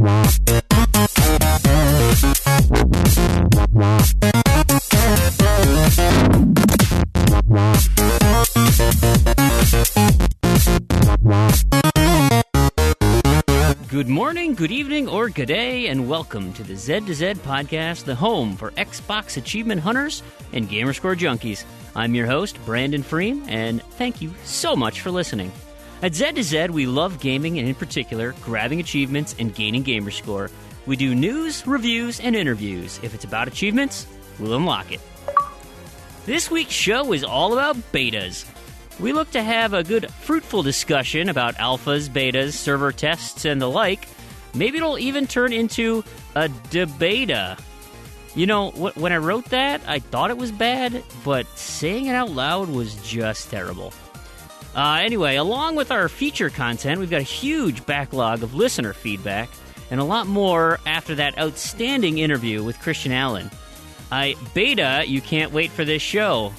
Good morning, good evening, or good day, and welcome to the Z to Z podcast, the home for Xbox achievement hunters and Gamerscore junkies. I'm your host, Brandon Freem, and thank you so much for listening. At Z to Z, we love gaming, and in particular, grabbing achievements and gaining Gamerscore. We do news, reviews, and interviews. If it's about achievements, we'll unlock it. This week's show is all about betas. We look to have a good, fruitful discussion about alphas, betas, server tests, and the like. Maybe it'll even turn into a debata. You know, when I wrote that, I thought it was bad, but saying it out loud was just terrible. Anyway, along with our feature content, we've got a huge backlog of listener feedback, and a lot more after that outstanding interview with Christian Allen. Beta, you can't wait for this show.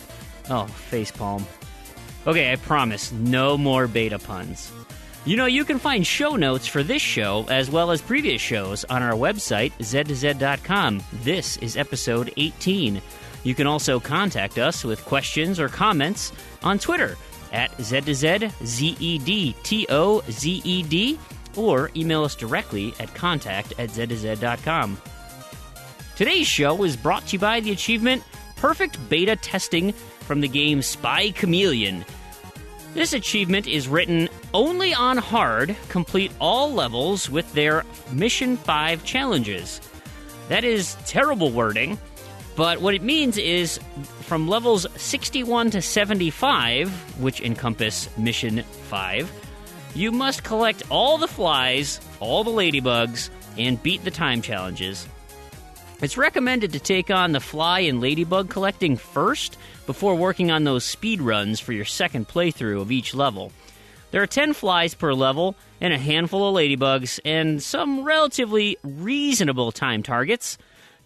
Oh, facepalm. Okay, I promise, no more beta puns. You know, you can find show notes for this show, as well as previous shows, on our website, z2z.com. This is episode 18. You can also contact us with questions or comments on Twitter, at Z2Z, ZEDTOZED, or email us directly at contact@z2z.com. Today's show is brought to you by the achievement Perfect Beta Testing from the game Spy Chameleon. This achievement is written only on hard, complete all levels with their Mission 5 challenges. That is terrible wording, but what it means is from levels 61 to 75, which encompass Mission 5, you must collect all the flies, all the ladybugs, and beat the time challenges. It's recommended to take on the fly and ladybug collecting first before working on those speed runs for your second playthrough of each level. There are 10 flies per level and a handful of ladybugs and some relatively reasonable time targets.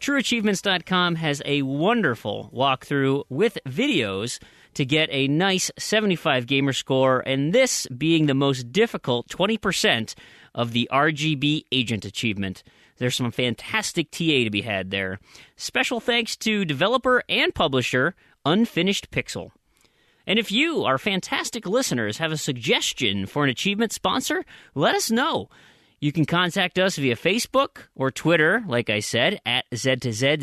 TrueAchievements.com has a wonderful walkthrough with videos to get a nice 75 gamer score, and this being the most difficult 20% of the RGB Agent achievement. There's some fantastic TA to be had there. Special thanks to developer and publisher Unfinished Pixel. And if you, our fantastic listeners, have a suggestion for an achievement sponsor, let us know. You can contact us via Facebook or Twitter, like I said, at Z2Z,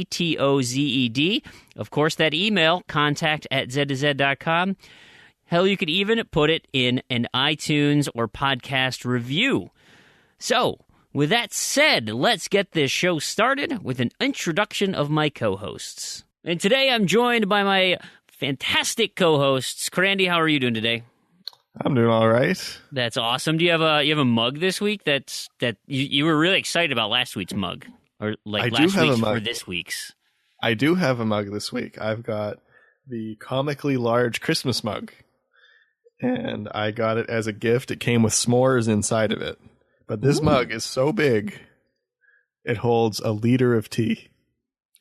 ZEDTOZED. Of course, that email, contact@z2z.com. Hell, you could even put it in an iTunes or podcast review. So, with that said, let's get this show started with an introduction of my co-hosts. And today I'm joined by my fantastic co-hosts. Crandy, how are you doing today? I'm doing all right. That's awesome. Do you have a mug this week that you were really excited about last week's mug? Or like last week's for this week's? I do have a mug this week. I've got the comically large Christmas mug. And I got it as a gift. It came with s'mores inside of it. But this mug is so big, it holds a liter of tea.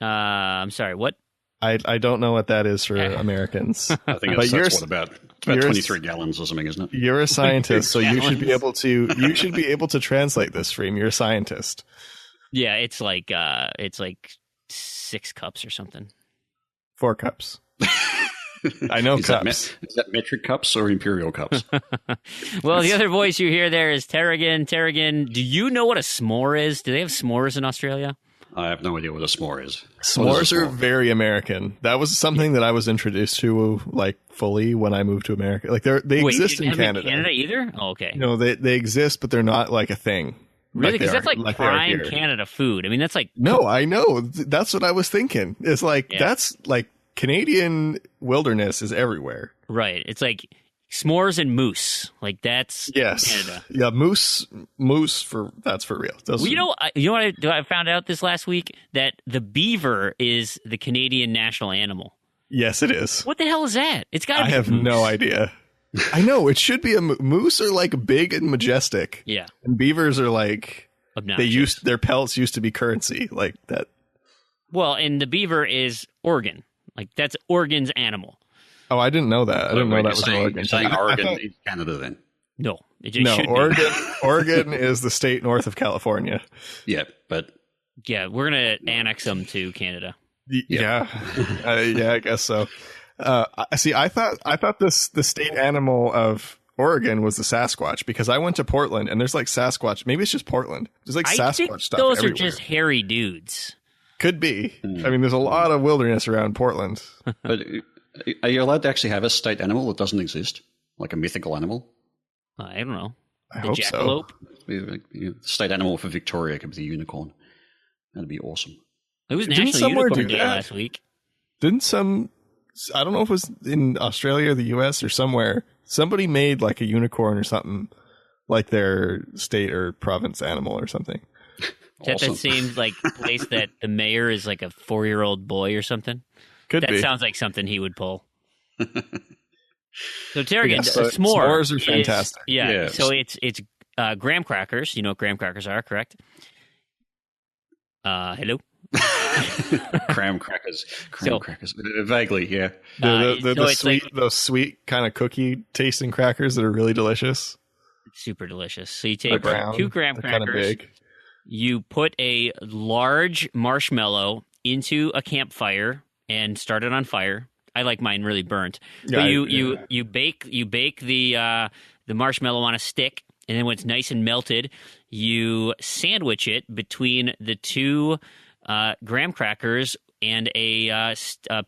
I'm sorry, what? I don't know what that is for Americans. I think that's what about 23 gallons or something, isn't it? You're a scientist, so you should be able to translate this, Freem. You're a scientist. Yeah, it's like 6 cups or something. 4 cups. I know cups. Is that metric cups or imperial cups? Well, the other voice you hear there is Terrigan. Terrigan, do you know what a s'more is? Do they have s'mores in Australia? I have no idea what a s'more is. S'mores are very American. That was something that I was introduced to, like, fully when I moved to America. Like, they exist in Canada. In Canada either? Oh, okay. You know, they exist, but they're not like a thing. Really? Because that's like prime Canada food. I mean, that's like... No, I know. That's what I was thinking. It's like, that's like... Canadian wilderness is everywhere. Right. It's like s'mores and moose. Like that's Canada. Yeah, moose that's for real. Well, you know what I found out this last week? That the beaver is the Canadian national animal. Yes, it is. What the hell is that? It's got to be I have no idea. I know, it should be a moose are like big and majestic. Yeah. And beavers are like obnoxious. Their pelts used to be currency like that. Well, and the beaver is Oregon. Like, that's Oregon's animal. Oh, I didn't know that. I didn't know that was Oregon. You're saying Oregon is Canada then? No, It just No, should Oregon is the state north of California. Yeah, but be. Yeah, we're gonna annex them to Canada. Yeah, I guess so. I thought the state animal of Oregon was the Sasquatch, because I went to Portland and there's like Sasquatch. Maybe it's just Portland. There's like I Sasquatch think stuff those everywhere. are just hairy dudes. Could be. I mean, there's a lot of wilderness around Portland. but are you allowed to actually have a state animal that doesn't exist, like a mythical animal? I don't know. I The hope so. jackalope. The state animal for Victoria could be the unicorn. That'd be awesome. It was Didn't National somewhere Unicorn do Day that? last week. Didn't I don't know if it was in Australia or the US or somewhere, somebody made like a unicorn or something, like their state or province animal or something. Is that Awesome. that same like place that the mayor is like a 4-year-old boy or something? Could That be. sounds like something he would pull. So Terrigan, Yeah, so s'mores s'mores are fantastic. Yeah, Yeah. so it's graham crackers. You know what graham crackers are, correct? Hello. Graham crackers. So- Crackers. Vaguely, yeah. So it's sweet, like- those sweet kind of cookie tasting crackers that are really delicious. Super delicious. So you take They're brown. 2 graham They're kind of crackers. big. You put a large marshmallow into a campfire and start it on fire. I like mine really burnt. Yeah, But you bake the marshmallow on a stick, and then when it's nice and melted, you sandwich it between the 2 graham crackers and a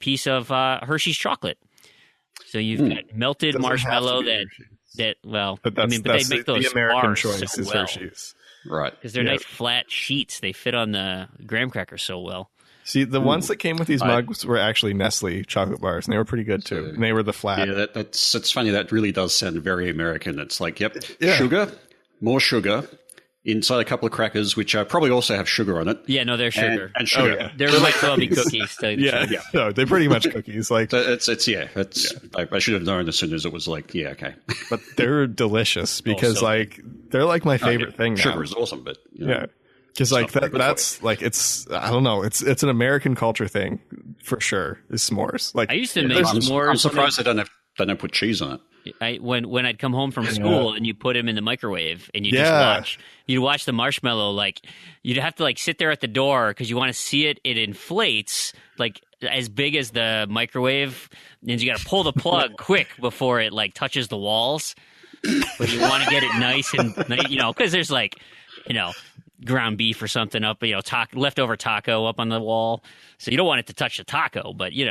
piece of Hershey's chocolate. So you've got melted Doesn't have to marshmallow be that Hershey's. but But they make those the American bars choice so is well. Hershey's. Right. Because they're Yeah. nice flat sheets. They fit on the graham crackers so well. See, the ones that came with these mugs were actually Nestle chocolate bars, and they were pretty good too. And they were the flat. Yeah, it's funny. That really does sound very American. It's like, yep, Yeah. sugar, more sugar, inside a couple of crackers, which probably also have sugar on it. Yeah, no, they're sugar. And sugar. Oh, yeah. They're like well cookies. To tell you the Yeah, truth. no, they're pretty much cookies. Like, So I should have known as soon as it was like, yeah, okay. but they're delicious because Also- like they're like my favorite thing now. Sugar is awesome, but you know, Yeah, because like not good for that's like it's I don't know, it's an American culture thing for sure. Is s'mores like I used to make I'm s'mores. surprised they don't put cheese on it. When I'd come home from school and you put them in the microwave and you Yeah. you'd watch the marshmallow, like you'd have to like sit there at the door because you want to see it. It inflates like as big as the microwave, and you got to pull the plug quick before it like touches the walls. But you want to get it nice and because there's like ground beef or something up, leftover taco up on the wall, so you don't want it to touch the taco, but you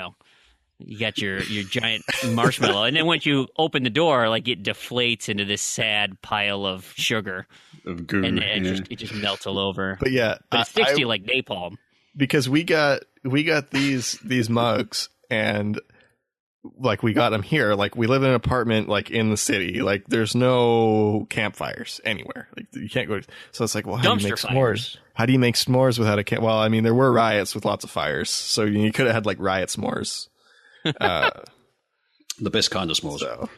got your giant marshmallow, and then once you open the door, like it deflates into this sad pile of sugar, Of goo. and yeah. it just melts all over. But yeah, But it sticks I- to you like napalm. because we got these mugs, and like we got them here. Like we live in an apartment like in the city. Like there's no campfires anywhere. Like you can't go. So it's like, well, how do you Dumpster make s'mores? How do you make s'mores without a camp? Well, I mean, there were riots with lots of fires, so you could have had like riot s'mores. The best kind of s'mores. So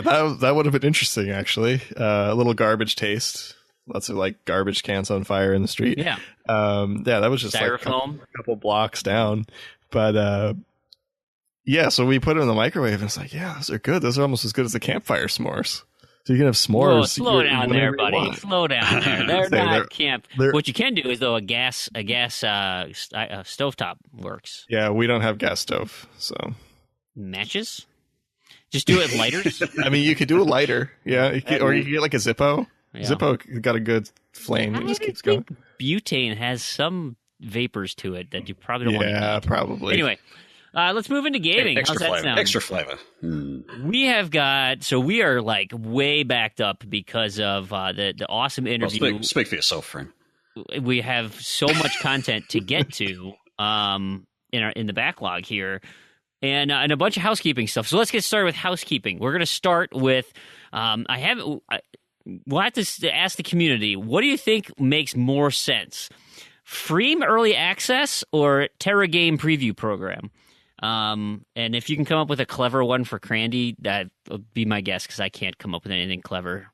that would have been interesting, actually. A little garbage taste. Lots of like garbage cans on fire in the street. Yeah, That was just like a styrofoam. couple blocks down. But yeah, so we put it in the microwave, and it's like, yeah, those are good. Those are almost as good as the campfire s'mores. So you can have s'mores. Whoa, slow down there, whenever you buddy. want. Slow down there. They're Say not camp. they're- What you can do is though a gas stovetop works. Yeah, we don't have gas stove, so Matches. Just do it with lighters. I mean, you could do a lighter, yeah, or you could get like a Zippo. Yeah. Zippo got a good flame; it just keeps going. Butane has some vapors to it that you probably don't want to Yeah, eat. probably. Anyway, let's move into gaming. Extra How's that flavor. sound? Extra flavor. We have got we are like way backed up because of the awesome Well, interview. speak for yourself, friend. We have so much content to get to in the backlog here, and a bunch of housekeeping stuff. So let's get started with housekeeping. We're going to start with we'll have to ask the community, what do you think makes more sense? Freem Early Access or Terra Game Preview Program? And if you can come up with a clever one for Crandy, that would be my guess because I can't come up with anything clever.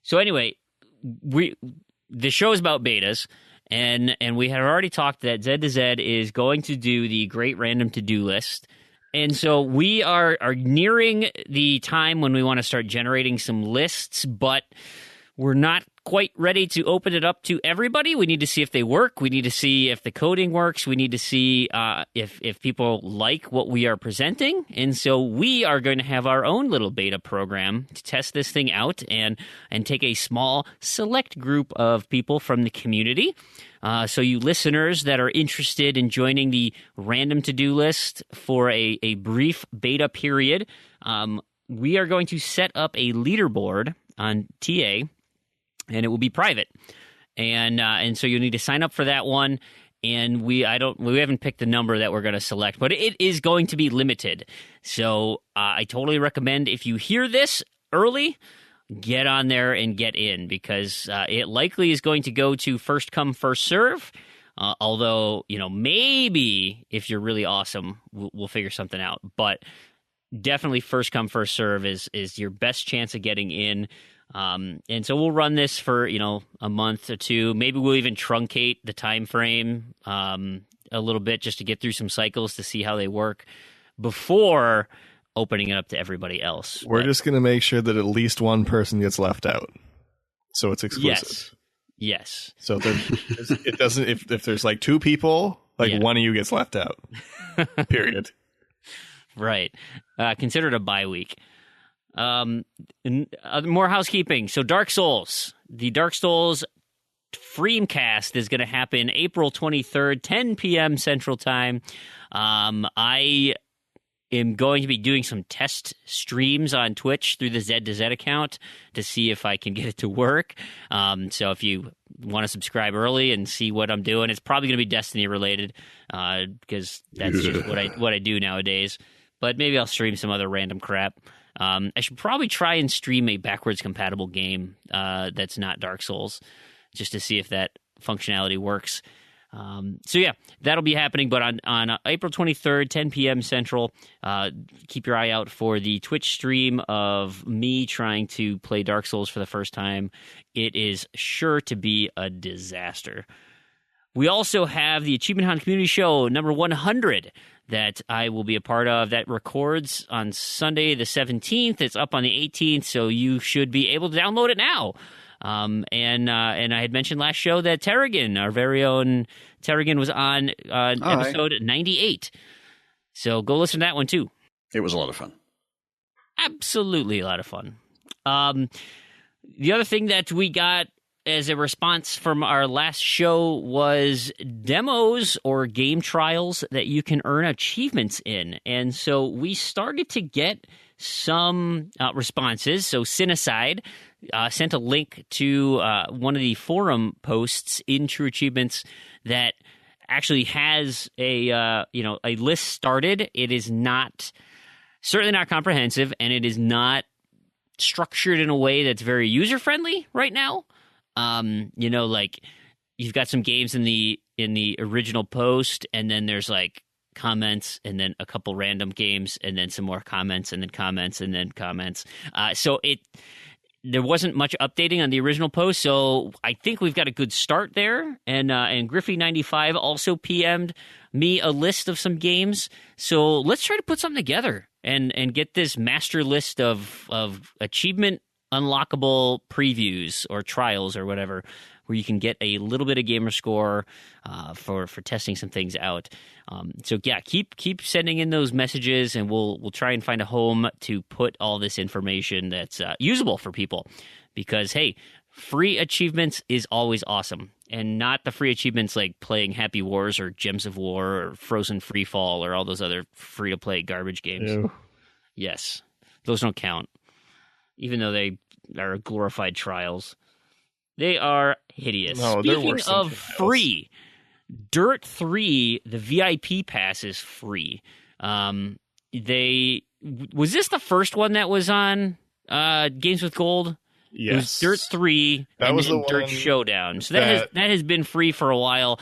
So anyway, the show is about betas, and we had already talked that Z2Z is going to do the Great Random To-Do List, And so we are nearing the time when we want to start generating some lists, but we're not quite ready to open it up to everybody. We need to see if they work. We need to see if the coding works. We need to see if people like what we are presenting. And so we are going to have our own little beta program to test this thing out and take a small select group of people from the community. So you listeners that are interested in joining the random to-do list for a brief beta period, we are going to set up a leaderboard on TA, and it will be private. And so you'll need to sign up for that one. And we haven't picked the number that we're going to select, but it is going to be limited. So I totally recommend, if you hear this early, get on there and get in, because it likely is going to go to first come, first serve. Although, maybe if you're really awesome, we'll figure something out. But definitely first come, first serve is your best chance of getting in. And so we'll run this for, a month or two. Maybe we'll even truncate the time frame a little bit just to get through some cycles to see how they work before opening it up to everybody else. We're just going to make sure that at least one person gets left out, so it's exclusive. Yes. So it doesn't. If there's like two people, one of you gets left out. Period. Right. Consider it a bye week. More housekeeping. So Dark Souls. The Dark Souls Freamcast is going to happen April 23rd, 10 p.m. Central Time. I am going to be doing some test streams on Twitch through the Z2Z account to see if I can get it to work. So if you want to subscribe early and see what I'm doing, it's probably going to be Destiny related, because that's just what I do nowadays. But maybe I'll stream some other random crap. I should probably try and stream a backwards compatible game that's not Dark Souls, just to see if that functionality works. So yeah, that'll be happening, but on April 23rd, 10 p.m. Central, keep your eye out for the Twitch stream of me trying to play Dark Souls for the first time. It is sure to be a disaster. We also have the Achievement Hunt Community Show number 100 that I will be a part of. That records on Sunday the 17th. It's up on the 18th, so you should be able to download it now. And I had mentioned last show that Terrigan, our very own Terrigan, was on episode 98. So go listen to that one too. It was a lot of fun. Absolutely a lot of fun. The other thing that we got as a response from our last show was demos or game trials that you can earn achievements in. And so we started to get some responses. So Cinecide sent a link to one of the forum posts in True Achievements that actually has a list started. It is certainly not comprehensive, and it is not structured in a way that's very user friendly right now. You've got some games in the original post, and then there's like comments, and then a couple random games, and then some more comments, and then comments, and then comments. So there wasn't much updating on the original post, so I think we've got a good start there. And Griffey95 also PM'd me a list of some games. So let's try to put something together and get this master list of achievement unlockable previews or trials or whatever, where you can get a little bit of gamer score for testing some things out. So yeah, keep sending in those messages, and we'll try and find a home to put all this information that's usable for people. Because hey, free achievements is always awesome, and not the free achievements like playing Happy Wars or Gems of War or Frozen Freefall or all those other free to play garbage games. Ew. Yes, those don't count, even though they are glorified trials. They are hideous. No, Speaking of free, Dirt 3, the VIP pass is free. Was this the first one that was on Games with Gold? Yes. It was Dirt 3 and Dirt Showdown. So that has been free for a while.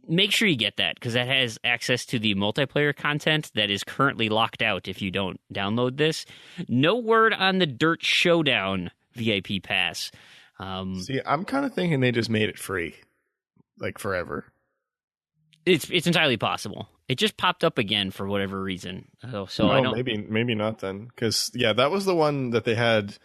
Make sure you get that, because that has access to the multiplayer content that is currently locked out if you don't download this. No word on the Dirt Showdown VIP pass. See, I'm kind of thinking they just made it free, like forever. It's entirely possible. It just popped up again for whatever reason. So I Oh, don't. maybe not then, because that was the one that they had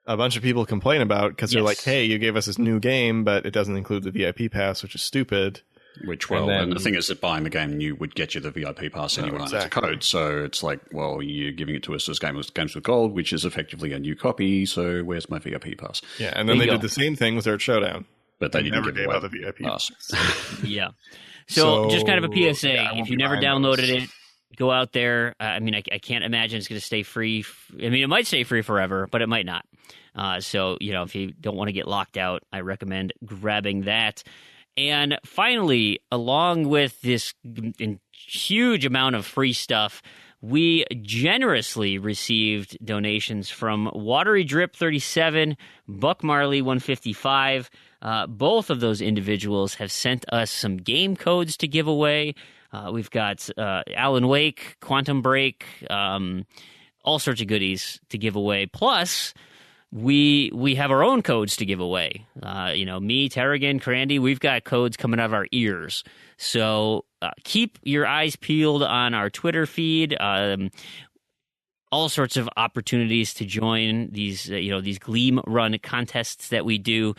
a bunch of people complain about because they're like, Yes. hey, you gave us this new game, but it doesn't include the VIP pass, which is stupid. Which, And and then- the thing is that buying the game new would get you the VIP pass anyway, and it's a exactly. code. So it's like, well, you're giving it to us as Games with Gold, which is effectively a new copy. So where's my VIP pass? Yeah, and then There they you did go. the same thing with Earth Showdown. But they didn't Never give gave away out the VIP pass. Yeah. So just kind of a So, PSA. yeah, I won't if you be never buying downloaded those. it, go out there. I mean, I can't imagine it's going to stay free. I mean, it might stay free forever, but it might not. So, if you don't want to get locked out, I recommend grabbing that. And finally, along with this huge amount of free stuff, we generously received donations from Watery Drip 37, Buck Marley 155. Both of those individuals have sent us some game codes to give away. We've got Alan Wake, Quantum Break, all sorts of goodies to give away. Plus, we have our own codes to give away. Me, Terrigan, Crandy, we've got codes coming out of our ears. So keep your eyes peeled on our Twitter feed. All sorts of opportunities to join these, these Gleam Run contests that we do.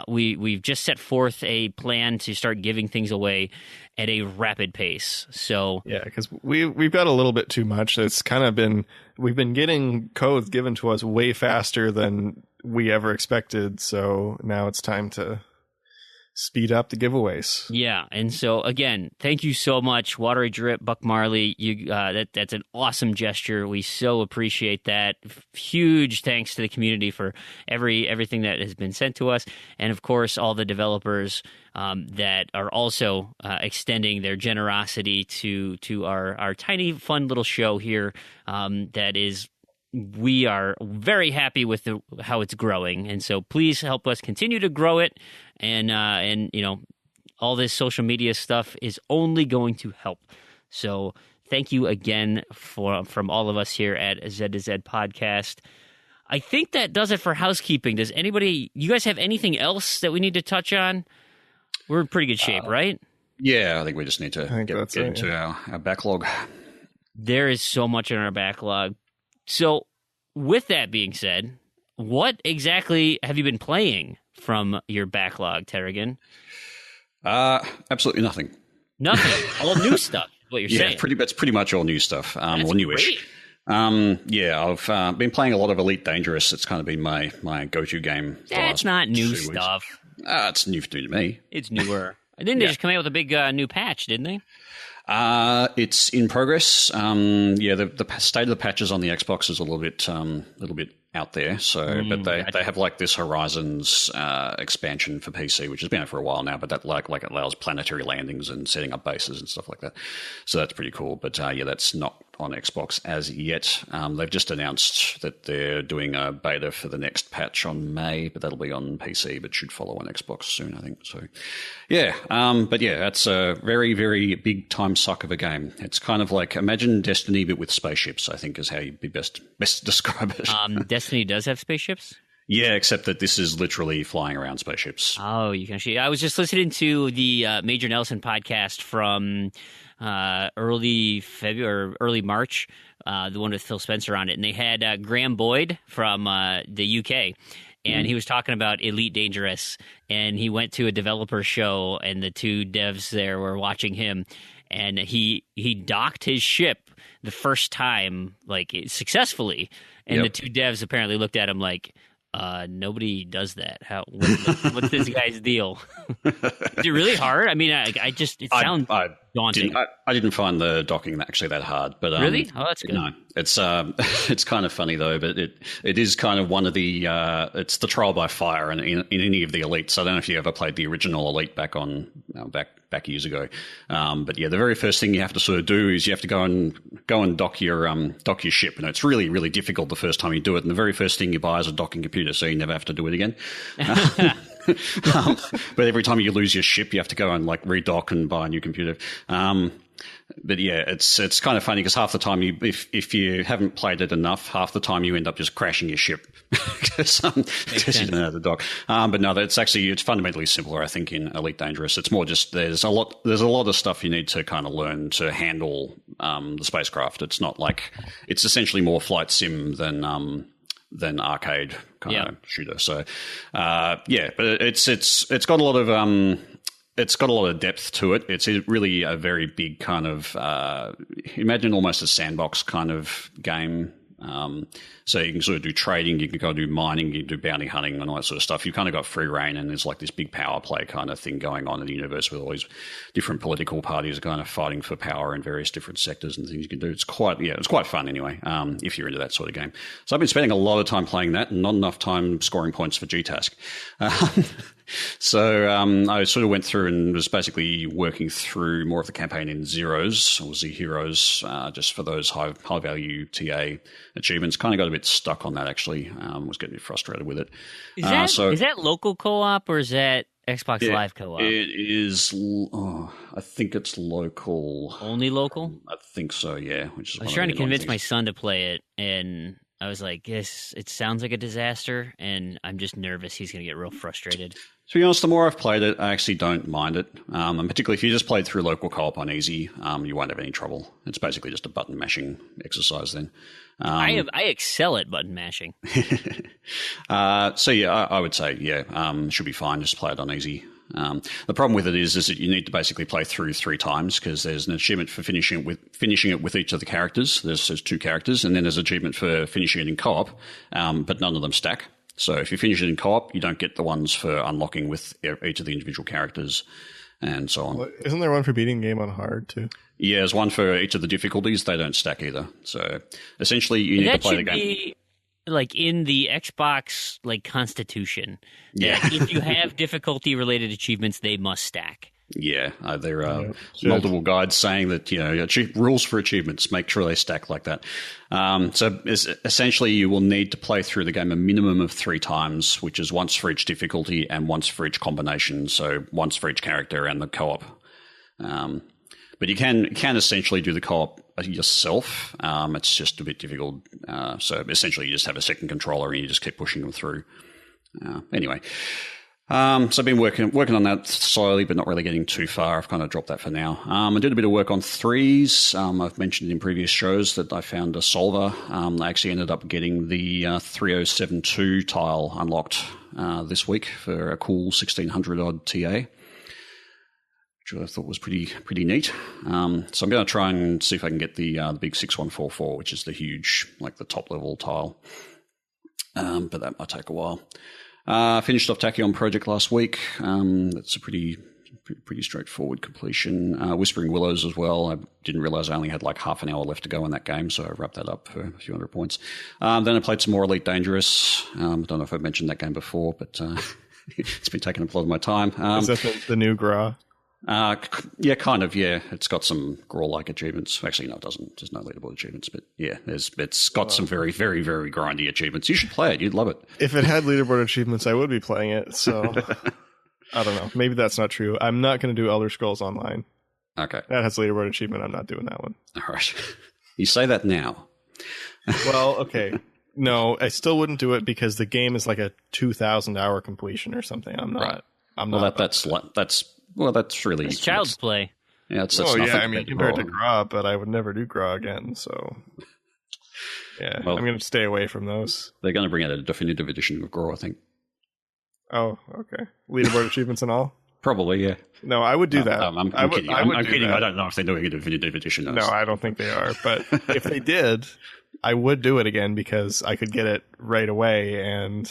We've just set forth a plan to start giving things away at a rapid pace. So Yeah, because we've got a little bit too much. It's kind of we've been getting codes given to us way faster than we ever expected. So now it's time to speed up the giveaways. yeah, and so again, thank you so much, Watery Drip, Buck Marley. That's an awesome gesture. We so appreciate that. Huge thanks to the community for everything that has been sent to us, and of course all the developers that are also extending their generosity to our tiny fun little show here. We are very happy with how it's growing, and so please help us continue to grow it. And all this social media stuff is only going to help. So thank you again from all of us here at Z2Z Podcast. I think that does it for housekeeping. Does you guys have anything else that we need to touch on? We're in pretty good shape, right? Yeah, I think we just need to think get that's it, into our backlog. There is so much in our backlog. So with that being said, what exactly have you been playing from your backlog, Terrigan? Absolutely nothing. Nothing. All new stuff. What you're saying? That's pretty much all new stuff, That's or newish. great. I've been playing a lot of Elite Dangerous. It's kind of been my go-to game. For the That's last not new 2 weeks. stuff. It's new to me. It's newer. Didn't they just come out with a big new patch, didn't they? It's in progress. The state of the patches on the Xbox is a little bit out there. So, but they have like this Horizons expansion for PC, which has been out for a while now. But that like allows planetary landings and setting up bases and stuff like that. So that's pretty cool. But that's not on Xbox as yet. They've just announced that they're doing a beta for the next patch on May, but that'll be on PC, but should follow on Xbox soon, I think. So, that's a very, very big time suck of a game. It's kind of like, imagine Destiny, but with spaceships, I think is how you'd be best describe it. Destiny does have spaceships? Yeah, except that this is literally flying around spaceships. Oh, you can actually. I was just listening to the Major Nelson podcast from early February or early March, the one with Phil Spencer on it, and they had Graham Boyd from the UK. And he was talking about Elite Dangerous, and he went to a developer show, and the two devs there were watching him, and he docked his ship the first time, like, successfally, and the two devs apparently looked at him like, nobody does that. What's this guy's deal? Is it really hard? I mean, it sounds daunting. I didn't find the docking actually that hard, but really? Oh, that's good. No, it's kind of funny though, but it is kind of one of the it's the trial by fire in any of the elites. I don't know if you ever played the original Elite back years ago, but the very first thing you have to sort of do is you have to go and dock your ship, and it's really, really difficult the first time you do it. And the very first thing you buy is a docking computer, so you never have to do it again. But every time you lose your ship, you have to go and like redock and buy a new computer. But yeah, it's kind of funny because half the time, if you haven't played it enough, half the time you end up just crashing your ship because you don't know the dock. But no, it's fundamentally simpler, I think, in Elite Dangerous. It's more just there's a lot of stuff you need to kind of learn to handle the spacecraft. It's not like it's essentially more flight sim than arcade kind of shooter. So but it's got a lot of it's got a lot of depth to it. It's really a very big kind of imagine almost a sandbox kind of game. So you can sort of do trading, you can go do mining, you can do bounty hunting and all that sort of stuff. You've kind of got free reign, and there's like this big power play kind of thing going on in the universe with all these different political parties kind of fighting for power in various different sectors and things you can do. It's quite fun anyway, if you're into that sort of game. So I've been spending a lot of time playing that and not enough time scoring points for GTASC. So I sort of went through and was basically working through more of the campaign in Zeros or Z Heroes, just for those high value TA achievements. Kind of got a bit stuck on that actually. Was getting a bit frustrated with it. Is that local co-op or is that Xbox Live co-op? It is. I think it's local. Only local? I think so. Yeah. I was trying to convince my son to play it, and I was like, "Yes, it sounds like a disaster," and I'm just nervous he's going to get real frustrated. To be honest, the more I've played it, I actually don't mind it. And particularly if you just played through local co-op on easy, you won't have any trouble. It's basically just a button mashing exercise then. I excel at button mashing. So yeah, I would say, should be fine. Just play it on easy. The problem with it is that you need to basically play through 3 times because there's an achievement for finishing it with each of the characters. There's 2 characters, and then there's an achievement for finishing it in co-op, but none of them stack. So if you finish it in co-op, you don't get the ones for unlocking with each of the individual characters and so on. Well, isn't there one for beating the game on hard too? Yeah, there's one for each of the difficulties. They don't stack either. So essentially, you need to play the game. Be like in the Xbox constitution. Yeah. If you have difficulty related achievements, they must stack. Yeah, there are multiple guides saying that rules for achievements, make sure they stack like that. So essentially, you will need to play through the game a minimum of 3 times, which is once for each difficulty and once for each combination. So once for each character and the co-op. But you can essentially do the co-op yourself. It's just a bit difficult. So essentially, you just have a second controller and you just keep pushing them through. Anyway. So I've been working on that slowly, but not really getting too far. I've kind of dropped that for now. I did a bit of work on 3s. I've mentioned in previous shows that I found a solver. I actually ended up getting the 3072 tile unlocked this week for a cool 1600 odd TA, which I thought was pretty neat. So I'm going to try and see if I can get the big 6144, which is the huge, the top level tile. But that might take a while. Finished off Tachyon Project last week. That's a pretty straightforward completion. Whispering Willows as well. I didn't realize I only had half an hour left to go in that game, so I wrapped that up for a few hundred points. Then I played some more Elite Dangerous. I don't know if I've mentioned that game before, but it's been taking up a lot of my time. Is that the new Gra? Yeah, kind of, yeah. It's got some Grawl-like achievements. Actually, no, it doesn't. There's no leaderboard achievements, but yeah, it's got some very, very, very grindy achievements. You should play it. You'd love it. If it had leaderboard achievements, I would be playing it, so I don't know. Maybe that's not true. I'm not going to do Elder Scrolls Online. Okay. That has leaderboard achievement. I'm not doing that one. All right. You say that now. Well, okay. No, I still wouldn't do it because the game is like a 2,000-hour completion or something. I'm not. Right. I'm not. Well, that's really... It's child's play. Yeah, it's nothing. Yeah, I mean, compared to Gra, but I would never do Gra again, so... Yeah, well, I'm going to stay away from those. They're going to bring out a definitive edition of Gra, I think. Oh, okay. Leaderboard achievements and all? Probably, yeah. No, I would do that. I'm kidding. I'm kidding. I don't know if they're doing a definitive edition. No, I don't think they are. But if they did, I would do it again because I could get it right away and...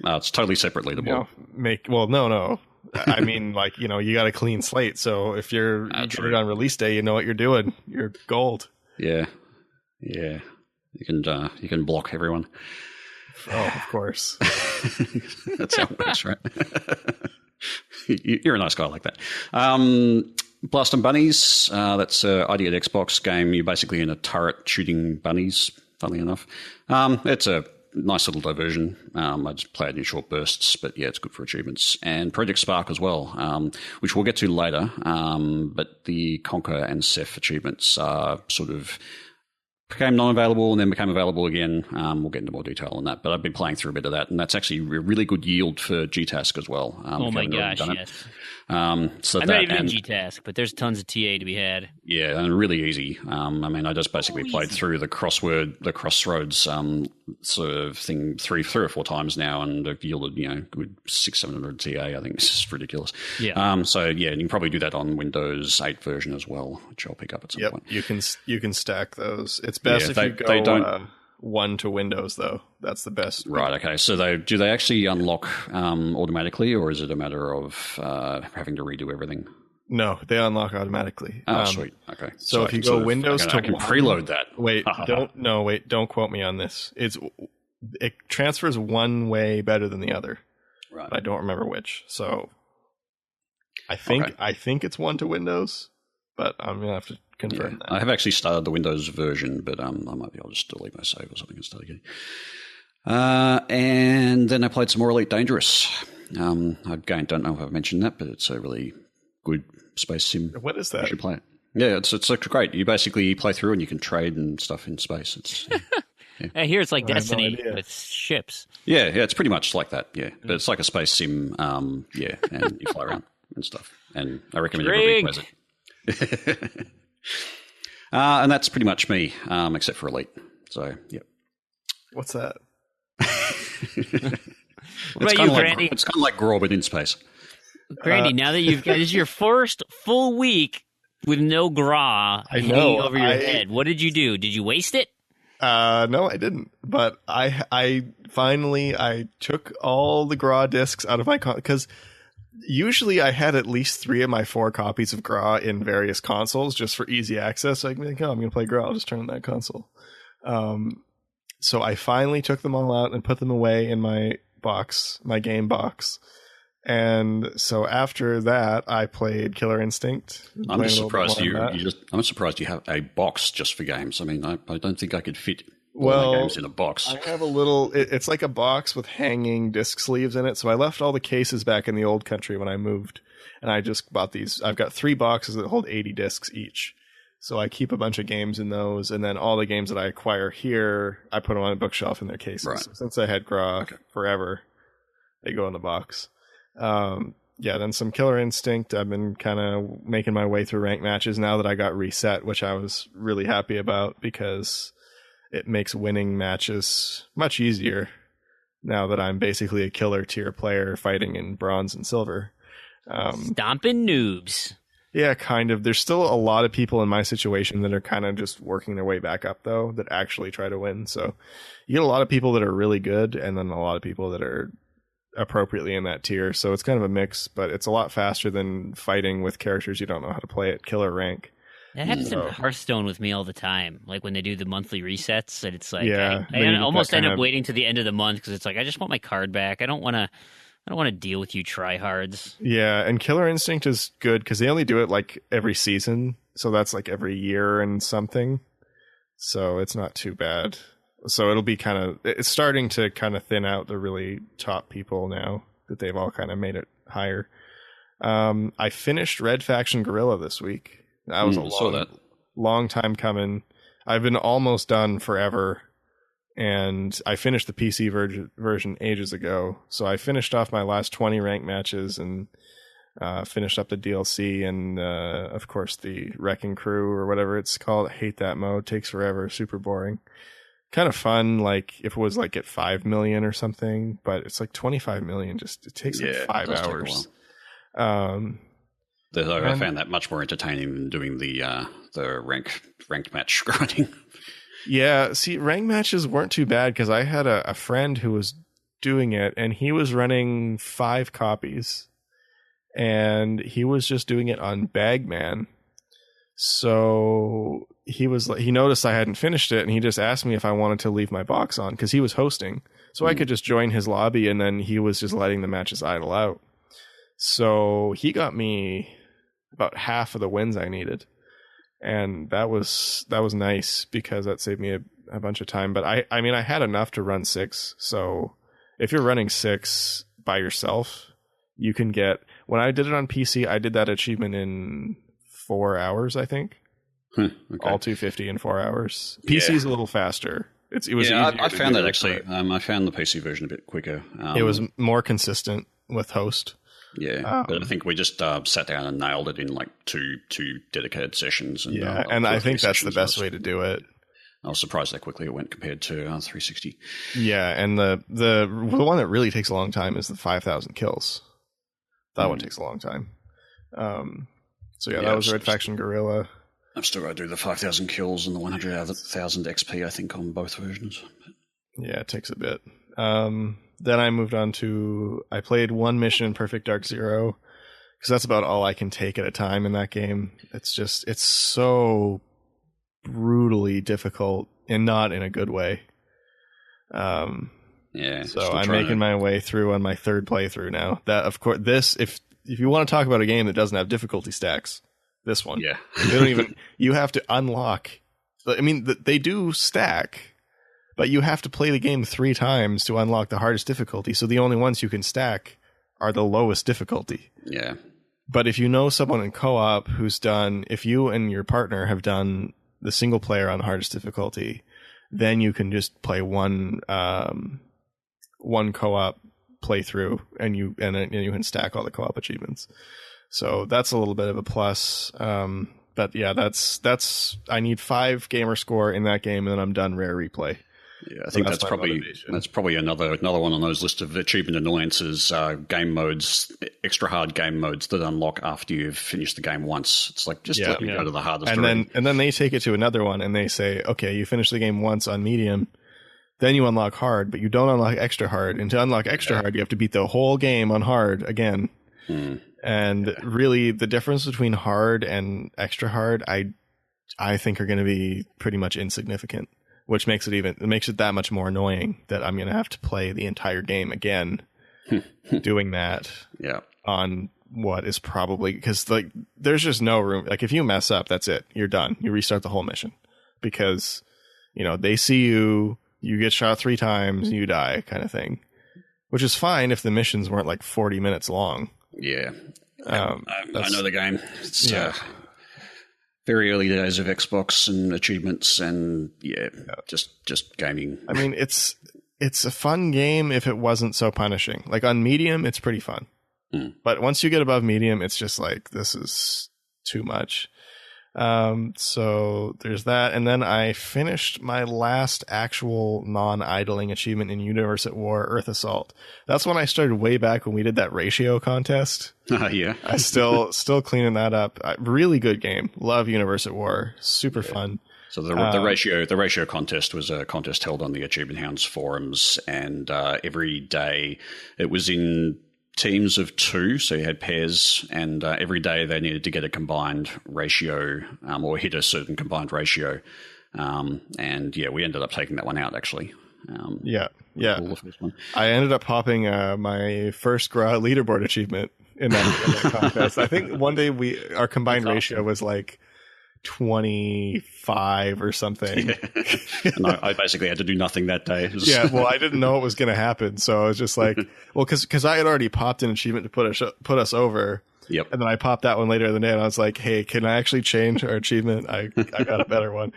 No, it's totally separate leaderboard. No. I mean, you got a clean slate. So if you get it on release day, you know what you're doing. You're gold. Yeah. You can block everyone. Oh, of course. That's how it works, right? You're a nice guy like that. Blast and Bunnies. That's an ID at Xbox game. You're basically in a turret shooting bunnies, funnily enough. It's a nice little diversion. I just play it in short bursts, but yeah, it's good for achievements. And Project Spark as well, which we'll get to later. But the Conquer and Ceph achievements are sort of became non-available and then became available again. We'll get into more detail on that. But I've been playing through a bit of that, and that's actually a really good yield for GTASK as well. Oh my gosh, yes. So I'm not even in GTASK, but there's tons of TA to be had. Yeah, and really easy. I mean, I just basically played through the Crossroads sort of thing three or four times now, and I've yielded, good 600-700 TA. I think this is ridiculous. Yeah. So yeah, you can probably do that on Windows 8 version as well, which I'll pick up at some point. You can stack those. It's best if you go one to Windows, though. That's the best. Right. Okay. So do they actually unlock automatically, or is it a matter of having to redo everything? No, they unlock automatically. Oh, sweet. Okay. So if you go Windows to I can preload that. Wait, don't quote me on this. It transfers one way better than the other. Right. But I don't remember which. So I think it's one to Windows, but I'm gonna have to confirm that. I have actually started the Windows version, but I might be able to just delete my save or something and start again. And then I played some more Elite Dangerous. Again, don't know if I've mentioned that, but it's a really good space sim. What is that? You should play it. Yeah, it's great. You basically play through and you can trade and stuff in space. It's I hear it's like Destiny with ships. Yeah, it's pretty much like that. Yeah, but it's like a space sim. And you fly around and stuff. And I recommend everybody plays it. And that's pretty much me, except for Elite. So, yep. What's that? What about you, Grandy? It's kind of like Graw, but in space. Grandy, now that this is your first full week with no Graw hanging over your head, what did you do? Did you waste it? No, I didn't. But I finally took all the Graw discs out of my because usually I had at least 3 of my 4 copies of Graw in various consoles just for easy access. So I can be like, I'm going to play Graw. I'll just turn on that console. So I finally took them all out and put them away in my game box. And so after that, I played Killer Instinct. I'm just surprised I'm surprised you have a box just for games. I mean, I don't think I could fit all my games in a box. I have a little. It's like a box with hanging disc sleeves in it. So I left all the cases back in the old country when I moved, and I just bought these. I've got 3 boxes that hold 80 discs each. So I keep a bunch of games in those, and then all the games that I acquire here, I put them on a bookshelf in their cases. Right. So since I had Graw forever, they go in the box. Then some Killer Instinct. I've been kind of making my way through ranked matches now that I got reset, which I was really happy about because it makes winning matches much easier now that I'm basically a killer tier player fighting in bronze and silver. Stomping noobs. Yeah, kind of. There's still a lot of people in my situation that are kind of just working their way back up, though, that actually try to win. So you get a lot of people that are really good and then a lot of people that are appropriately in that tier. So it's kind of a mix, but it's a lot faster than fighting with characters you don't know how to play at killer rank. That happens in Hearthstone with me all the time. Like when they do the monthly resets, and it's like I almost end up waiting to the end of the month because it's like I just want my card back. I don't want to deal with you tryhards. Yeah, and Killer Instinct is good because they only do it like every season, so that's like every year and something. So it's not too bad. So it'll be it's starting to kind of thin out the really top people now that they've all kind of made it higher. I finished Red Faction Guerrilla this week. That was a long time coming. I've been almost done forever, and I finished the PC version ages ago. So I finished off my last 20 ranked matches and finished up the DLC and, of course, the Wrecking Crew or whatever it's called. I hate that mode. Takes forever. Super boring. Kind of fun, like if it was like at 5 million or something, but it's like 25 million. It takes like 5 hours. I found that much more entertaining than doing the ranked match grinding. Yeah, see, ranked matches weren't too bad because I had a friend who was doing it, and he was running 5 copies, and he was just doing it on Bagman. So he noticed I hadn't finished it, and he just asked me if I wanted to leave my box on because he was hosting. So I could just join his lobby, and then he was just letting the matches idle out. So he got me about half of the wins I needed. and that was nice because that saved me a bunch of time. But I mean, I had enough to run 6. So if you're running 6 by yourself, you can get. When I did it on PC, I did that achievement in 4 hours, I think. Okay. All 250 in 4 hours. PC's a little faster. It was yeah, easier I to found do, that actually. but I found the PC version a bit quicker. it was more consistent with host. Yeah, but I think we just sat down and nailed it in like two dedicated sessions. And, and I think that's the best way to do it. I was surprised how quickly it went compared to 360. Yeah, and the one that really takes a long time is the 5,000 kills. That one takes a long time. So that was Red Faction Guerrilla. I've still got to do the 5,000 kills and the 100,000 XP, I think, on both versions. Yeah, it takes a bit. Then I moved on to... I played one mission in Perfect Dark Zero, because that's about all I can take at a time in that game. It's so brutally difficult, and not in a good way. So I'm making my way through on my 3rd playthrough now. That, of course, if you want to talk about a game that doesn't have difficulty stacks, this one. Yeah. They don't even... You have to unlock... I mean, they do stack, but you have to play the game 3 times to unlock the hardest difficulty, so the only ones you can stack are the lowest difficulty. Yeah. But if you know someone in co-op who's done... If you and your partner have done the single player on hardest difficulty, then you can just play one co-op playthrough, and you can stack all the co-op achievements. So that's a little bit of a plus. But yeah, that's I need 5 gamer score in that game, and then I'm done rare replay. Yeah, I think that's probably another one on those list of achievement annoyances. Game modes, extra hard game modes that unlock after you've finished the game once. It's like let me go to the hardest. And then they take it to another one, and they say, okay, you finish the game once on medium, then you unlock hard, but you don't unlock extra hard. And to unlock extra hard, you have to beat the whole game on hard again. And really, the difference between hard and extra hard, I think, are going to be pretty much insignificant, which makes it that much more annoying that I'm going to have to play the entire game again, doing that. Yeah. On what is probably, because like there's just no room. Like if you mess up, that's it. You're done. You restart the whole mission because they see you get shot 3 times, you die, kind of thing. Which is fine if the missions weren't like 40 minutes long. Yeah, I know the game. It's very early days of Xbox and achievements, and just gaming. I mean, it's a fun game if it wasn't so punishing. Like on medium, it's pretty fun, but once you get above medium, it's just like this is too much. So there's that, and then I finished my last actual non-idling achievement in Universe at War, Earth Assault. That's when I started way back when we did that ratio contest. Yeah, I still cleaning that up. Really good game. Love Universe at War. Super fun. So the ratio contest was a contest held on the Achievement Hounds forums, and every day it was in teams of 2, so you had pairs, and every day they needed to get a combined ratio or hit a certain combined ratio. And we ended up taking that one out, actually. The first one. I ended up popping my first GRA leaderboard achievement in that contest. I think one day our combined ratio was like 25 or something. And I basically had to do nothing that day. Well, I didn't know it was going to happen, so I was just like, well, because I had already popped an achievement to put us over. Yep. And then I popped that one later in the day, and I was like, hey, can I actually change our achievement? I got a better one.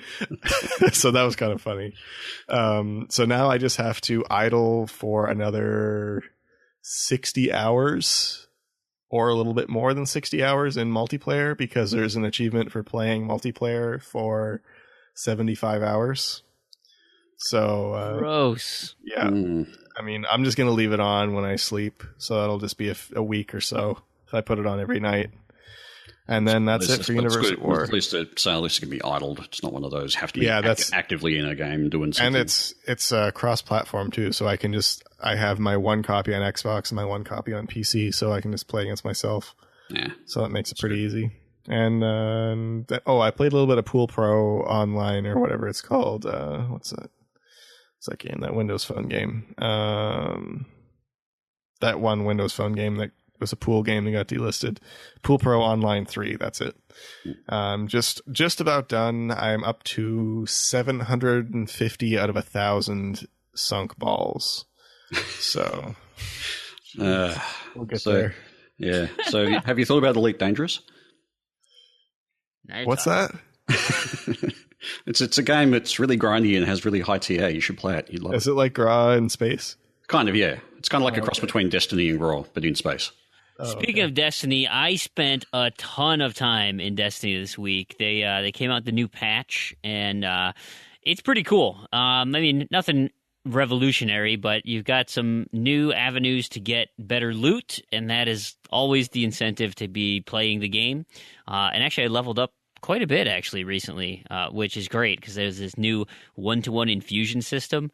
So that was kind of funny. So now I just have to idle for another 60 hours or a little bit more than 60 hours in multiplayer, because there's an achievement for playing multiplayer for 75 hours. So gross. Yeah. I mean, I'm just going to leave it on when I sleep, so that'll just be a week or so if I put it on every night. And then that's it for Universe at War. At least it can be idled. It's not one of those have to be actively in a game doing something. And it's cross-platform too, so I have my one copy on Xbox and my one copy on PC, so I can just play against myself. Yeah. So that makes it pretty easy. And I played a little bit of Pool Pro online or whatever it's called. What's that? What's that game? That Windows Phone game. That one Windows Phone game that was a pool game that got delisted. Pool Pro Online 3, that's it. Just about done. I'm up to 750 out of 1,000 sunk balls. So we'll get there. Yeah. So have you thought about Elite Dangerous? What's that? It's a game that's really grindy and has really high TA. You should play it. You'd love it. Is it like Gra in space? Kind of, yeah. It's kind of like a cross between Destiny and Gra, but in space. Speaking of Destiny, I spent a ton of time in Destiny this week. They came out with the new patch, and it's pretty cool. I mean, nothing revolutionary, but you've got some new avenues to get better loot, and that is always the incentive to be playing the game. And actually, I leveled up quite a bit actually recently, which is great because there's this new 1-to-1 infusion system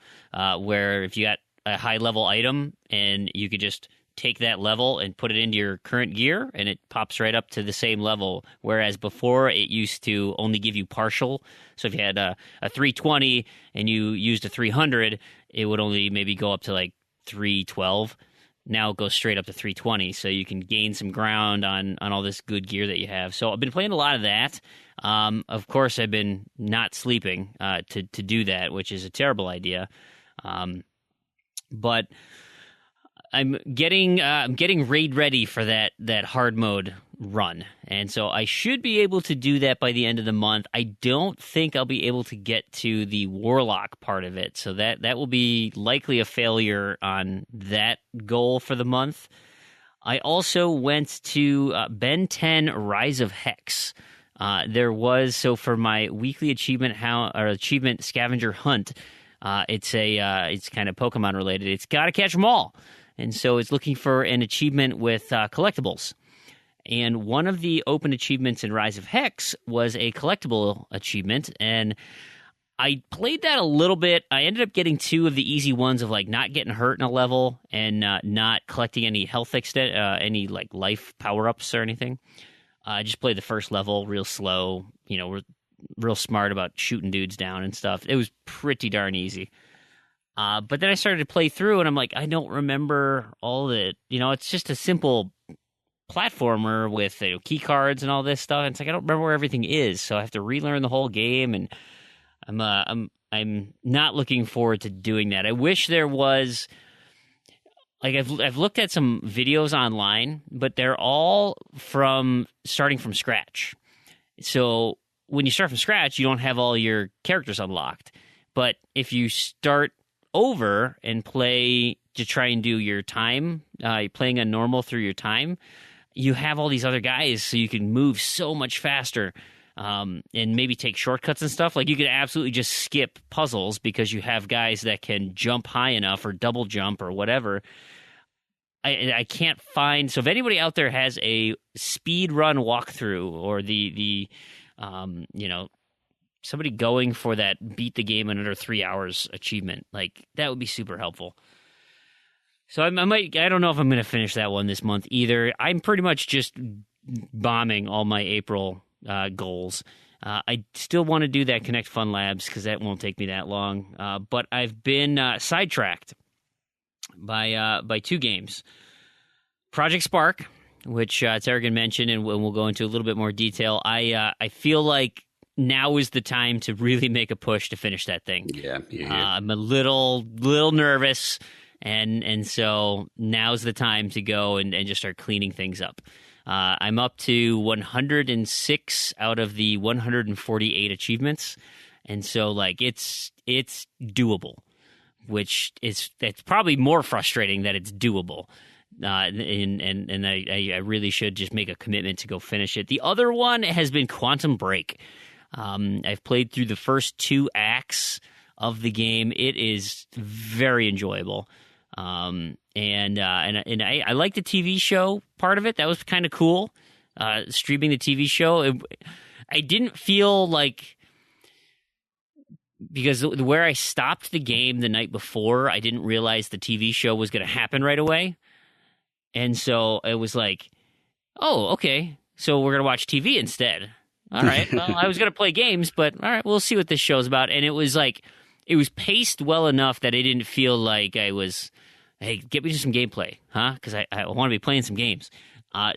where if you got a high-level item and you could just take that level and put it into your current gear, and it pops right up to the same level, whereas before it used to only give you partial. So if you had a 320 and you used a 300, it would only maybe go up to like 312. Now it goes straight up to 320, so you can gain some ground on all this good gear that you have. So I've been playing a lot of that. Of course, I've been not sleeping to do that, which is a terrible idea. But I'm getting raid ready for that hard mode run, and so I should be able to do that by the end of the month. I don't think I'll be able to get to the Warlock part of it, so that will be likely a failure on that goal for the month. I also went to Ben 10 Rise of Hex. There was, so for my weekly achievement scavenger hunt, it's kind of Pokemon related. It's got to catch them all. And so it's looking for an achievement with collectibles. And one of the open achievements in Rise of Hex was a collectible achievement. And I played that a little bit. I ended up getting 2 of the easy ones of like not getting hurt in a level and not collecting any health any like life power-ups or anything. I just played the first level real slow, real smart about shooting dudes down and stuff. It was pretty darn easy. But then I started to play through, and I'm like, I don't remember all of it. It's just a simple platformer with key cards and all this stuff. And it's like I don't remember where everything is, so I have to relearn the whole game. And I'm not looking forward to doing that. I wish there was like I've looked at some videos online, but they're all from starting from scratch. So when you start from scratch, you don't have all your characters unlocked. But if you start over and play to try and do your time, playing on normal through your time, you have all these other guys, so you can move so much faster and maybe take shortcuts and stuff. Like you could absolutely just skip puzzles because you have guys that can jump high enough or double jump or whatever. I can't find. So if anybody out there has a speed run walkthrough or the somebody going for that beat the game in under 3 hours achievement, like that would be super helpful. So I don't know if I'm going to finish that one this month either. I'm pretty much just bombing all my April goals. I still want to do that Connect Fun Labs because that won't take me that long. But I've been sidetracked by 2 games. Project Spark, which Terrigan mentioned, and we'll go into a little bit more detail. I feel like now is the time to really make a push to finish that thing. Yeah. I'm a little nervous, and so now's the time to go and just start cleaning things up. I'm up to 106 out of the 148 achievements, and so like it's doable, which it's probably more frustrating that it's doable. And I really should just make a commitment to go finish it. The other one has been Quantum Break. I've played through the first 2 acts of the game. It is very enjoyable. And I like the TV show part of it. That was kind of cool. Streaming the TV show. I didn't feel like, because where I stopped the game the night before, I didn't realize the TV show was going to happen right away. And so it was like, oh, okay, so we're going to watch TV instead. All right, well, I was going to play games, but all right, we'll see what this show's about. And it was paced well enough that I didn't feel like I was hey, get me some gameplay, huh? Because I want to be playing some games.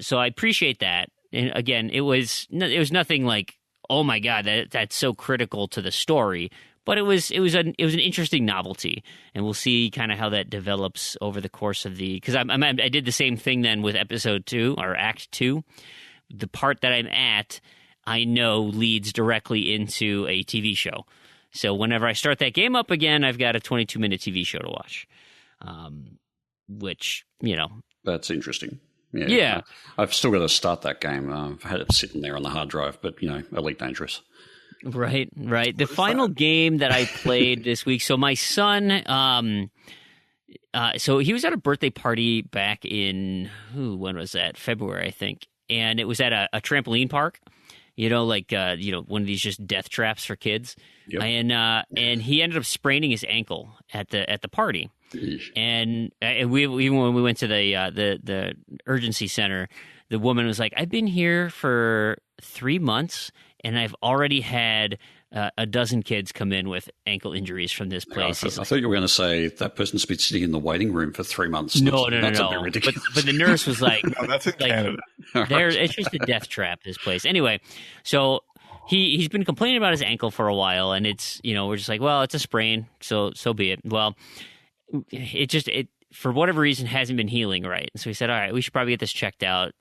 So I appreciate that. And again, it was nothing like, oh my god, that's so critical to the story. But it was an interesting novelty, and we'll see kind of how that develops over the course of because I did the same thing then with episode 2 or act 2. The part that I'm at, I know leads directly into a TV show. So whenever I start that game up again, I've got a 22-minute TV show to watch, which that's interesting. Yeah. I've still got to start that game. I've had it sitting there on the hard drive, but Elite Dangerous. Right. The final game that I played this week. So my son, so he was at a birthday party back in when was that? February, I think, and it was at a trampoline park. One of these just death traps for kids. Yep. And he ended up spraining his ankle at the party. And we even when we went to the urgency center, the woman was like, "I've been here for 3 months, and I've already had a dozen kids come in with ankle injuries from this place." I thought you were going to say that person's been sitting in the waiting room for 3 months. No. That's a bit ridiculous. But the nurse was like, "No, that's in Canada. It's just a death trap. This place, anyway." So he's been complaining about his ankle for a while, and it's we're just like, well, it's a sprain, so be it. Well, it for whatever reason hasn't been healing right, and so he said, all right, we should probably get this checked out.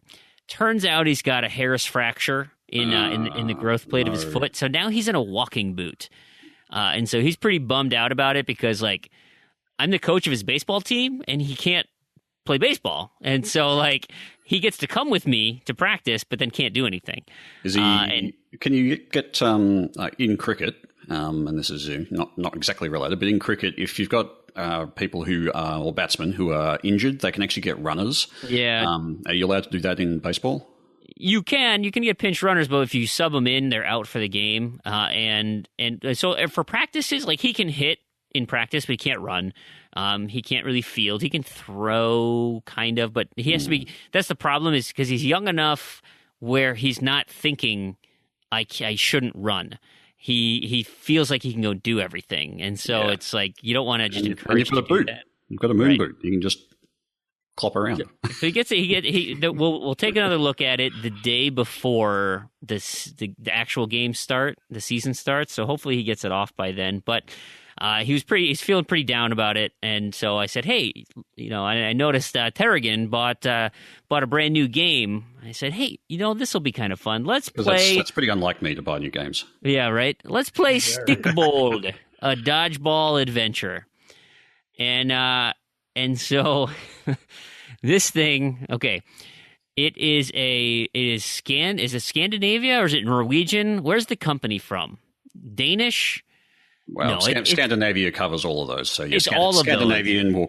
Turns out he's got a Harris fracture in the growth plate of his foot, so now he's in a walking boot, and so he's pretty bummed out about it because I'm the coach of his baseball team, and he can't play baseball, and so he gets to come with me to practice, but then can't do anything. Is he? Can you get in cricket? And this is not exactly related, but in cricket, if you've got people who are, or batsmen who are injured, they can actually get runners. Yeah. Are you allowed to do that in baseball? You can get pinch runners, but if you sub them in, they're out for the game. And so for practices, he can hit in practice, but he can't run. He can't really field. He can throw, kind of, but he has to be. That's the problem, is because he's young enough where he's not thinking, I shouldn't run. He feels like he can go do everything, and so it's like you don't want to just encourage him to do that. You've got a moon boot. You can just clop around. So he gets it. We'll take another look at it the day before the actual game start, the season starts. So hopefully he gets it off by then. But he's feeling pretty down about it, and so I said, hey, I noticed Terrigan bought a brand new game. I said, hey, this will be kind of fun. Let's play. That's pretty unlike me to buy new games. Yeah, right. Let's play Stickbold, a dodgeball adventure, and so this thing, okay. Is it Scandinavia or is it Norwegian? Where's the company from? Danish? Well, no, Scandinavia covers all of those. So it's all of Scandinavian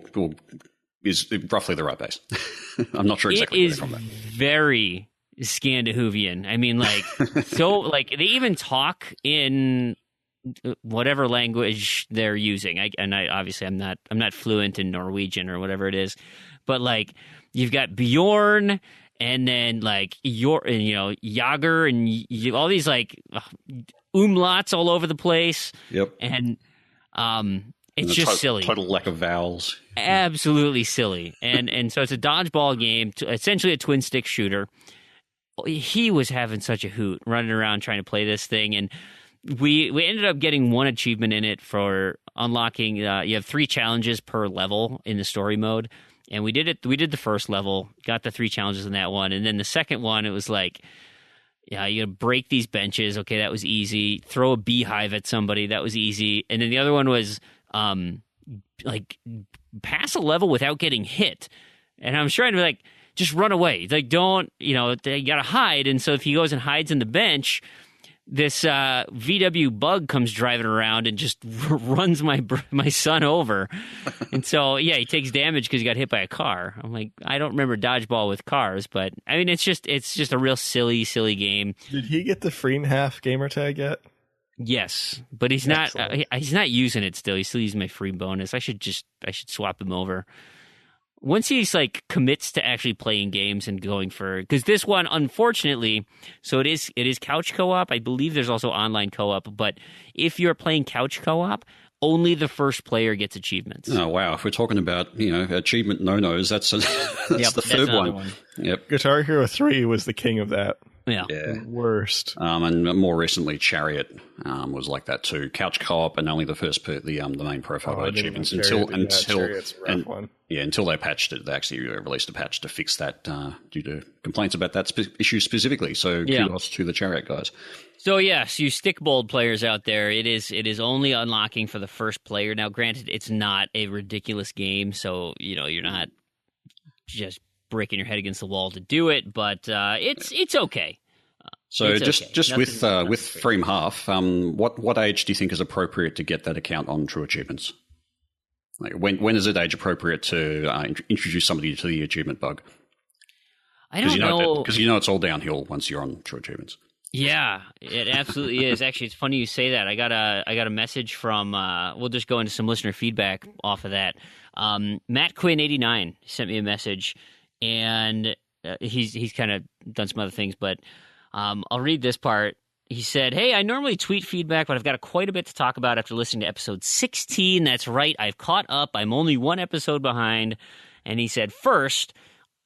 is roughly the right base. I'm not sure exactly where they're from. Very Scandinavian. I mean, they even talk in whatever language they're using. Obviously I'm not fluent in Norwegian or whatever it is, but you've got Bjorn. And then Jager and all these umlauts all over the place. Yep. And it's just silly. Total lack of vowels. Absolutely silly. And so it's a dodgeball game, essentially a twin stick shooter. He was having such a hoot running around trying to play this thing, and we ended up getting one achievement in it for unlocking. You have 3 challenges per level in the story mode. And we did it. We did the first level, got the 3 challenges in that one, and then the second one, it was you break these benches. Okay, that was easy. Throw a beehive at somebody. That was easy. And then the other one was pass a level without getting hit. And I'm trying to be just run away. Don't you got to hide. And so if he goes and hides in the bench, this VW bug comes driving around and just runs my son over. And so, he takes damage because he got hit by a car. I'm like, I don't remember dodgeball with cars, but I mean, it's just a real silly game. Did he get the Freenhalf gamer tag yet? Yes, but he's not using it still. He's still using my free bonus. I should swap him over. Once he's commits to actually playing games and going for, because this one, unfortunately, so it is couch co-op. I believe there's also online co-op, but if you're playing couch co-op, only the first player gets achievements. Oh wow! If we're talking about achievement no-nos, that's the third one. Yep. Guitar Hero 3 was the king of that. Yeah. Worst. And more recently, Chariot was like that too. Couch co-op and only the main profile achievements until they patched it. They actually released a patch to fix that due to complaints about that issue specifically. So kudos to the Chariot guys. So yes, you stick-bold players out there, it is only unlocking for the first player. Now, granted, it's not a ridiculous game, so you're not just breaking your head against the wall to do it, but it's okay. So it's just okay. with Freem Half, what age do you think is appropriate to get that account on True Achievements? Like when is it age appropriate to introduce somebody to the achievement bug? I don't know, because it's all downhill once you're on True Achievements. Yeah, it absolutely is. Actually, it's funny you say that. I got a message from. We'll just go into some listener feedback off of that. Matt Quinn 89 sent me a message, and he's kind of done some other things, but I'll read this part. He said, "Hey, I normally tweet feedback, but I've got quite a bit to talk about after listening to episode 16. That's right, I've caught up. I'm only one episode behind." And he said, first,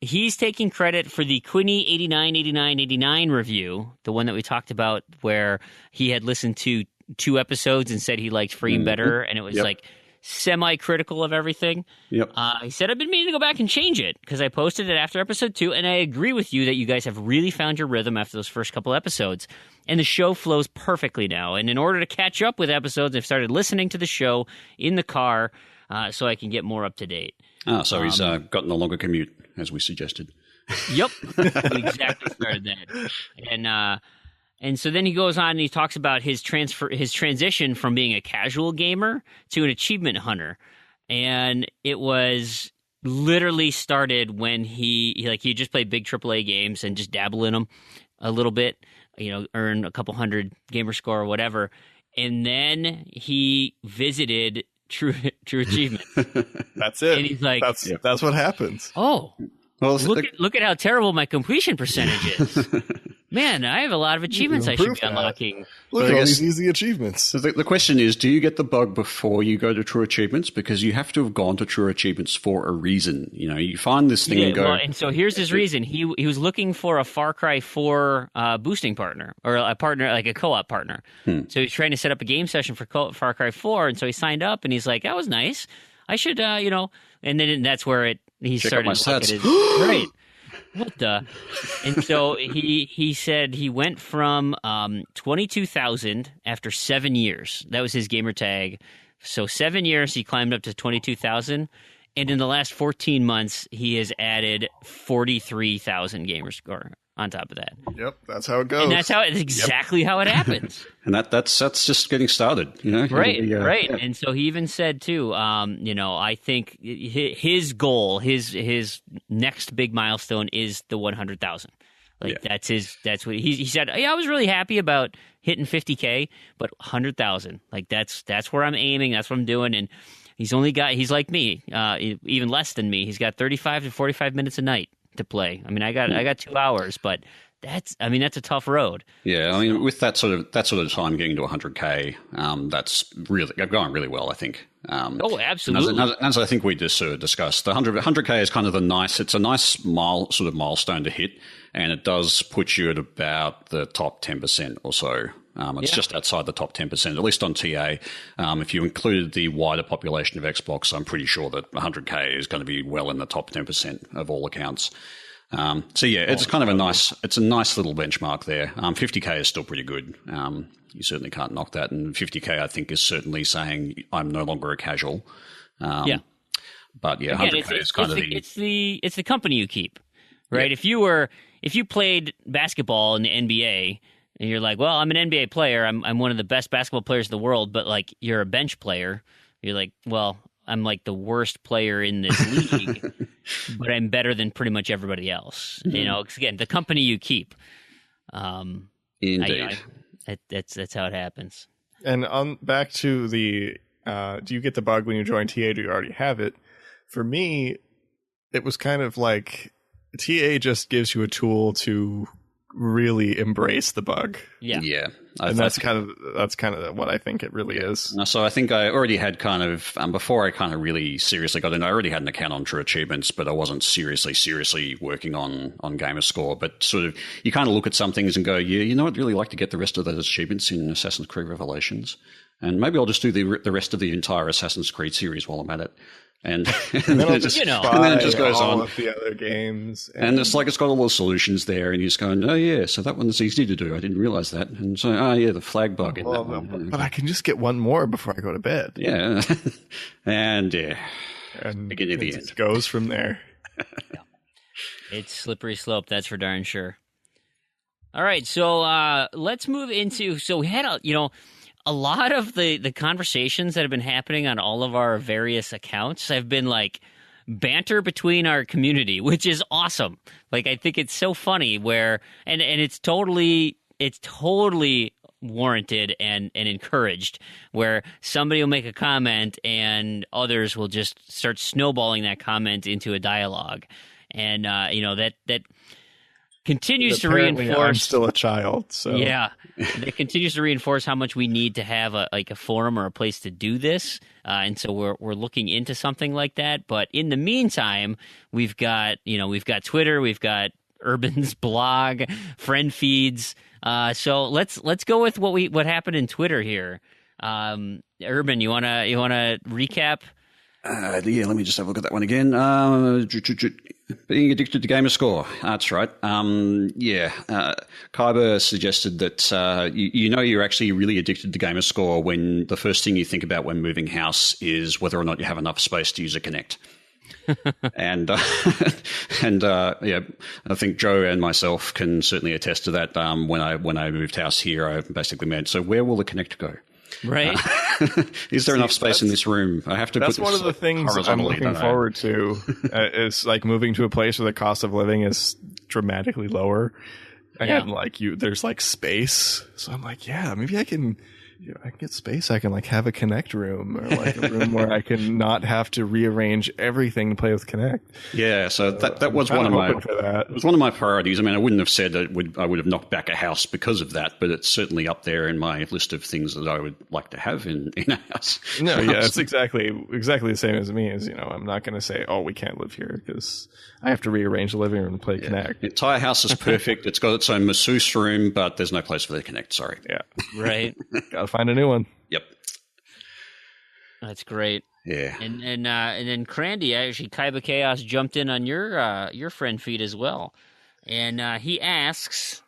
he's taking credit for the Quinny 89 review, the one that we talked about where he had listened to 2 episodes and said he liked Freem better, and it was like semi-critical of everything. Yep. He said, I've been meaning to go back and change it because I posted it after episode 2, and I agree with you that you guys have really found your rhythm after those first couple episodes, and the show flows perfectly now. And in order to catch up with episodes, I've started listening to the show in the car so I can get more up to date. So he's gotten a longer commute, as we suggested. Yep, we exactly started that. And so then he goes on and he talks about his transition from being a casual gamer to an achievement hunter. And it was literally started when he just played big AAA games and just dabble in them a little bit, earn a couple hundred gamer score or whatever. And then he visited True Achievement. That's it. And he's like, that's what happens. Oh, well, look at how terrible my completion percentage is. Man, I have a lot of achievements I should be unlocking. Look at all these easy achievements. So the question is, do you get the bug before you go to True Achievements? Because you have to have gone to True Achievements for a reason. You find this thing and go... Well, and so here's his reason. He was looking for a Far Cry 4 boosting partner, or a partner, like a co-op partner. So he's trying to set up a game session for Far Cry 4, and so he signed up, and he's like, that was nice. I should, and then that's where he started to look at his... Right. What the? And so he said he went from 22,000 after 7 years. That was his gamer tag. So 7 years, he climbed up to 22,000. And in the last 14 months, he has added 43,000 gamer score on top of that. Yep, that's how it goes. And that's exactly how it happens. And that's just getting started, Right, right. Yeah. And so he even said too, I think his goal, his next big milestone is the 100,000. That's what he said. Yeah, I was really happy about hitting 50K, but 100,000, that's where I'm aiming. That's what I'm doing. And he's like me, even less than me. He's got 35 to 45 minutes a night to play. I mean, I got 2 hours, but that's a tough road. Yeah, I mean, with that sort of time getting to 100K, that's really going really well, I think. Absolutely. As I think we just sort of discussed, the 100K is kind of it's a nice milestone to hit, and it does put you at about the top 10% or so. It's just outside the top 10%, at least on TA. If you included the wider population of Xbox, I'm pretty sure that 100K is going to be well in the top 10% of all accounts. It's kind of a nice little benchmark there. 50K is still pretty good. You certainly can't knock that. And 50K, I think, is certainly saying I'm no longer a casual. But yeah, again, 100K is kind of it's the company you keep, right? Yeah. If you played basketball in the NBA and you're like, well, I'm an NBA player, I'm one of the best basketball players in the world, but like you're a bench player, you're like, well, I'm like the worst player in this league, but I'm better than pretty much everybody else. Mm-hmm. 'Cause again, the company you keep. Indeed. That's how it happens. And back to the, do you get the bug when you join TA? Do you already have it? For me, it was kind of like TA just gives you a tool to really embrace the bug. Yeah. And that's kind of what I think it really is. So I think I already had kind of, before I kind of really seriously got in, I already had an account on True Achievements, but I wasn't seriously working on Gamerscore. But sort of, you kind of look at some things and go, yeah, you know, I'd really like to get the rest of those achievements in Assassin's Creed Revelations. And maybe I'll just do the rest of the entire Assassin's Creed series while I'm at it. And then it just goes all on of the other games, and it's like it's got all the solutions there, and you're just going, oh yeah, so that one's easy to do. I didn't realize that, and so the flag bug in that one. But I can just get one more before I go to bed. Yeah, and beginning of the end goes from there. Yeah. It's slippery slope, that's for darn sure. All right, so let's move into. So we had a lot of the conversations that have been happening on all of our various accounts have been like banter between our community, which is awesome. Like, I think it's so funny where, and it's totally warranted and encouraged, where somebody will make a comment and others will just start snowballing that comment into a dialogue. And, that continues to reinforce. I'm still a child, so yeah, it continues to reinforce how much we need to have a forum or a place to do this, and so we're looking into something like that. But in the meantime, we've got Twitter, we've got Urban's blog, friend feeds. So let's go with what happened in Twitter here. Urban, you wanna recap? Yeah, let me just have a look at that one again. Being addicted to Gamerscore. That's right. Kyber suggested that you're actually really addicted to Gamerscore when the first thing you think about when moving house is whether or not you have enough space to use a Kinect. and I think Joe and myself can certainly attest to that. When I moved house here, I basically meant, so where will the Kinect go? Right. Is there enough space in this room? I have to. That's put one of the things I'm looking forward to. Is like moving to a place where the cost of living is dramatically lower, and there's like space. So I'm like, yeah, maybe I can get space. I can like have a Kinect room, or like a room where I can not have to rearrange everything to play with Kinect. Yeah, so that was one of my. It was one of my priorities. I mean, I wouldn't have said that I would have knocked back a house because of that, but it's certainly up there in my list of things that I would like to have in a house. No, yeah, it's exactly the same as me. I'm not going to say, oh, we can't live here because I have to rearrange the living room and play Kinect. The entire house is perfect. It's got its own masseuse room, but there's no place for the Kinect. Sorry. Yeah. Right. Gotta find a new one. Yep. That's great. Yeah. And then Crandy, actually, Kaiba Chaos jumped in on your friend feed as well, and he asks.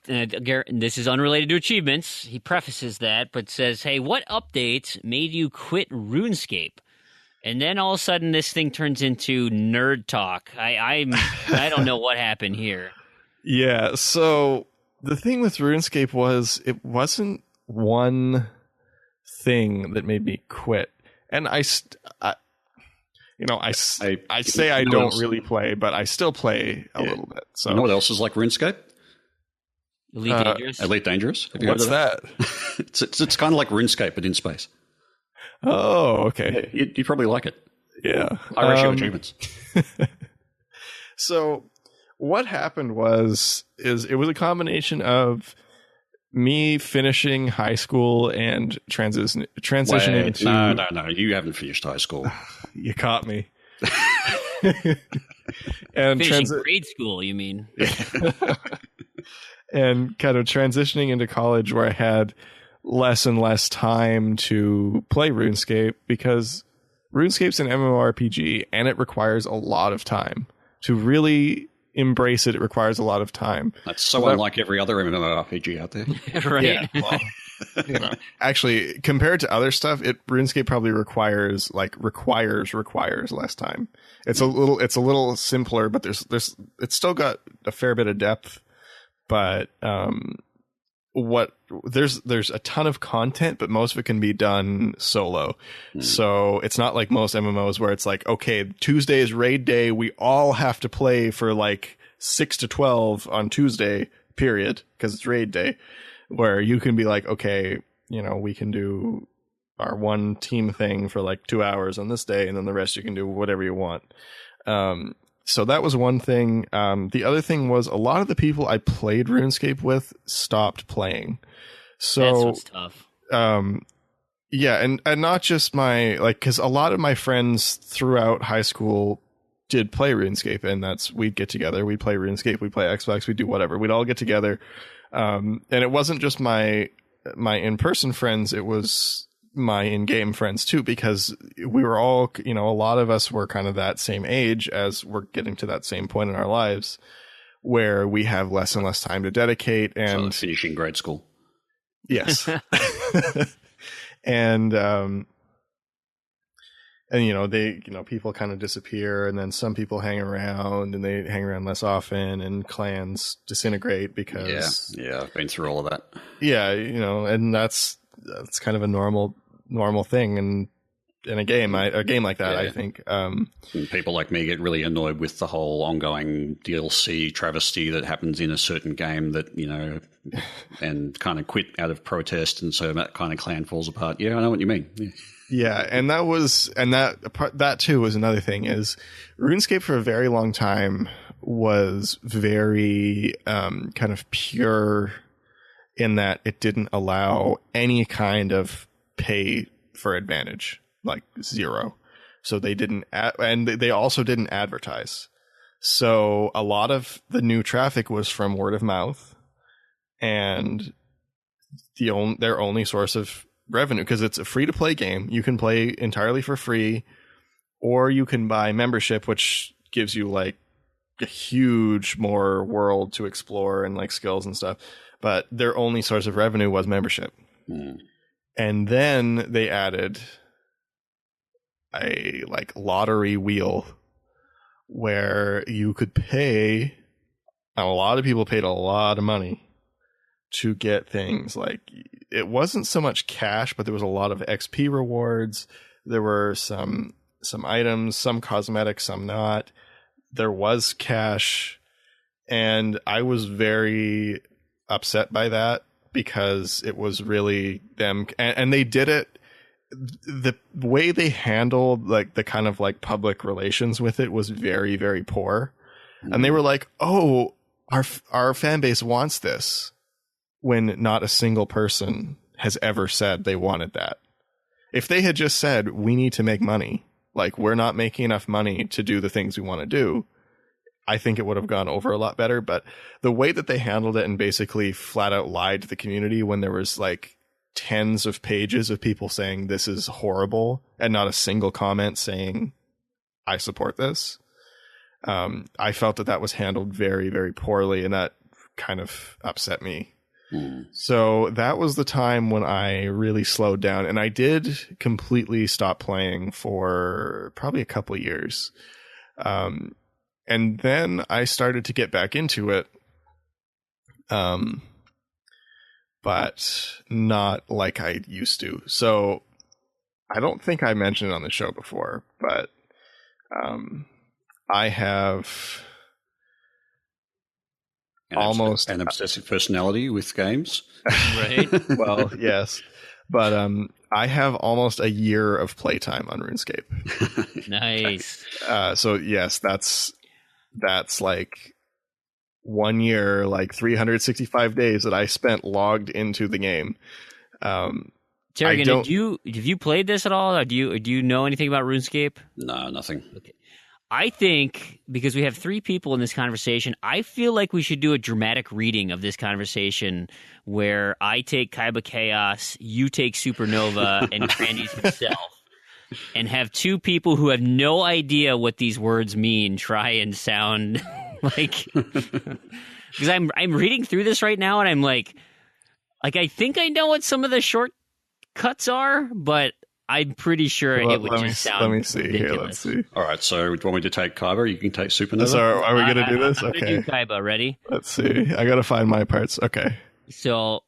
This is unrelated to achievements. He prefaces that, but says, "Hey, what update made you quit RuneScape?" And then all of a sudden, this thing turns into nerd talk. I don't know what happened here. Yeah. So the thing with RuneScape was it wasn't one thing that made me quit, and I say I don't really play, but I still play a little bit. So you know what else is like RuneScape? Elite Dangerous. Elite Dangerous. What's that? It's kind of like RuneScape, but in space. Oh, okay. You'd probably like it. Yeah. Irish achievements. So what happened was it was a combination of me finishing high school and transitioning to... No. You haven't finished high school. You caught me. And finishing grade school, you mean? And kind of transitioning into college where I had less and less time to play RuneScape because RuneScape's an MMORPG and it requires a lot of time. To really embrace it, it requires a lot of time. That's so unlike every other MMORPG out there. Right. Yeah, well, actually, compared to other stuff, RuneScape probably requires less time. It's a little simpler, but it's still got a fair bit of depth. But there's a ton of content, but most of it can be done solo. So it's not like most MMOs where it's like, okay, Tuesday is raid day. We all have to play for like 6 to 12 on Tuesday, period, because it's raid day, where you can be like, okay, we can do our one team thing for like 2 hours on this day, and then the rest you can do whatever you want. So that was one thing. The other thing was a lot of the people I played RuneScape with stopped playing. So that's what's tough. Yeah, and not just my, like, because a lot of my friends throughout high school did play RuneScape, and we'd get together, we'd play RuneScape, we'd play Xbox, we'd do whatever. We'd all get together. And it wasn't just my in-person friends, it was my in-game friends too, because we were all, a lot of us were kind of that same age as we're getting to that same point in our lives where we have less and less time to dedicate. And so finishing grade school. Yes. and people kind of disappear, and then some people hang around, and they hang around less often, and clans disintegrate because I've been through all of that. Yeah, and that's kind of a normal thing in a game like that. I think and people like me get really annoyed with the whole ongoing DLC travesty that happens in a certain game that and kind of quit out of protest, and so that kind of clan falls apart. Yeah, I know what you mean. Yeah, and that too was another thing, is RuneScape for a very long time was very kind of pure in that it didn't allow any kind of pay for advantage, like zero. So they didn't, and they also didn't advertise. So a lot of the new traffic was from word of mouth, and their only source of revenue, because it's a free-to-play game. You can play entirely for free, or you can buy membership, which gives you like a huge more world to explore and like skills and stuff. But their only source of revenue was membership. And then they added a like lottery wheel where you could pay. A lot of people paid a lot of money to get things. Like, it wasn't so much cash, but there was a lot of XP rewards. There were some items, some cosmetics, some not. There was cash, and I was very upset by that, because it was really them, and they did it, the way they handled like the kind of like public relations with it was very, very poor. And they were like, oh, our fan base wants this, when not a single person has ever said they wanted that. If they had just said, we need to make money, like, we're not making enough money to do the things we want to do, I think it would have gone over a lot better. But the way that they handled it and basically flat out lied to the community when there was like tens of pages of people saying this is horrible and not a single comment saying I support this, I felt that was handled very, very poorly, and that kind of upset me. So that was the time when I really slowed down, and I did completely stop playing for probably a couple of years. And then I started to get back into it, but not like I used to. So I don't think I mentioned it on the show before, but I have almost an obsessive personality with games. Right. Well, yes. But I have almost a year of playtime on RuneScape. Nice. So yes, that's like 1 year, like 365 days that I spent logged into the game. Terrigan, have you played this at all? Or do you know anything about RuneScape? No, nothing. Okay. I think, because we have three people in this conversation, I feel like we should do a dramatic reading of this conversation where I take Kaiba Chaos, you take Supernova, and Crandy's himself, and have two people who have no idea what these words mean try and sound like... Because I'm reading through this right now, and I'm like, I think I know what some of the shortcuts are, but I'm pretty sure it would just sound Let me see ridiculous. here. Let's see. All right, so do you want me to take Kaiba? You can take Supernova. So are we going to do this? I'm Okay. going to do Kaiba. Ready? Let's see. I got to find my parts. Okay. So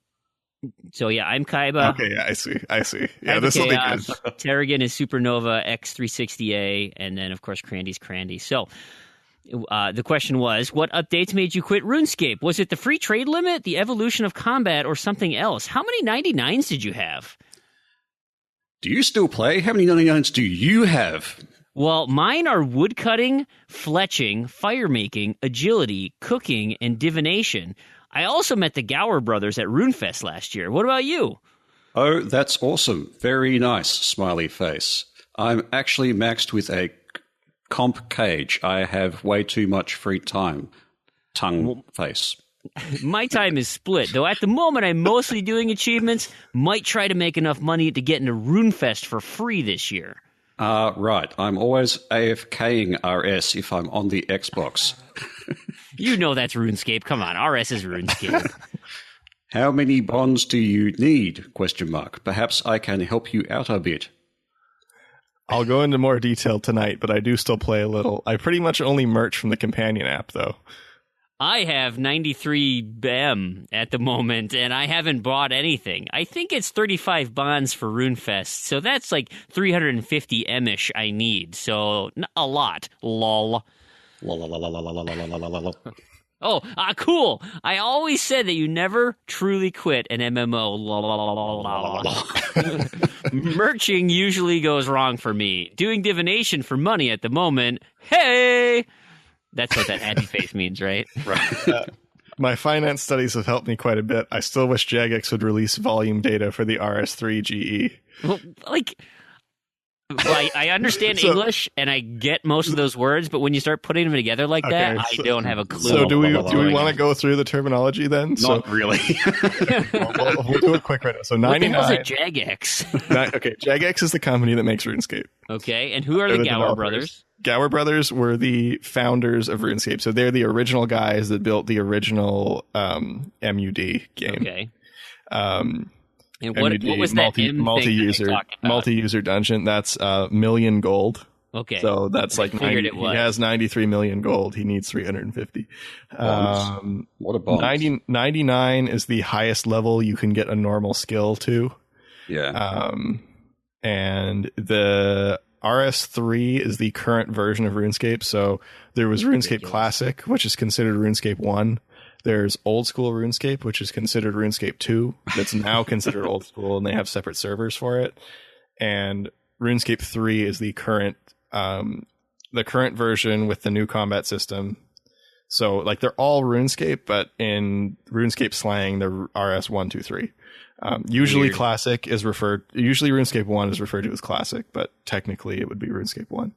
yeah, I'm Kaiba. Okay, yeah, I see. Yeah, Kaiba this will be Chaos, good. Terrigan is Supernova X360A, and then, of course, Crandy's Crandy. So the question was, what updates made you quit RuneScape? Was it the free trade limit, the evolution of combat, or something else? How many 99s did you have? Do you still play? How many 99s do you have? Well, mine are woodcutting, fletching, fire making, agility, cooking, and divination. I also met the Gower brothers at RuneFest last year. What about you? Oh, that's awesome. Very nice, smiley face. I'm actually maxed with a comp cage. I have way too much free time. Tongue face. My time is split, though at the moment I'm mostly doing achievements. Might try to make enough money to get into RuneFest for free this year. Right. I'm always AFKing RS if I'm on the Xbox. You know that's RuneScape. Come on, RS is RuneScape. How many bonds do you need? ? Perhaps I can help you out a bit. I'll go into more detail tonight, but I do still play a little. I pretty much only merch from the companion app, though. I have 93 BEM at the moment, and I haven't bought anything. I think it's 35 bonds for RuneFest, so that's like 350 M-ish I need, so a lot. Lol. Oh, cool. I always said that you never truly quit an MMO. Merching usually goes wrong for me. Doing divination for money at the moment. Hey! That's what that anti-face means, right? Right. My finance studies have helped me quite a bit. I still wish Jagex would release volume data for the RS3 GE. Well, I understand English and I get most of those words, but when you start putting them together like that, I don't have a clue. So do we want to go through the terminology then? Not really. We'll do it quick right now. So 99. What the hell's a Jagex? Okay, Jagex is the company that makes RuneScape. Okay, and who are the Gower brothers? Gower brothers were the founders of RuneScape, so they're the original guys that built the original MUD game. Okay. And what was that multi-user dungeon? That's million gold. Okay. So that's like he has 93 million gold. He needs 350. What a bomb. 99 is the highest level you can get a normal skill to. Yeah. And the RS3 is the current version of RuneScape. So there was RuneScape Classic, which is considered RuneScape 1. There's old school RuneScape, which is considered RuneScape 2. That's now considered old school, and they have separate servers for it. And RuneScape 3 is the current version with the new combat system. So like they're all RuneScape, but in RuneScape slang, they're RS 1, 2, 3. Usually usually RuneScape 1 is referred to as Classic, but technically it would be RuneScape 1.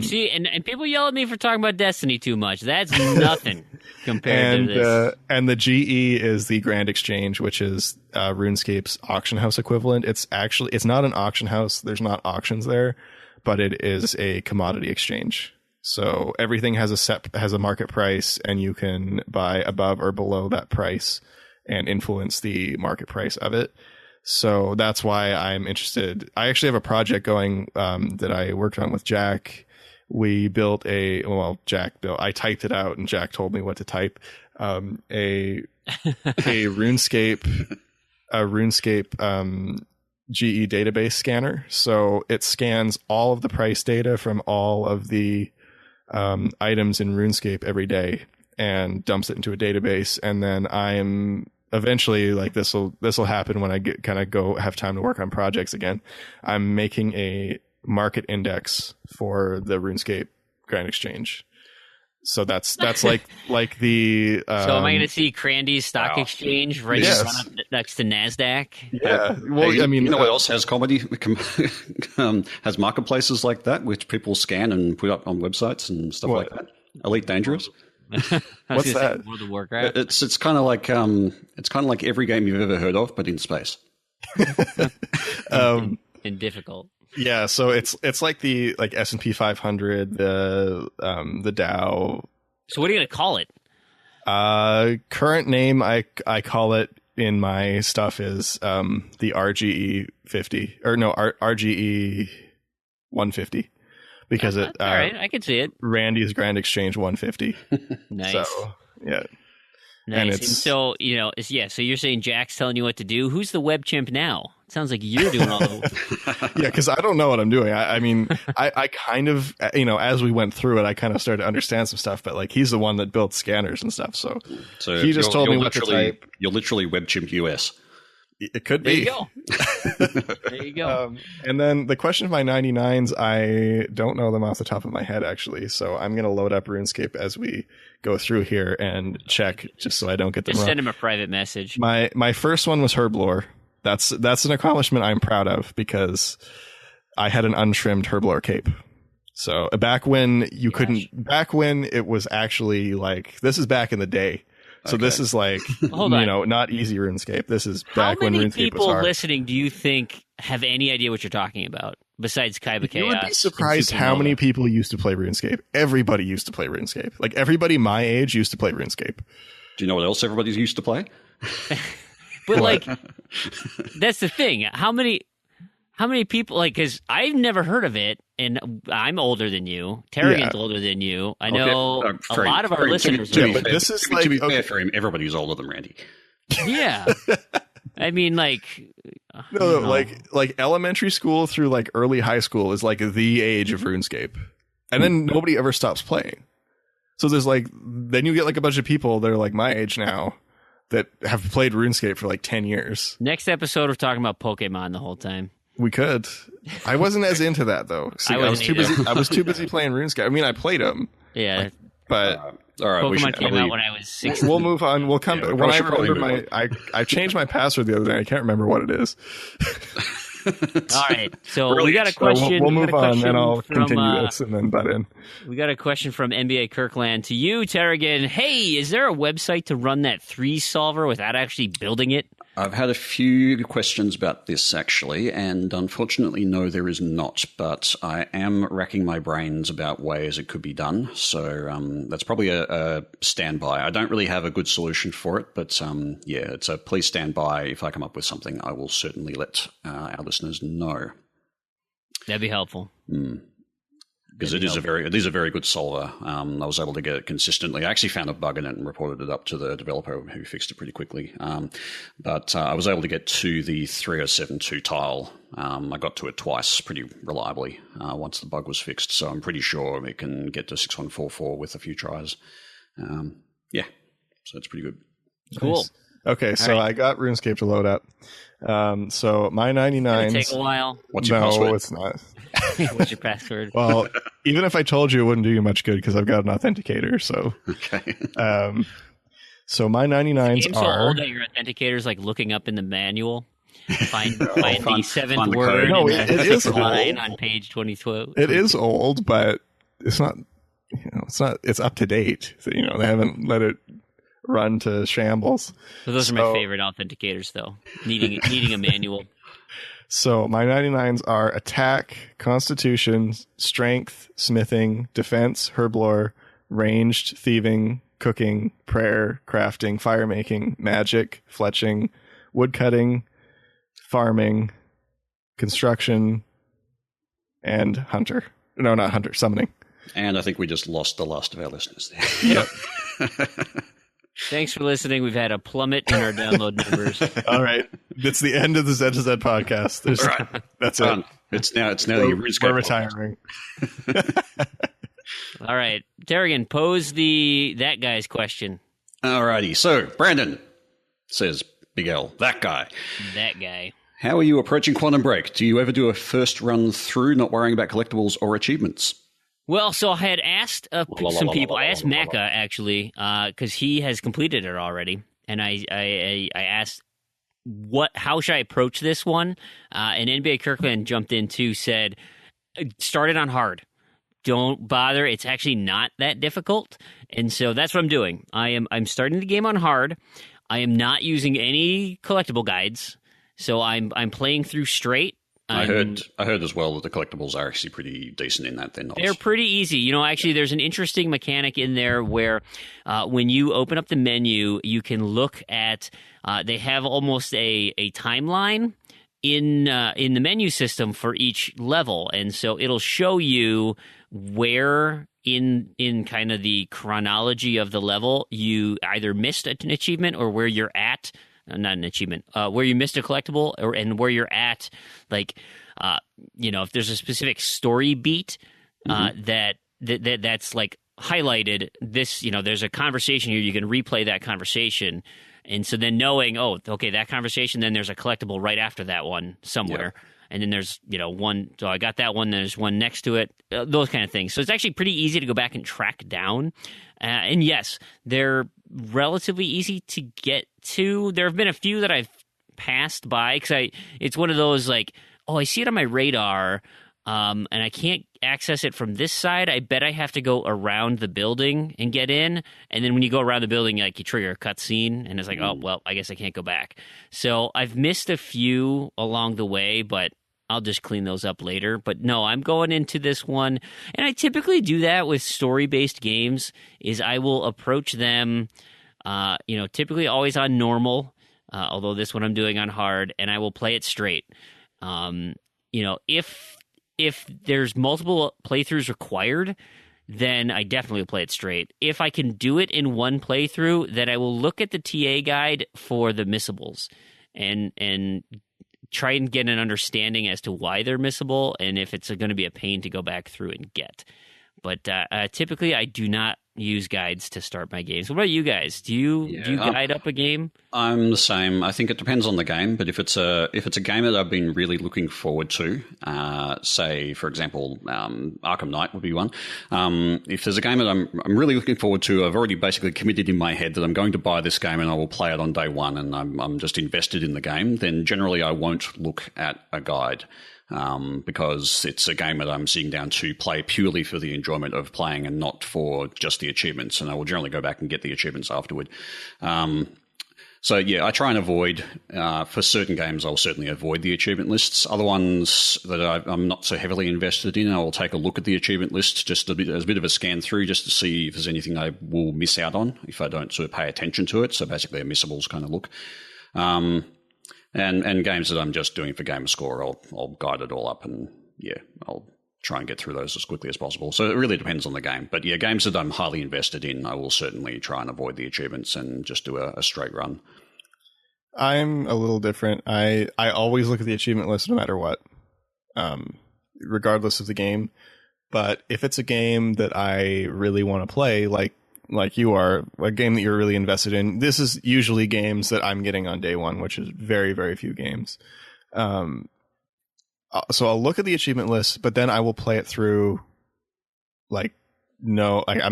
See, and people yell at me for talking about Destiny too much. That's nothing compared to this. And the GE is the Grand Exchange, which is RuneScape's auction house equivalent. It's not an auction house. There's not auctions there, but it is a commodity exchange. So everything has a market price, and you can buy above or below that price and influence the market price of it. So that's why I'm interested. I actually have a project going that I worked on with Jack. We built I typed it out and Jack told me what to type. A RuneScape GE database scanner. So it scans all of the price data from all of the items in RuneScape every day and dumps it into a database. And then I'm eventually, like this will happen when I have time to work on projects again. I'm making a market index for the RuneScape Grand Exchange. So that's like the. So am I going to see Crandy's Stock Exchange next to NASDAQ? Yeah. Well, I mean, you know what else has comedy? Has marketplaces like that, which people scan and put up on websites and stuff like that. Elite Dangerous. What's that? World of Warcraft. It's kind of like every game you've ever heard of, but in space. And difficult. Yeah, so it's like the S&P 500, the Dow. So what are you gonna call it? Current name I call it in my stuff is the RGE 50 RGE 150. Because all right, I can see it. Randy's Grand Exchange 150. Nice. So, yeah. Nice. And so, so you're saying Jack's telling you what to do. Who's the web chimp now? It sounds like you're doing all the... Yeah, because I don't know what I'm doing. I mean, I kind of, as we went through it, I kind of started to understand some stuff, but he's the one that built scanners and stuff. So he just told me what to type. You're literally WebChimp US. It could There be. you go. There you go. And then the question of my 99s, I don't know them off the top of my head, actually. So I'm going to load up RuneScape as we go through here and check, just so I don't get them Just wrong. send him a private message. My first one was Herblore. That's an accomplishment I'm proud of because I had an untrimmed Herblore cape. So back when you couldn't, back when it was actually like, this is back in the day. So this is like, Hold on. not easy RuneScape. This is How back when many RuneScape was people hard. listening do you think have any idea what you're talking about besides Kaiba Chaos? You would be and surprised how Supernova? many people used to play RuneScape. Everybody used to play RuneScape. Like everybody my age used to play RuneScape. Do you know what else everybody's used to play? But like, that's the thing. How many people? Like, because I've never heard of it, and I'm older than you. Tarragon's older than you. I know a lot of our listeners. To are be but fair- this is to be like- fair okay. for him, everybody's older than Randy. Yeah, I mean, like, No, like elementary school through like early high school is like the age of RuneScape, and then nobody ever stops playing. So there's like, then you get like a bunch of people that are like my age now that have played RuneScape for like 10 years. next episode we're talking about Pokemon the whole time. We could. I wasn't as into that though. See, I I was wasn't too either. busy. I was too busy playing RuneScape. I mean, I played them, Yeah, but All right, we Pokemon should came probably, out when I was 16. we'll move on. We'll come Yeah, back. we When I should probably remember move I changed my password the other day. I can't remember what it is. All right, so we Brilliant. got a So question. we'll we move got a on, question and I'll from, continue this and then butt in. We got a question from NBA Kirkland to you, Tarragon. Hey, is there a website to run that 3 solver without actually building it? I've had a few questions about this actually, and unfortunately, no, there is not. But I am racking my brains about ways it could be done. So that's probably a standby. I don't really have a good solution for it, but yeah, it's a please stand by. If I come up with something, I will certainly let our listeners know. That'd be helpful. Because it is a very good solver. I was able to get it consistently. I actually found a bug in it and reported it up to the developer who fixed it pretty quickly. But I was able to get to the 3072 tile. I got to it twice pretty reliably once the bug was fixed. So I'm pretty sure it can get to 6144 with a few tries. Yeah, so it's pretty good. Cool. Nice. Okay, so right. I got RuneScape to load up. So my It'll 99s. take a while. What's your no, password? it's not. What's your password? Well, even if I told you, it wouldn't do you much good because I've got an authenticator. So, Okay. so my 99s Game's so are. old that your authenticator's like looking up in the manual. Find the find 7th the word code. No, in it the is line old. on page 2012. It is old, but it's not. It's not. It's up to date. So, they haven't let it run to shambles. So those are my So- favorite authenticators, though. Needing a manual. So my 99s are attack, constitution, strength, smithing, defense, herblore, ranged, thieving, cooking, prayer, crafting, fire making, magic, fletching, woodcutting, farming, construction, and hunter. No, not hunter, summoning. And I think we just lost the last of our listeners there. Yep. Thanks for listening. We've had a plummet in our download numbers. All right. It's the end of the Z to Z podcast. That's it. Done. It's now the RuneScape We're podcast. retiring. All right, Tarragon, pose that guy's question. Alrighty. So, Brandon says, Big L, that guy. That guy. How are you approaching Quantum Break? Do you ever do a first run through, not worrying about collectibles or achievements? Well, so I had asked some people. I asked Macca actually because he has completed it already, and I asked how should I approach this one? And NBA Kirkland jumped in too. Said start it on hard. Don't bother. It's actually not that difficult, and so that's what I'm doing. I'm starting the game on hard. I am not using any collectible guides, so I'm playing through straight. I heard as well that the collectibles are actually pretty decent in that. They're pretty easy. Actually, there's an interesting mechanic in there where when you open up the menu, you can look at. They have almost a timeline in the menu system for each level, and so it'll show you where in kind of the chronology of the level you either missed an achievement or where you're at. Not an achievement, where you missed a collectible and where you're at, like, if there's a specific story beat that's like highlighted this, there's a conversation here, you can replay that conversation And so then knowing, oh, okay, that conversation, then there's a collectible right after that one somewhere. Yep. And then there's, one, so I got that one, there's one next to it, those kind of things. So it's actually pretty easy to go back and track down. And yes, they're relatively easy to get to. There have been a few that I've passed by because it's one of those like, oh, I see it on my radar, and I can't access it from this side. I bet I have to go around the building and get in. And then when you go around the building, like you trigger a cutscene, and it's like, oh, well, I guess I can't go back. So I've missed a few along the way, but I'll just clean those up later. But no, I'm going into this one, and I typically do that with story-based games, is I will approach them, typically always on normal, although this one I'm doing on hard, and I will play it straight. If there's multiple playthroughs required, then I definitely will play it straight. If I can do it in one playthrough, then I will look at the TA guide for the missables and try and get an understanding as to why they're missable and if it's going to be a pain to go back through and get. But typically, I do not use guides to start my games. What about you guys? Do you guide up a game? I'm the same. I think it depends on the game, but if it's a game that I've been really looking forward to, say for example, Arkham Knight would be one. If there's a game that I'm really looking forward to, I've already basically committed in my head that I'm going to buy this game and I will play it on day one, and I'm just invested in the game. Then generally I won't look at a guide. Because it's a game that I'm sitting down to play purely for the enjoyment of playing and not for just the achievements. And I will generally go back and get the achievements afterward. So yeah, I try and avoid, for certain games, I'll certainly avoid the achievement lists. Other ones that I'm not so heavily invested in, I will take a look at the achievement list just as a bit of a scan through just to see if there's anything I will miss out on if I don't sort of pay attention to it. So basically a missables kind of look. And games that I'm just doing for game score, I'll guide it all up and yeah, I'll try and get through those as quickly as possible. So it really depends on the game. But yeah, games that I'm highly invested in, I will certainly try and avoid the achievements and just do a straight run. I'm a little different. I always look at the achievement list no matter what, regardless of the game. But if it's a game that I really want to play, like you are, a game that you're really invested in, this is usually games that I'm getting on day one, which is very, very few games. So I'll look at the achievement list, but then I will play it through I'm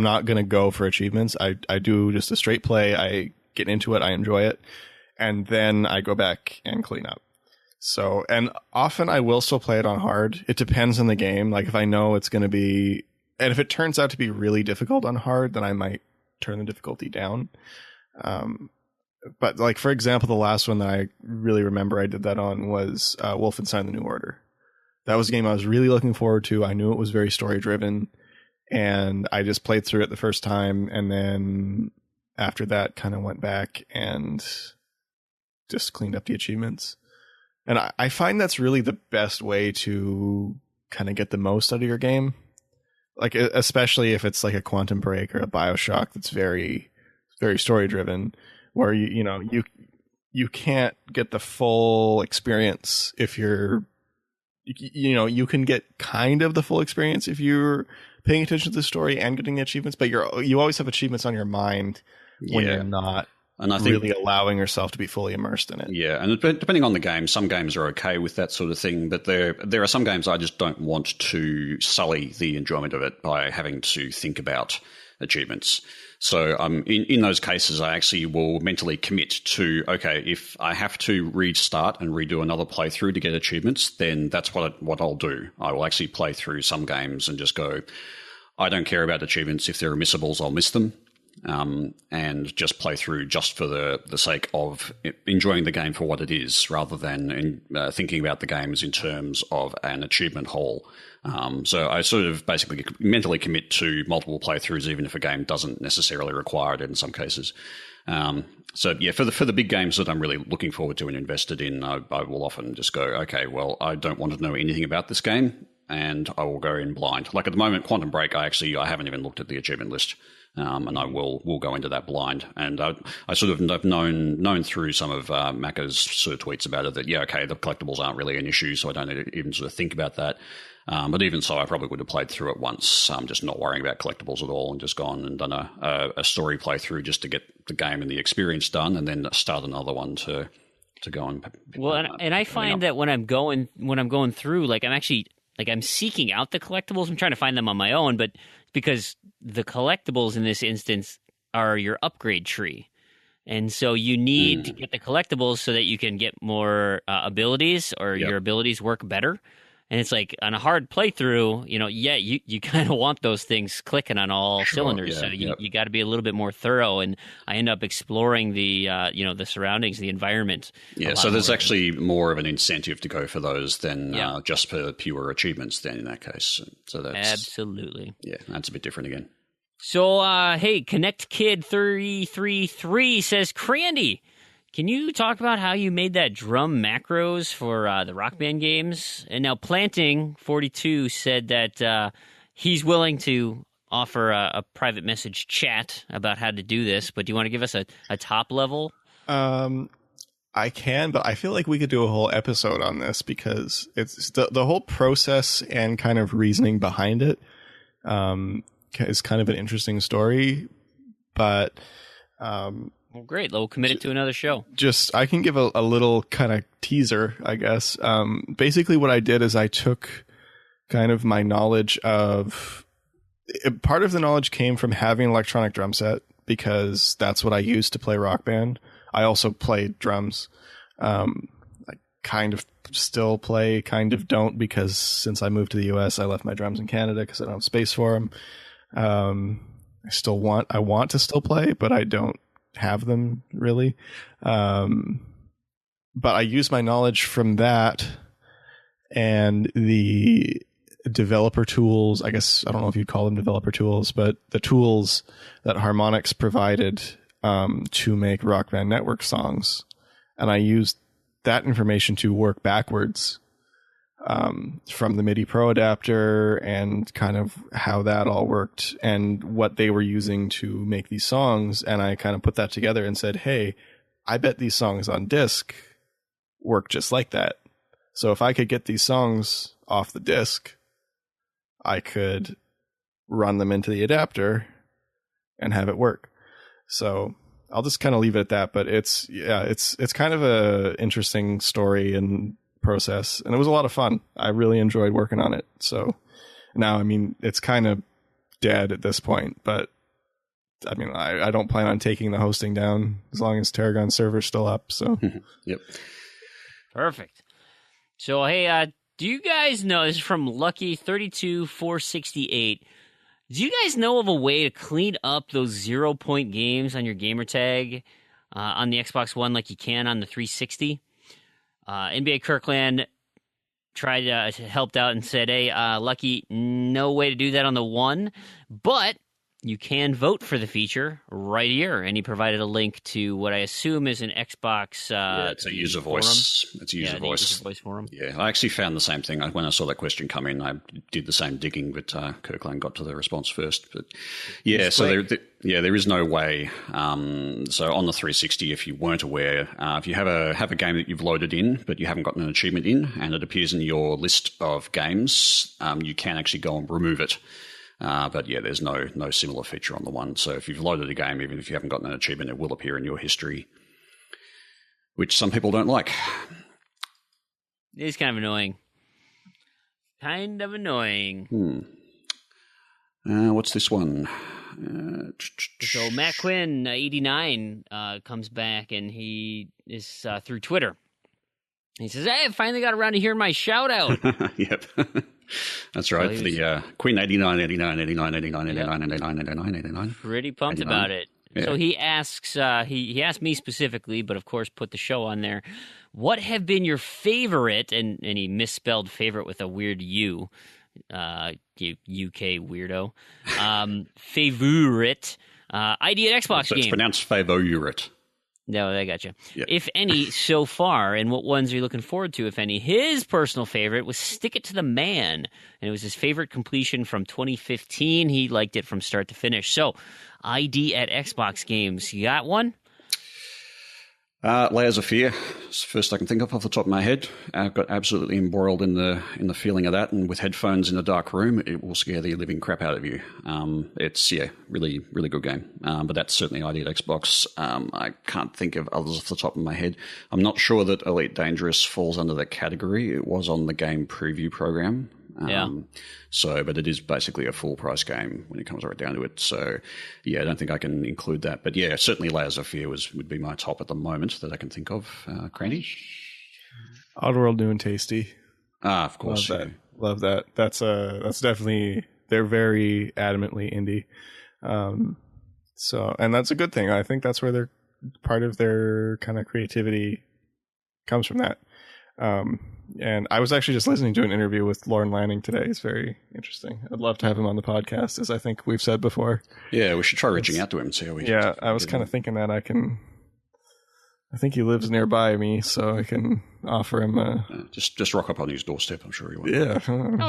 not going to go for achievements. I do just a straight play. I get into it. I enjoy it. And then I go back and clean up. So, and often I will still play it on hard. It depends on the game. Like if I know it's going to be, and if it turns out to be really difficult on hard, then I might turn the difficulty down. But like, for example, the last one that I really remember I did that on was Wolfenstein: The New Order. That was a game I was really looking forward to. I knew it was very story driven, and I just played through it the first time, and then after that kind of went back and just cleaned up the achievements. And I find that's really the best way to kind of get the most out of your game. Like, especially if it's like a Quantum Break or a BioShock that's very, very story driven, where you can't get the full experience if you're, you can get kind of the full experience if you're paying attention to the story and getting the achievements, but you always have achievements on your mind when you're not. And I think really allowing yourself to be fully immersed in it. Yeah, and depending on the game, some games are okay with that sort of thing, but there are some games I just don't want to sully the enjoyment of it by having to think about achievements. So in those cases, I actually will mentally commit to, okay, if I have to restart and redo another playthrough to get achievements, then that's what I'll do. I will actually play through some games and just go, I don't care about achievements. If there are missables, I'll miss them. And just play through just for the sake of enjoying the game for what it is, rather than thinking about the games in terms of an achievement haul. So I sort of basically mentally commit to multiple playthroughs, even if a game doesn't necessarily require it in some cases. So yeah, for the big games that I'm really looking forward to and invested in, I will often just go, okay, well, I don't want to know anything about this game, and I will go in blind. Like at the moment, Quantum Break, I haven't even looked at the achievement list. And I will go into that blind. And I sort of have known through some of Macca's sort of tweets about it that, yeah, okay, the collectibles aren't really an issue, so I don't need to even sort of think about that. But even so, I probably would have played through it once, just not worrying about collectibles at all, and just gone and done a story playthrough just to get the game and the experience done, and then start another one to go and. Well, and I find that when I'm going through, like I'm seeking out the collectibles. I'm trying to find them on my own, but because the collectibles in this instance are your upgrade tree. And so you need to get the collectibles so that you can get more abilities, or your abilities work better. And it's like on a hard playthrough, you kind of want those things clicking on all cylinders. So you got to be a little bit more thorough. And I end up exploring the the surroundings, the environment. Yeah, so there's actually more of an incentive to go for those than just for pure achievements. Then in that case, so that's absolutely that's a bit different again. So hey, Connect Kid 333 says, Crandy, can you talk about how you made that drum macros for the Rock Band games? And now Planting 42 said that he's willing to offer a private message chat about how to do this, but do you want to give us a top level? I can, but I feel like we could do a whole episode on this because it's the whole process and kind of reasoning behind it is kind of an interesting story, but well, great. We'll commit it to another show. I can give a little kind of teaser, I guess. Basically what I did is I took kind of my knowledge of, part of the knowledge came from having an electronic drum set because that's what I used to play Rock Band. I also played drums. I kind of still play, kind of don't, because since I moved to the US, I left my drums in Canada because I don't have space for them. I want to still play, but I don't have them really. But I use my knowledge from that and the developer tools. I guess, I don't know if you'd call them developer tools, but the tools that Harmonix provided to make Rock Band Network songs. And I used that information to work backwards from the MIDI Pro adapter and kind of how that all worked and what they were using to make these songs. And I kind of put that together and said, hey, I bet these songs on disc work just like that. So if I could get these songs off the disc, I could run them into the adapter and have it work. So I'll just kind of leave it at that. But it's kind of a interesting story and process, and it was a lot of fun. I really enjoyed working on it. So now, I mean, it's kind of dead at this point, but I mean, I don't plan on taking the hosting down as long as Tarragon's server's still up. So yep, perfect. So hey, do you guys know, this is from Lucky 32468, do you guys know of a way to clean up those 0-point games on your gamer tag on the Xbox One like you can on the 360? NBA Kirkland tried helped out and said, hey, Lucky, no way to do that on the One, but you can vote for the feature right here. And he provided a link to what I assume is an Xbox it's a user voice. It's a user voice. User voice forum. Yeah, I actually found the same thing. When I saw that question come in, I did the same digging, but Kirkland got to the response first. But yeah, so there is no way. So on the 360, if you weren't aware, if you have a game that you've loaded in, but you haven't gotten an achievement in, and it appears in your list of games, you can actually go and remove it. But yeah, there's no similar feature on the One. So if you've loaded a game, even if you haven't gotten an achievement, it will appear in your history, which some people don't like. It is kind of annoying. What's this one? So Matt Quinn, 89, comes back, and he is through Twitter. He says, hey, I finally got around to hearing my shout-out. Yep. That's right. For the Queen 89, 89, 89, 89, 89, 89, 89, 89. Pretty pumped 89. About it. Yeah. So he asks, he asked me specifically, but of course put the show on there. What have been your favorite, and he misspelled favorite with a weird U, UK weirdo, favorite ID at Xbox game? It's pronounced favorite. No, I got you. Yep. If any, so far, and what ones are you looking forward to, if any? His personal favorite was Stick It to the Man, and it was his favorite completion from 2015. He liked it from start to finish. So, ID at Xbox Games, you got one? Layers of Fear. It's the first I can think of off the top of my head. I've got absolutely embroiled in the feeling of that, and with headphones in a dark room, it will scare the living crap out of you. It's really really good game. But that's certainly ID at Xbox. I can't think of others off the top of my head. I'm not sure that Elite Dangerous falls under that category. It was on the game preview program. But it is basically a full price game when it comes right down to it. So, I don't think I can include that. But certainly Layers of Fear would be my top at the moment that I can think of. Crandy? Oddworld New and Tasty. Of course. Love that. That's definitely, they're very adamantly indie. And that's a good thing. I think that's where they're part of their kind of creativity comes from that. And I was actually just listening to an interview with Lauren Lanning today. It's very interesting. I'd love to have him on the podcast, as I think we've said before. Yeah, we should try reaching out to him and see how we. Yeah, I was kind of thinking that I think he lives nearby me, so I can offer him. Just rock up on his doorstep. I'm sure he will. Yeah.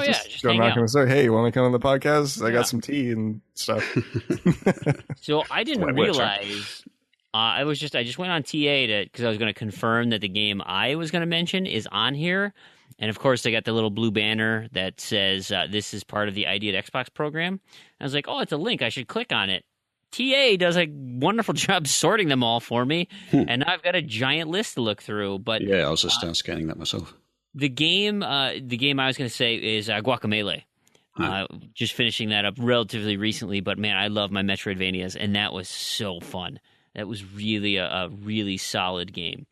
Just go knock on and say, "Hey, you want to come on the podcast? I got some tea and stuff." So I didn't realize. I just went on TA because I was going to confirm that the game I was going to mention is on here, and of course they got the little blue banner that says this is part of the ID at Xbox program. I was like, oh, it's a link. I should click on it. TA does a wonderful job sorting them all for me, and I've got a giant list to look through. But I was just scanning that myself. The game I was going to say is Guacamelee. Just finishing that up relatively recently, but man, I love my Metroidvanias, and that was so fun. That was really a really solid game.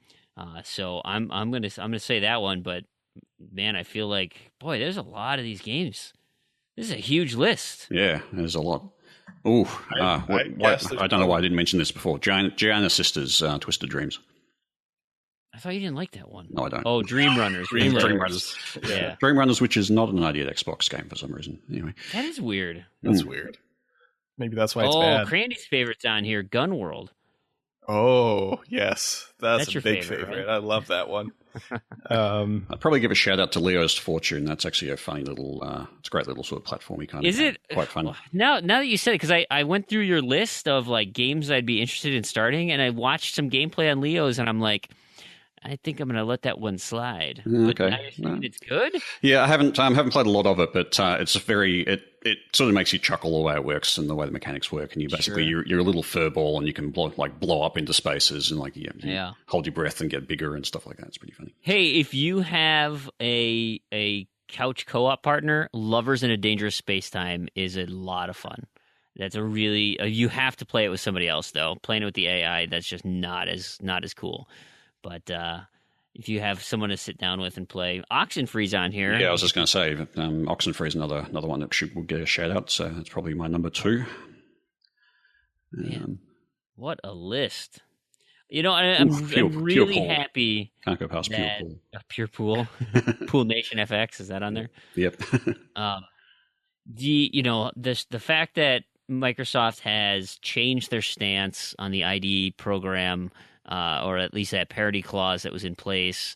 So I'm gonna say that one. But man, I feel like there's a lot of these games. This is a huge list. Yeah, there's a lot. Oh, I don't know why I didn't mention this before. Gianna Sisters, Twisted Dreams. I thought you didn't like that one. No, I don't. Oh, Dream Runners. Dream Runners. Yeah. Dream Runners, which is not an ID at Xbox game for some reason. Anyway. That is weird. That's weird. Maybe that's why it's bad. Oh, Crandy's favorite's on here, Gun World. Oh, yes. That's your big favorite. Right? I love that one. I'd probably give a shout out to Leo's Fortune. That's actually a funny little, it's a great little sort of platformy kind of game. Quite fun. Well, now that you said it, because I went through your list of like games I'd be interested in starting, and I watched some gameplay on Leo's, and I'm like, I think I'm going to let that one slide. Okay. But I think it's good. Yeah, I haven't played a lot of it, but it's it sort of makes you chuckle the way it works and the way the mechanics work. And you basically you're a little fur ball, and you can blow up into spaces and hold your breath and get bigger and stuff like that. It's pretty funny. Hey, if you have a couch co-op partner, Lovers in a Dangerous Space-Time is a lot of fun. That's a really you have to play it with somebody else though. Playing it with the AI, that's just not as cool. But if you have someone to sit down with and play, Oxenfree's on here. Yeah, I was just going to say, Oxenfree's another one that will get a shout out. So that's probably my number 2. Man, what a list! I'm really happy. Can't go past Pure Pool, Pool Nation FX, is that on there? Yep. The fact that Microsoft has changed their stance on the ID program. Or at least that parity clause that was in place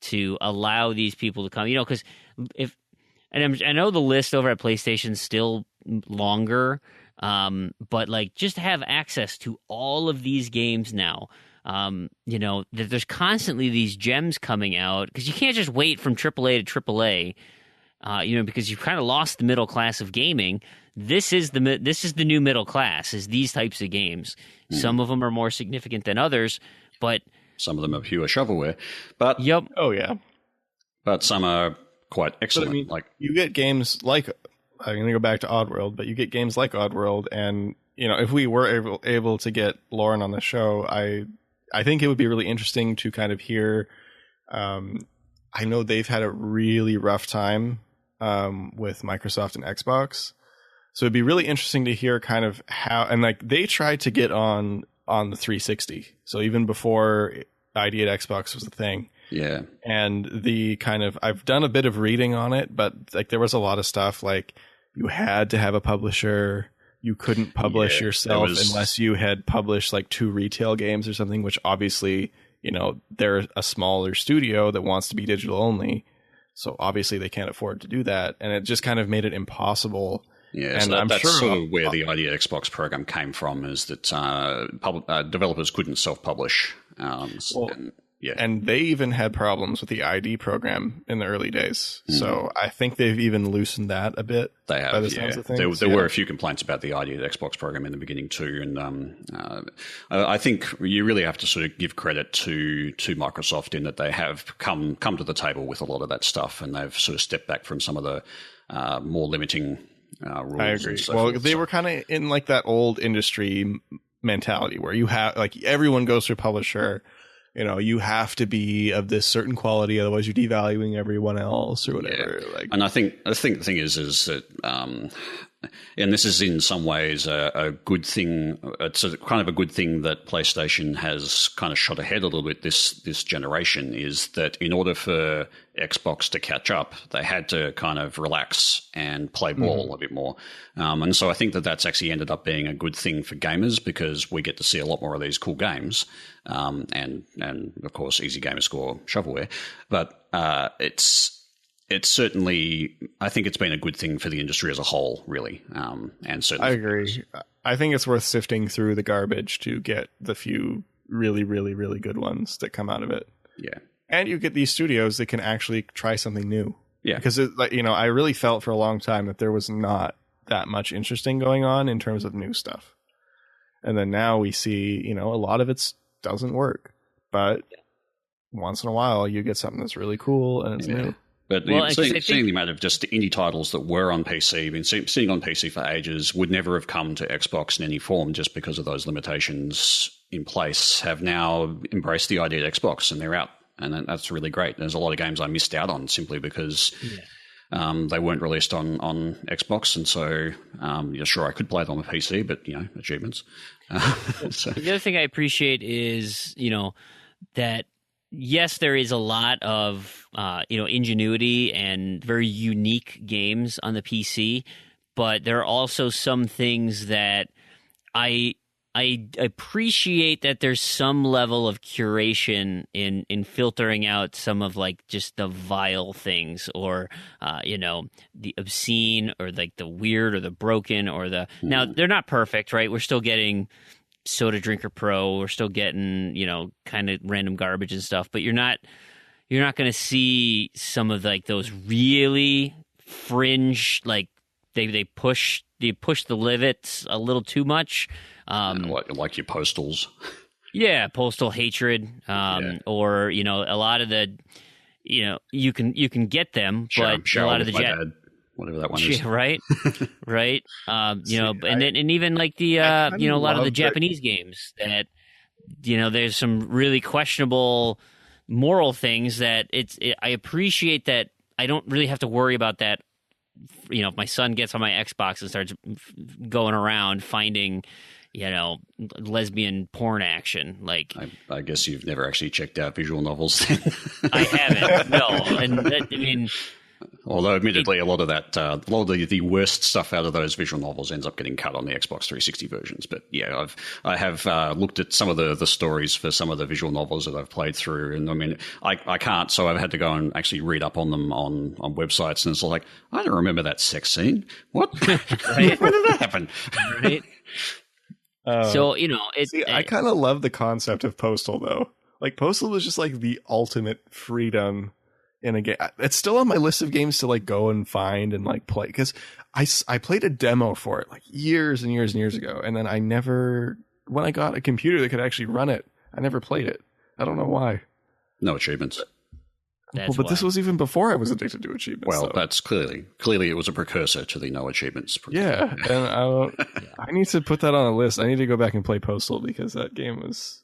to allow these people to come. Because I know the list over at PlayStation's still longer, but just have access to all of these games now. That there's constantly these gems coming out because you can't just wait from AAA to AAA. Because you've kind of lost the middle class of gaming. This is the new middle class. Is these types of games. Some of them are more significant than others, but some of them are pure shovelware. But yep. Oh yeah. But some are quite excellent. But, you get games like I'm going to go back to Oddworld, but you get games like Oddworld, and if we were able to get Lauren on the show, I think it would be really interesting to kind of hear. I know they've had a really rough time with Microsoft and Xbox. So it'd be really interesting to hear kind of how, and they tried to get on the 360. So even before ID at Xbox was a thing. Yeah. And I've done a bit of reading on it, but there was a lot of stuff you had to have a publisher, you couldn't publish yourself was... unless you had published like 2 retail games or something, which obviously, you know, they're a smaller studio that wants to be digital only. So obviously they can't afford to do that. And it just kind of made it impossible. Yeah, and so that's sure sort of where the ID at Xbox program came from, is that developers couldn't self-publish. And they even had problems with the ID program in the early days. So I think they've even loosened that a bit. They have, by the sounds of things. There were a few complaints about the ID at Xbox program in the beginning too. And I think you really have to sort of give credit to Microsoft in that they have come to the table with a lot of that stuff, and they've sort of stepped back from some of the more limiting rules. I agree. They were kind of in like that old industry mentality where you have like everyone goes through a publisher. You know, you have to be of this certain quality, otherwise you're devaluing everyone else or whatever. Yeah. Like, and I think the thing is that, and this is in some ways a good thing. It's kind of a good thing that PlayStation has kind of shot ahead a little bit this generation, is that in order for Xbox to catch up, they had to kind of relax and play ball a bit more. And so I think that that's actually ended up being a good thing for gamers, because we get to see a lot more of these cool games. And of course, easy gamer score shovelware. But it's certainly, I think it's been a good thing for the industry as a whole, really. And certainly, I agree. I think it's worth sifting through the garbage to get the few really, really, really good ones that come out of it. Yeah. And you get these studios that can actually try something new. Yeah. Because, I really felt for a long time that there was not that much interesting going on in terms of new stuff. And then now we see, a lot of it doesn't work. But once in a while, you get something that's really cool and it's new. But seeing the amount of just indie titles that were on PC, been sitting on PC for ages, would never have come to Xbox in any form just because of those limitations in place, have now embraced the idea of Xbox, and they're out. And that's really great. There's a lot of games I missed out on simply because they weren't released on Xbox. And so, sure, I could play them on a PC, but, achievements. So. The other thing I appreciate is, that yes, there is a lot of, ingenuity and very unique games on the PC, but there are also some things that I appreciate that there's some level of curation in filtering out some of like just the vile things, or the obscene, or like the weird, or the broken, or the now they're not perfect, right? We're still getting Soda Drinker Pro, we're still getting kind of random garbage and stuff, but you're not going to see some of like those really fringe, like they push the limits a little too much. Like your postals. Yeah, postal hatred. Or, a lot of the, you can get them, but a lot of the whatever that one is. Right. Right. And even like the, a lot of the Japanese games that, there's some really questionable moral things that I appreciate that I don't really have to worry about that. If my son gets on my Xbox and starts going around finding, lesbian porn action, like I guess you've never actually checked out visual novels then. I haven't, no. And although admittedly a lot of the worst stuff out of those visual novels ends up getting cut on the Xbox 360 versions. But yeah, I have looked at some of the stories for some of the visual novels that I've played through, and I can't, so I've had to go and actually read up on them on websites, and it's like, I don't remember that sex scene. What? Right. When did that happen? Right. So I kind of love the concept of Postal though. Like Postal was just like the ultimate freedom in a game. It's still on my list of games to like go and find and like play, because I played a demo for it like years and years and years ago, and then when I got a computer that could actually run it, I never played it. I don't know why. No achievements. But this was even before I was addicted to achievements. Well, that's clearly it was a precursor to the no achievements. Yeah, and I need to put that on a list. I need to go back and play Postal, because that game was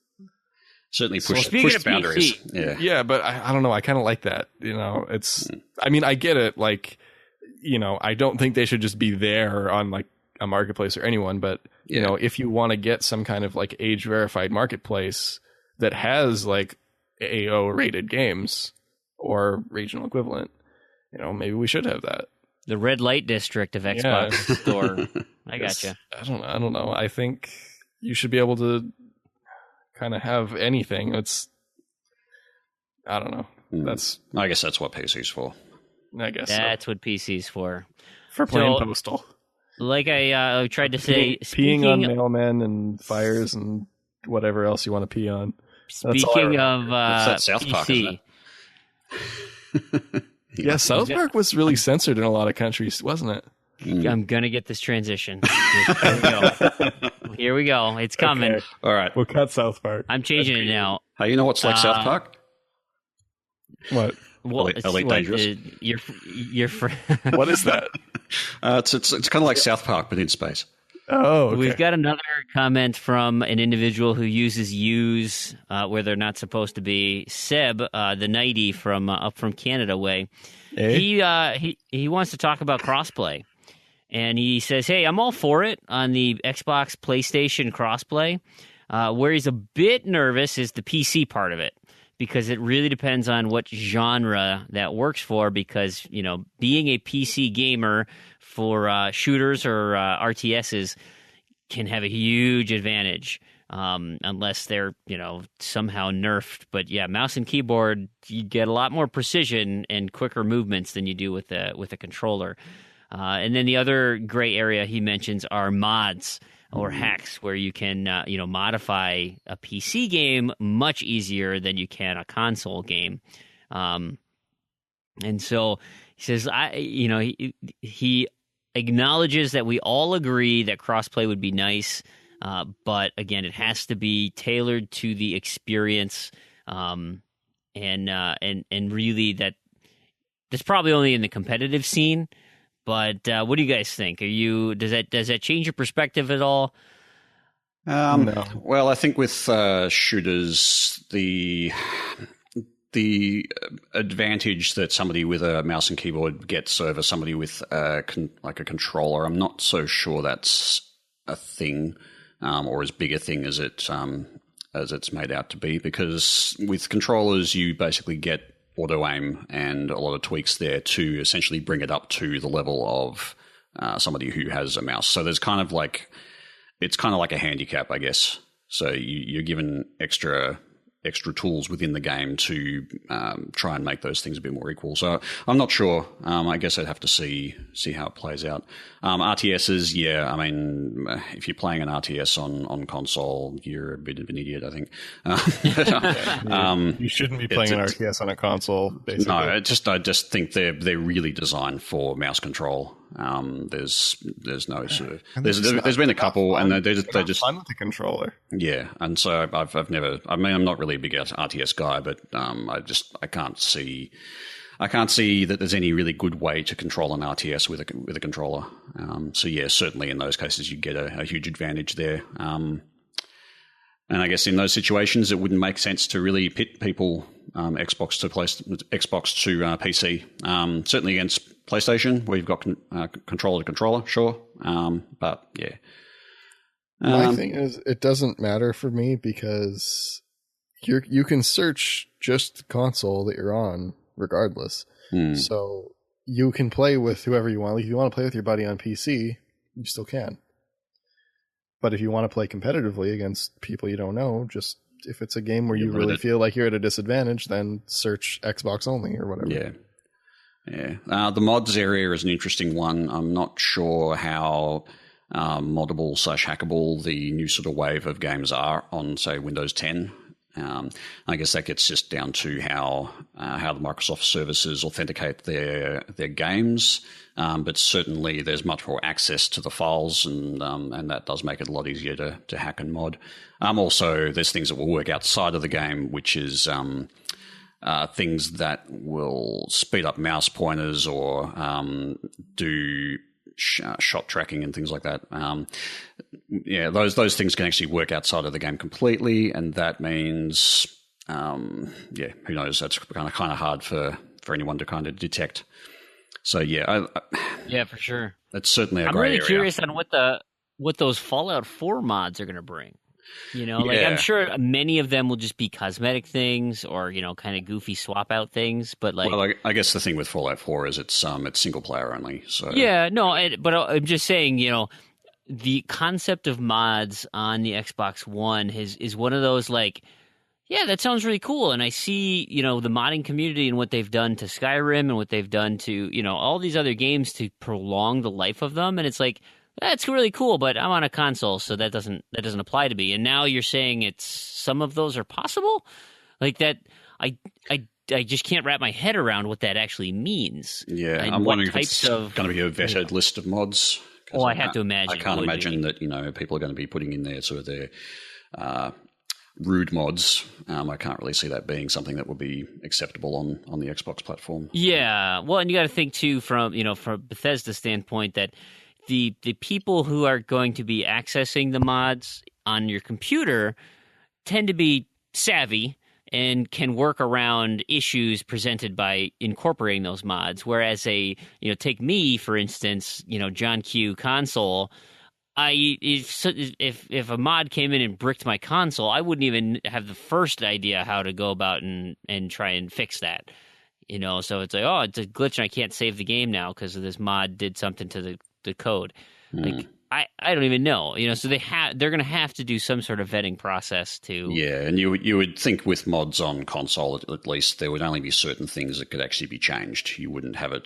certainly pushed boundaries. Yeah, but I don't know. I kind of like that. It's. I mean, I get it. Like, I don't think they should just be there on like a marketplace or anyone. But if you want to get some kind of like age verified marketplace that has like AO rated games or regional equivalent, maybe we should have that. The red light district of Xbox Store. I gotcha. I don't know. I think you should be able to kind of have anything. I don't know. I guess that's what PC's for. I guess that's what PC's for playing Postal. Like I tried to say, peeing on mailmen and fires and whatever else you want to pee on. Speaking of South Park, PC. Yeah, South Park was really censored in a lot of countries, wasn't it? I'm going to get this transition. Here we go. Here we go. It's coming. Okay. All right. We'll cut South Park. I'm changing it now. Hey, you know what's like South Park? What? Well, Elite Dangerous. Your friend. What is that? It's kind of like South Park, but in space. Oh, okay. We've got another comment from an individual who uses U's where they're not supposed to be. Seb, the nighty from up from Canada way. Hey? He wants to talk about crossplay, and he says, "Hey, I'm all for it on the Xbox, PlayStation crossplay. Where he's a bit nervous is the PC part of it." Because it really depends on what genre that works for. Because, being a PC gamer for shooters or RTSs can have a huge advantage, unless they're, somehow nerfed. But yeah, mouse and keyboard, you get a lot more precision and quicker movements than you do with a controller. And then the other gray area he mentions are mods or hacks, where you can, modify a PC game much easier than you can a console game. And so he says, he acknowledges that we all agree that crossplay would be nice, but again, it has to be tailored to the experience, and really that's probably only in the competitive scene. But what do you guys think? Does that change your perspective at all? No. Well, I think with shooters, the advantage that somebody with a mouse and keyboard gets over somebody with a controller, I'm not so sure that's a thing, or as big a thing as it's made out to be. Because with controllers, you basically get auto aim and a lot of tweaks there to essentially bring it up to the level of somebody who has a mouse. So there's it's kind of like a handicap, I guess. So you're given extra tools within the game to try and make those things a bit more equal. So I'm not sure. I guess I'd have to see how it plays out. RTSs, yeah. I mean, if you're playing an RTS on console, you're a bit of an idiot, I think. You shouldn't be playing an RTS on a console, basically. No, I just think they're really designed for mouse control. There's no sort of there's been a couple, and they're just fun with the controller. Yeah, and so I've never. I mean, I'm not really a big RTS guy, but I can't see that there's any really good way to control an RTS with a controller. So yeah, certainly in those cases you get a huge advantage there. And I guess in those situations it wouldn't make sense to really pit people Xbox to PC. Certainly against PlayStation, where you've got controller to controller, sure. But yeah. My thing is, it doesn't matter for me because you can search just the console that you're on regardless. So you can play with whoever you want. Like if you want to play with your buddy on PC, you still can. But if you want to play competitively against people you don't know, just if it's a game where you really feel like you're at a disadvantage, then search Xbox only or whatever. Yeah. Yeah. The mods area is an interesting one. I'm not sure how moddable / hackable the new sort of wave of games are on, say, Windows 10. I guess that gets just down to how the Microsoft services authenticate their games, but certainly there's much more access to the files, and that does make it a lot easier to hack and mod. Also, there's things that will work outside of the game, which is things that will speed up mouse pointers or do shot tracking and things like that. Those things can actually work outside of the game completely, and that means, who knows? That's kind of hard for anyone to kind of detect. So yeah, for sure. That's certainly a I'm great really area. curious on what those Fallout 4 mods are going to bring. You know, like I'm sure many of them will just be cosmetic things or, you know, kind of goofy swap out things. But like, well, I guess the thing with Fallout 4 is it's single player only. So yeah, no, but I'm just saying, you know, the concept of mods on the Xbox One is one of those like, yeah, that sounds really cool. And I see, you know, the modding community and what they've done to Skyrim and what they've done to, you know, all these other games to prolong the life of them. And it's like, that's really cool, but I'm on a console, so that doesn't apply to me. And now you're saying it's some of those are possible? Like that, I just can't wrap my head around what that actually means. Yeah, I'm wondering if it's going to be a vetted list of mods. Oh, I have to imagine. I can't imagine that, you know, people are going to be putting in there sort of their rude mods. I can't really see that being something that would be acceptable on the Xbox platform. Yeah, well, and you got to think too from Bethesda's standpoint that the people who are going to be accessing the mods on your computer tend to be savvy and can work around issues presented by incorporating those mods. Whereas take me, for instance, you know, John Q console, if a mod came in and bricked my console, I wouldn't even have the first idea how to go about and try and fix that. You know, so it's like, oh, it's a glitch and I can't save the game now because this mod did something to the code. Like, I don't even know, you know, so they're going to have to do some sort of vetting process to. Yeah, and you would think with mods on console, at least, there would only be certain things that could actually be changed. You wouldn't have it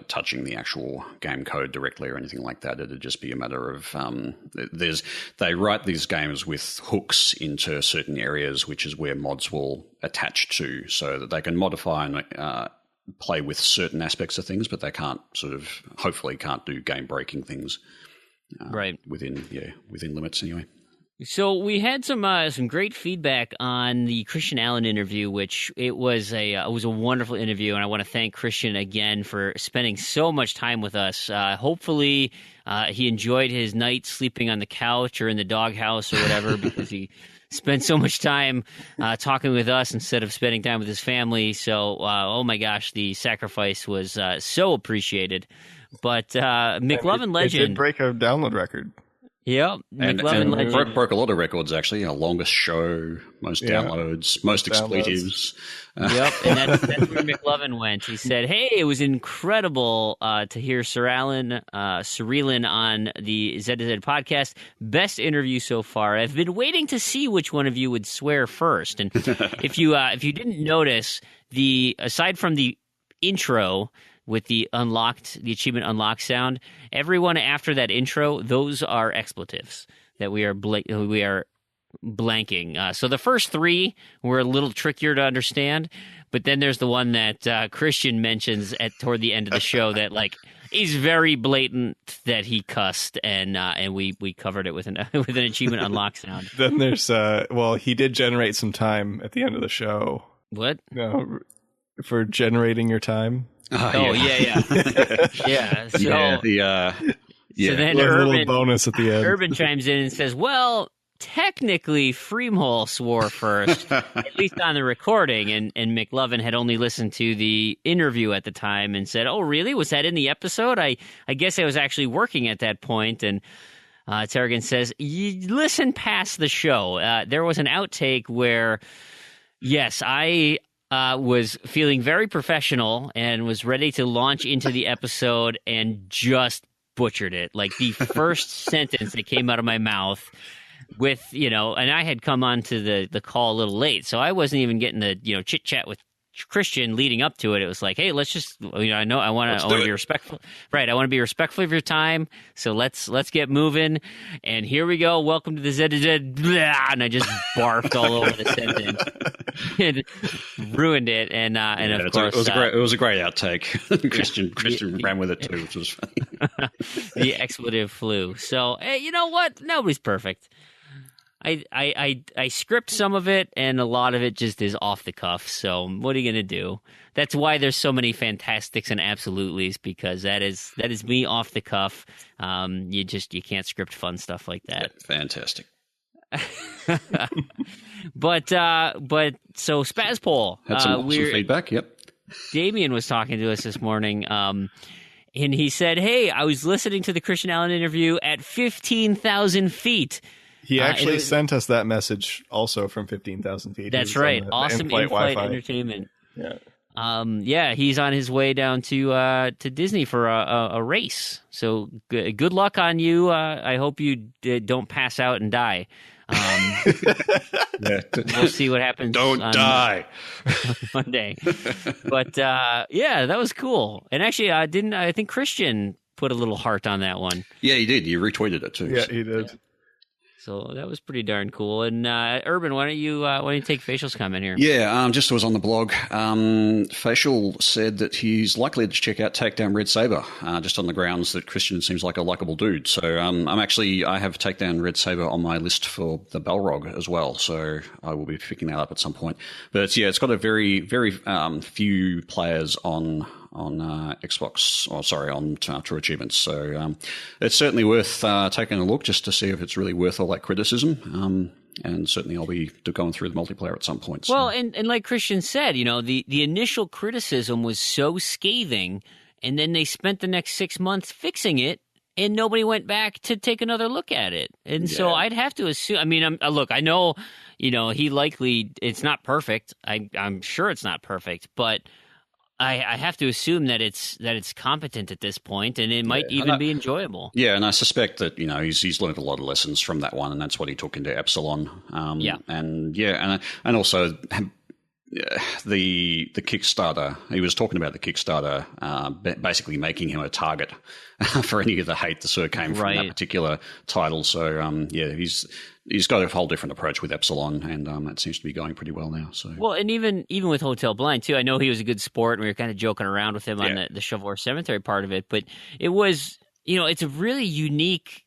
touching the actual game code directly or anything like that. It'd just be a matter of they write these games with hooks into certain areas, which is where mods will attach to, so that they can modify and play with certain aspects of things, but they can't hopefully can't do game breaking things. Within limits anyway. So we had some great feedback on the Christian Allen interview, which it was a wonderful interview, and I want to thank Christian again for spending so much time with us. Hopefully, he enjoyed his night sleeping on the couch or in the doghouse or whatever because he spent so much time talking with us instead of spending time with his family. So, oh my gosh, the sacrifice was so appreciated. But McLovin Legend... It did break a download record. Yep. McLovin Legend... Broke a lot of records, actually. Longest show, most downloads, most expletives. Yep, and that's where McLovin went. He said, hey, it was incredible to hear Sir Alan Cirilin on the ZZ podcast. Best interview so far. I've been waiting to see which one of you would swear first. And if you didn't notice, aside from the intro with the achievement unlocked sound, everyone after that intro, those are expletives that we are blanking. So the first three were a little trickier to understand, but then there's the one that Christian mentions toward the end of the show that like is very blatant that he cussed, and we covered it with an achievement unlock sound. Then there's he did generate some time at the end of the show. What? No, for generating your time. Yeah. Yeah. So, So then a little bonus at the end. Urban chimes in and says, well, technically Freemhole swore first, at least on the recording, and McLovin had only listened to the interview at the time and said, oh, really? Was that in the episode? I guess I was actually working at that point. And Terrigan says, you listen past the show. There was an outtake where, yes, I was feeling very professional and was ready to launch into the episode and just butchered it. Like the first sentence that came out of my mouth with, and I had come on to the call a little late, so I wasn't even getting the, chit chat with Christian leading up to it. It was like, hey, let's just, I want to be respectful. Right. I want to be respectful of your time. So let's get moving. And here we go. Welcome to the ZZ. And I just barfed all over the sentence and ruined it. And of course, it was a great outtake. Christian ran with it too, which was funny. The expletive flew. So, hey, you know what? Nobody's perfect. I script some of it, and a lot of it just is off the cuff. So what are you gonna do? That's why there's so many fantastics and absolutely's, because that is me off the cuff. You can't script fun stuff like that. Fantastic. But so Spazpole had some feedback. Yep. Damien was talking to us this morning. And he said, hey, I was listening to the Christian Allen interview at 15,000 feet. He actually sent us that message also from 15,000 feet. That's right. Awesome in-flight entertainment. Yeah. He's on his way down to Disney for a race. So good luck on you. I hope you don't pass out and die. We'll see what happens. Don't die on Monday. But that was cool. And actually, I think Christian put a little heart on that one. Yeah, he did. You retweeted it too. Yeah, he did. Yeah. So that was pretty darn cool. And Urban, why don't you take Facial's comment here? Yeah, just was on the blog. Facial said that he's likely to check out Takedown Red Saber, just on the grounds that Christian seems like a likable dude. So I have Takedown Red Saber on my list for the Balrog as well. So I will be picking that up at some point. But it's got a very, very few players on Xbox, on True Achievements. So it's certainly worth taking a look just to see if it's really worth all that criticism. And certainly I'll be going through the multiplayer at some point. So. Well, and like Christian said, the initial criticism was so scathing, and then they spent the next 6 months fixing it, and nobody went back to take another look at it. And so I'd have to assume, I know, he likely, it's not perfect. I'm sure it's not perfect, but I have to assume that it's competent at this point, and it might even be enjoyable. Yeah, and I suspect that he's learned a lot of lessons from that one, and that's what he took into Epsilon. And also the Kickstarter. He was talking about the Kickstarter, basically making him a target for any of the hate that sort of came from that particular title. So he's got a whole different approach with Epsilon, and it seems to be going pretty well now. So and even with Hotel Blind too, I know he was a good sport, and we were kind of joking around with him on the Chivalry Cemetery part of it, but it was it's a really unique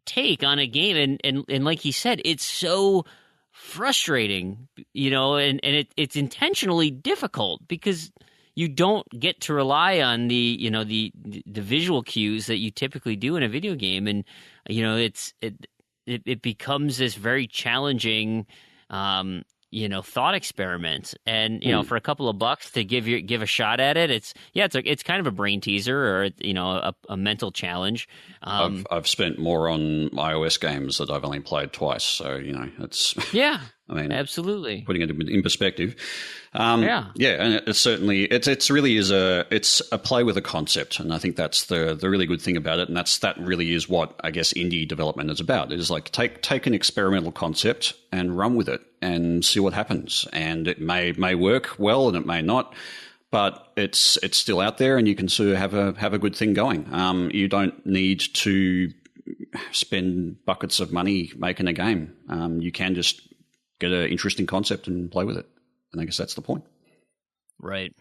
take on a game, and like he said, it's so frustrating, and it's intentionally difficult because you don't get to rely on the visual cues that you typically do in a video game, and it becomes this very challenging thought experiment, and for a couple of bucks to give a shot at it, it's kind of a brain teaser or a mental challenge. I've spent more on iOS games that I've only played twice, so it's absolutely putting it in perspective. And it's certainly it's really is a play with a concept, and I think that's the really good thing about it, and that really is what I guess indie development is about. It is like take an experimental concept and run with it and see what happens, and it may work well and it may not, but it's still out there, and you can sort of have a good thing going. You don't need to spend buckets of money making a game. You can just get an interesting concept and play with it. And I guess that's the point. Right.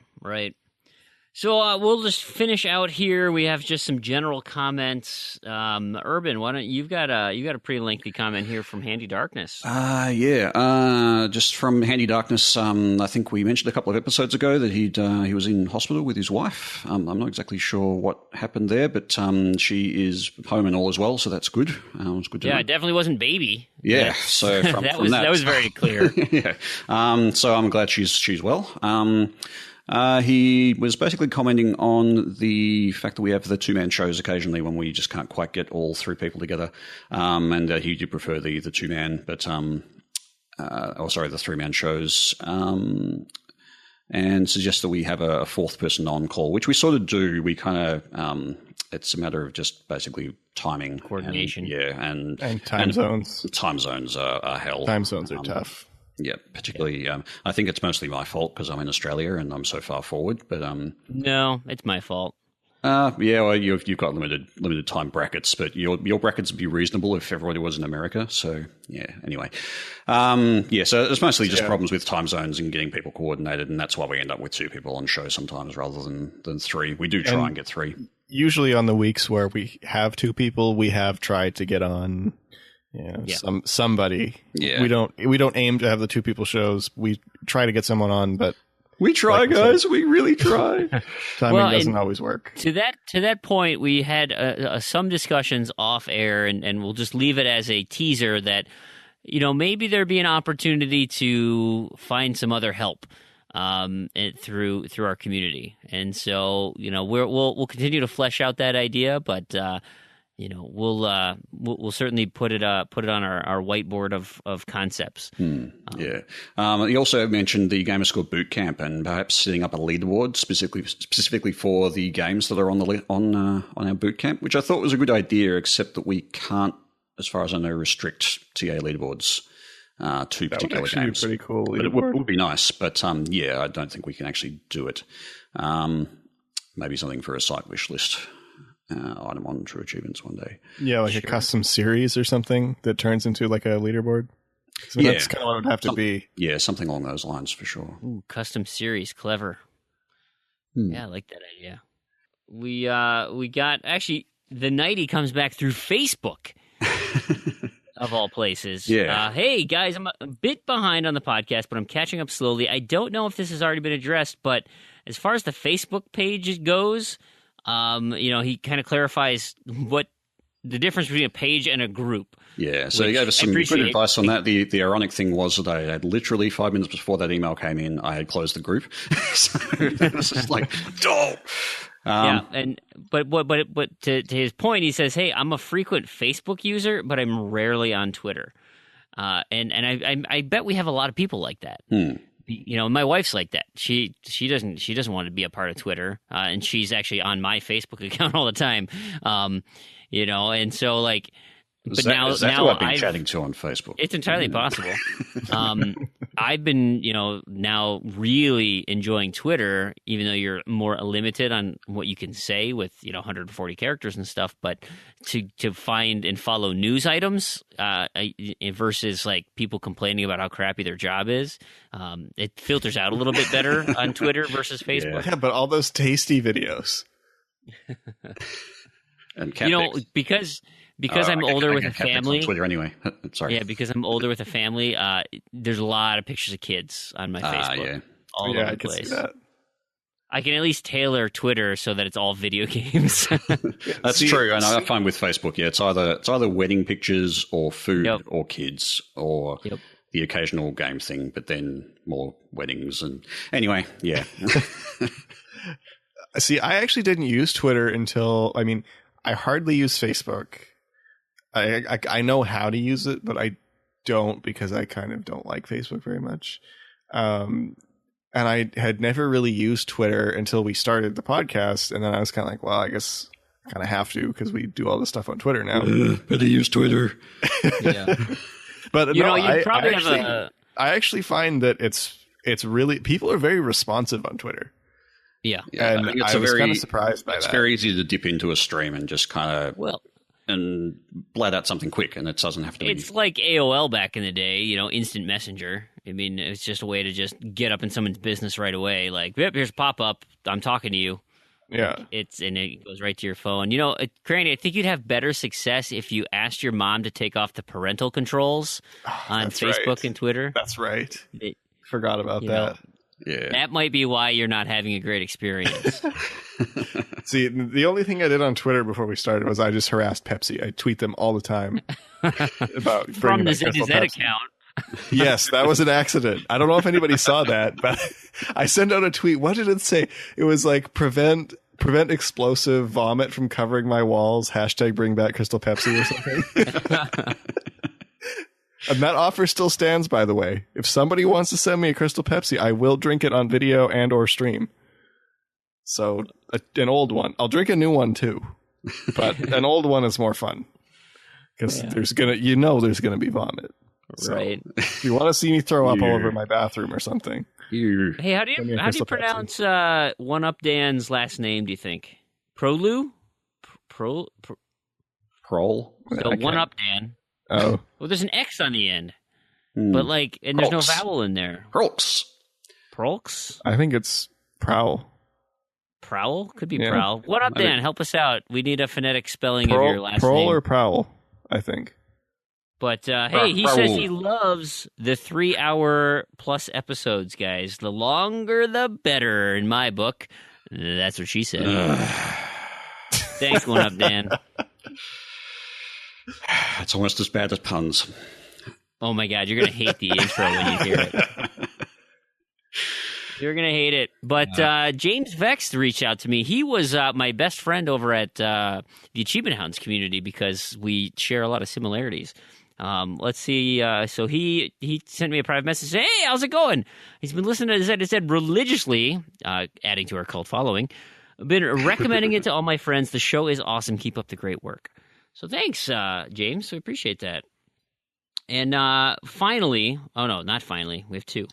So we'll just finish out here. We have just some general comments. Urban, why don't you've got a pretty lengthy comment here from Handy Darkness. Just from Handy Darkness. I think we mentioned a couple of episodes ago that he was in hospital with his wife. I'm not exactly sure what happened there, but she is home and all as well, so that's good. It's good to know. It definitely wasn't baby. Yeah, so that was very clear. So I'm glad she's well. He was basically commenting on the fact that we have the two-man shows occasionally when we just can't quite get all three people together, and he did prefer the two-man, but the three-man shows, and suggests that we have a fourth person on call, which we sort of do. We kind of it's a matter of just basically timing, coordination, and time zones. Time zones are hell. Time zones are tough. Yeah, particularly. I think it's mostly my fault because I'm in Australia and I'm so far forward. But no, it's my fault. Well, you've got limited time brackets, but your brackets would be reasonable if everybody was in America. So anyway, so it's mostly just problems with time zones and getting people coordinated, and that's why we end up with two people on show sometimes rather than three. We do try and get three. Usually on the weeks where we have two people, we have tried to get on. Somebody. Yeah. We don't aim to have the two people shows. We try to get someone on, but we try, guys. We really try. Timing doesn't always work. To that point, we had some discussions off air, and we'll just leave it as a teaser that maybe there'd be an opportunity to find some other help through our community, and so we'll continue to flesh out that idea, but. we'll certainly put it on our whiteboard of concepts. Yeah. He also mentioned the Gamerscore Boot Camp and perhaps setting up a leaderboard specifically for the games that are on our boot camp, which I thought was a good idea, except that we can't, as far as I know, restrict TA leaderboards to particular games. That would actually be pretty cool. But it would be nice. But I don't think we can actually do it. Maybe something for a site wish list. Item on True Achievements one day. Yeah, like a custom series or something that turns into like a leaderboard. So that's kind of what it would have to be. Yeah, something along those lines for sure. Ooh, custom series, clever. Yeah, I like that idea. We got actually the Nighty comes back through Facebook. Of all places. Yeah. Hey, guys, I'm a bit behind on the podcast, but I'm catching up slowly. I don't know if this has already been addressed, but as far as the Facebook page goes, he kind of clarifies what the difference between a page and a group. Yeah, so he gave us some good advice on that. The ironic thing was that I had literally 5 minutes before that email came in, I had closed the group. So it was just like, don't. But to his point, he says, "Hey, I'm a frequent Facebook user, but I'm rarely on Twitter." And I bet we have a lot of people like that. My wife's like that. She doesn't want to be a part of Twitter, and she's actually on my Facebook account all the time. And so like. But now I've been chatting to on Facebook. It's entirely possible. I've been, now really enjoying Twitter, even though you're more limited on what you can say with, 140 characters and stuff. But to find and follow news items versus like people complaining about how crappy their job is, it filters out a little bit better on Twitter versus Facebook. Yeah, but all those tasty videos. And because I'm older with a family. On Twitter anyway. Sorry. Yeah, because I'm older with a family. There's a lot of pictures of kids on my Facebook. All over the place. Can see that. I can at least tailor Twitter so that it's all video games. That's true, and I find with Facebook, it's either wedding pictures or food or kids or the occasional game thing, but then more weddings and anyway, yeah. See, I actually didn't use Twitter until I hardly use Facebook. I know how to use it, but I don't because I kind of don't like Facebook very much. And I had never really used Twitter until we started the podcast. And then I was kind of like, well, I guess I kind of have to because we do all this stuff on Twitter now. Better use Twitter. Yeah. But I actually find that it's really, people are very responsive on Twitter. Yeah. And I was kind of surprised by that. It's very easy to dip into a stream and just kind of and blurt out something quick, and it doesn't have to be. It's like AOL back in the day, instant messenger. I mean, it's just a way to just get up in someone's business right away. Like, yep, here's a pop-up. I'm talking to you. Yeah. And it goes right to your phone. Cranny, I think you'd have better success if you asked your mom to take off the parental controls on Facebook and Twitter. That's right. Forgot about that. Yeah. That might be why you're not having a great experience. See, the only thing I did on Twitter before we started was I just harassed Pepsi. I tweet them all the time about from the ZZ account. Yes, that was an accident. I don't know if anybody saw that, but I sent out a tweet. What did it say? It was like prevent explosive vomit from covering my walls. # bring back Crystal Pepsi or something. And that offer still stands, by the way. If somebody wants to send me a Crystal Pepsi, I will drink it on video and or stream. So an old one. I'll drink a new one too, but an old one is more fun because there's gonna be vomit. So right. If you want to see me throw up all over my bathroom or something. Hey, how do you pronounce One Up Dan's last name? Do you think Prolu? Prol. So One Up Dan. Oh. Well, there's an X on the end, but and there's no vowel in there. Prolx? I think it's Prowl. Prowl? Could be Prowl. What up, Dan? Help us out. We need a phonetic spelling of your last name. Prowl or Prowl, I think. But, hey, he says he loves the 3-hour plus episodes, guys. The longer, the better, in my book. That's what she said. Thanks, One Up, Dan. It's almost as bad as puns. Oh, my God. You're going to hate the intro when you hear it. You're going to hate it. But James Vext reached out to me. He was my best friend over at the Achievement Hounds community because we share a lot of similarities. Let's see. So he sent me a private message saying, hey, how's it going? He's been listening to Zed religiously, adding to our cult following. I've been recommending it to all my friends. The show is awesome. Keep up the great work. So thanks, James. We appreciate that. And finally, oh no, not finally. We have two.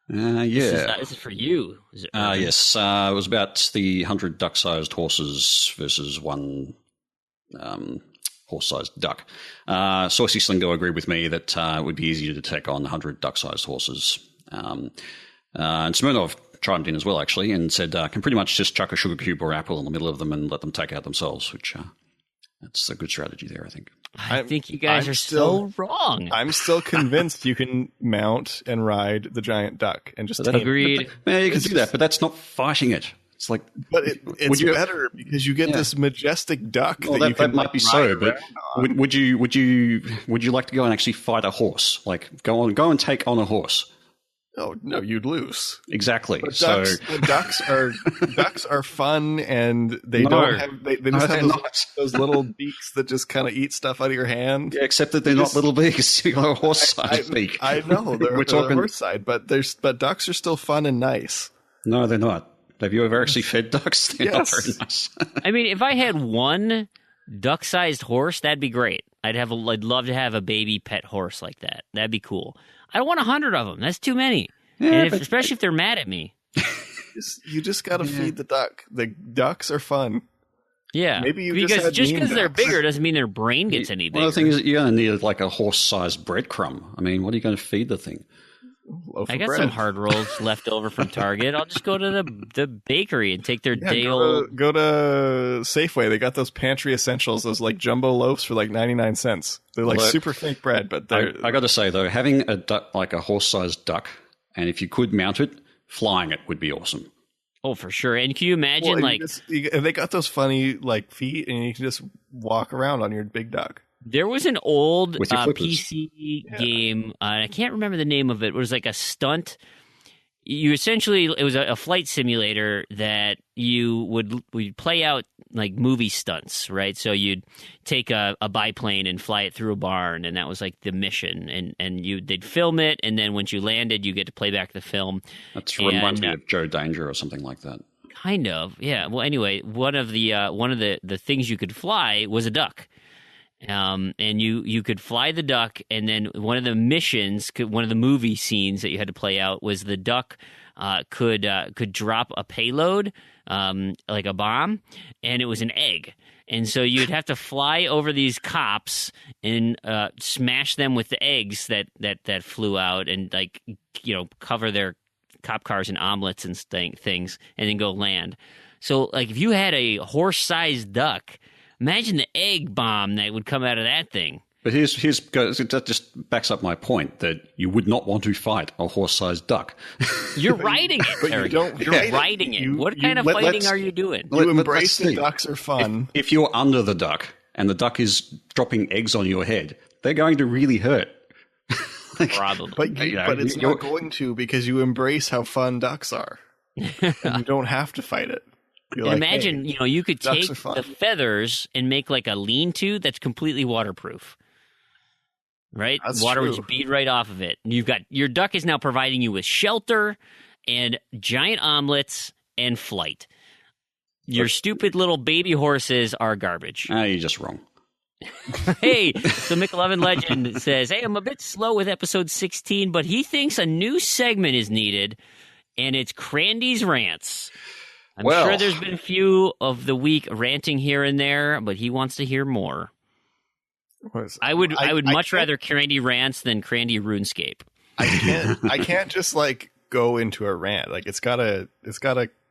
This is for you. Yes. It was about the 100 duck-sized horses versus one horse-sized duck. Saucy Slingo agreed with me that it would be easier to take on 100 duck-sized horses. And Smirnov chimed in as well, actually, and said can pretty much just chuck a sugar cube or apple in the middle of them and let them take out themselves, which that's a good strategy there, I think. I think you guys are so wrong. I'm still convinced you can mount and ride the giant duck and just agreed. Yeah, you can do that, but that's not fighting it. It's like, but it's better because you get this majestic duck. Well, that might be so, but would you like to go and actually fight a horse? Like go and take on a horse? Oh no, you'd lose. Exactly. But ducks are fun, and they don't have they just have those little beaks that just kind of eat stuff out of your hand. Yeah, except that they're not little beaks. You got a horse-sized beak. I know they're talking horse side, but ducks are still fun and nice. No, they're not. Have you ever actually fed ducks? They're not very nice. I mean, if I had one duck-sized horse, that'd be great. I'd love to have a baby pet horse like that. That'd be cool. I don't want 100 of them. That's too many. Yeah, especially if they're mad at me. You just got to feed the duck. The ducks are fun. Yeah. Maybe just because they're bigger doesn't mean their brain gets any bigger. Well, the thing is, you're going to need like a horse-sized breadcrumb. I mean, what are you going to feed the thing? I got some hard rolls left over from Target. I'll just go to the bakery and take their day old. Go to Safeway. They got those pantry essentials, those like jumbo loaves for like 99 cents. They're like super fake bread, but they're. I got to say though, having a duck like a horse-sized duck, and if you could mount it, flying it would be awesome. Oh, for sure. And can you imagine they got those funny like feet, and you can just walk around on your big duck. There was an old PC game, and I can't remember the name of it. It was like a stunt. It was a flight simulator that you would play out like movie stunts, right? So you'd take a biplane and fly it through a barn, and that was like the mission. And they'd film it, and then once you landed, you get to play back the film. That reminds me of Joe Danger or something like that. Kind of, yeah. Well, anyway, one of the things you could fly was a duck. And you could fly the duck, and then one of the missions, one of the movie scenes that you had to play out was the duck could drop a payload, like a bomb, and it was an egg. And so you'd have to fly over these cops and smash them with the eggs that flew out, and cover their cop cars in omelets and things, and then go land. So like if you had a horse-sized duck. Imagine the egg bomb that would come out of that thing. But that just backs up my point that you would not want to fight a horse-sized duck. You're riding it, Eric. You're riding it. What kind of fighting are you doing? You embrace the ducks are fun. If you're under the duck and the duck is dropping eggs on your head, they're going to really hurt. Probably. But it's not going to because you embrace how fun ducks are. And you don't have to fight it. Imagine, you could take the feathers and make like a lean-to that's completely waterproof. Right? Water would bead right off of it. And your duck is now providing you with shelter and giant omelets and flight. Your stupid little baby horses are garbage. You're just wrong. Hey, so McLovin Legend says, hey, I'm a bit slow with episode 16, but he thinks a new segment is needed, and it's Crandy's Rants. I'm sure there's been a few of the week ranting here and there, but he wants to hear more. I would much rather Crandy rants than Crandy RuneScape. I can't just like go into a rant. Like it's gotta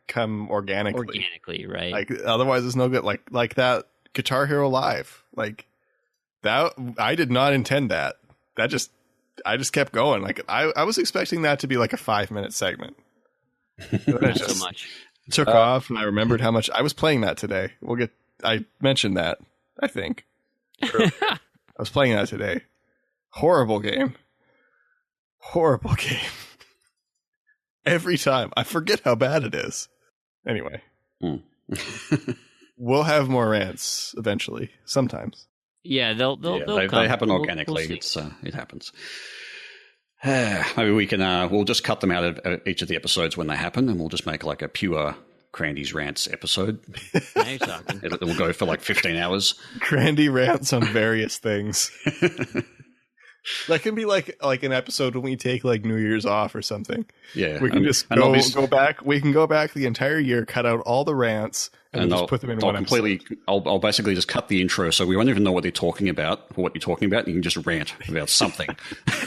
come organically. Organically, right? Like otherwise, it's no good. Like that Guitar Hero Live. Like that, I did not intend that. I just kept going. Like I was expecting that to be like a 5-minute segment. Not so much. Took off, and I remembered how much I was playing that today. I mentioned that, I think. I was playing that today. Horrible game. Every time. I forget how bad it is. Anyway. We'll have more rants eventually, sometimes. Yeah, they'll they come. happen organically. It happens. Maybe we can. We'll just cut them out of each of the episodes when they happen, and we'll just make like a pure Crandy's Rants episode. Now you're talking. It'll go for like 15 hours. Crandy rants on various things. That can be like an episode when we take like New Year's off or something. Yeah, we can just go back. We can go back the entire year, cut out all the rants, and just put them in one episode. I'll basically just cut the intro, so we won't even know what they're talking about or what you're talking about. You can just rant about something,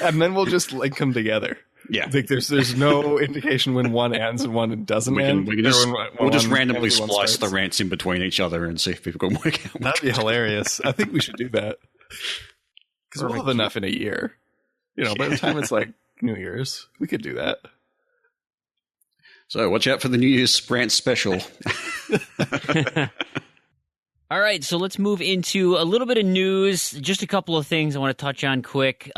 and then we'll just link them together. Yeah, like there's no indication when one ends and one doesn't end. We'll just randomly splice the rants in between each other and see if people can work out. That'd be hilarious. I think we should do that. Because we'll have enough in a year. By the time it's like New Year's, we could do that. So watch out for the New Year's rant special. All right, so let's move into a little bit of news. Just a couple of things I want to touch on quick.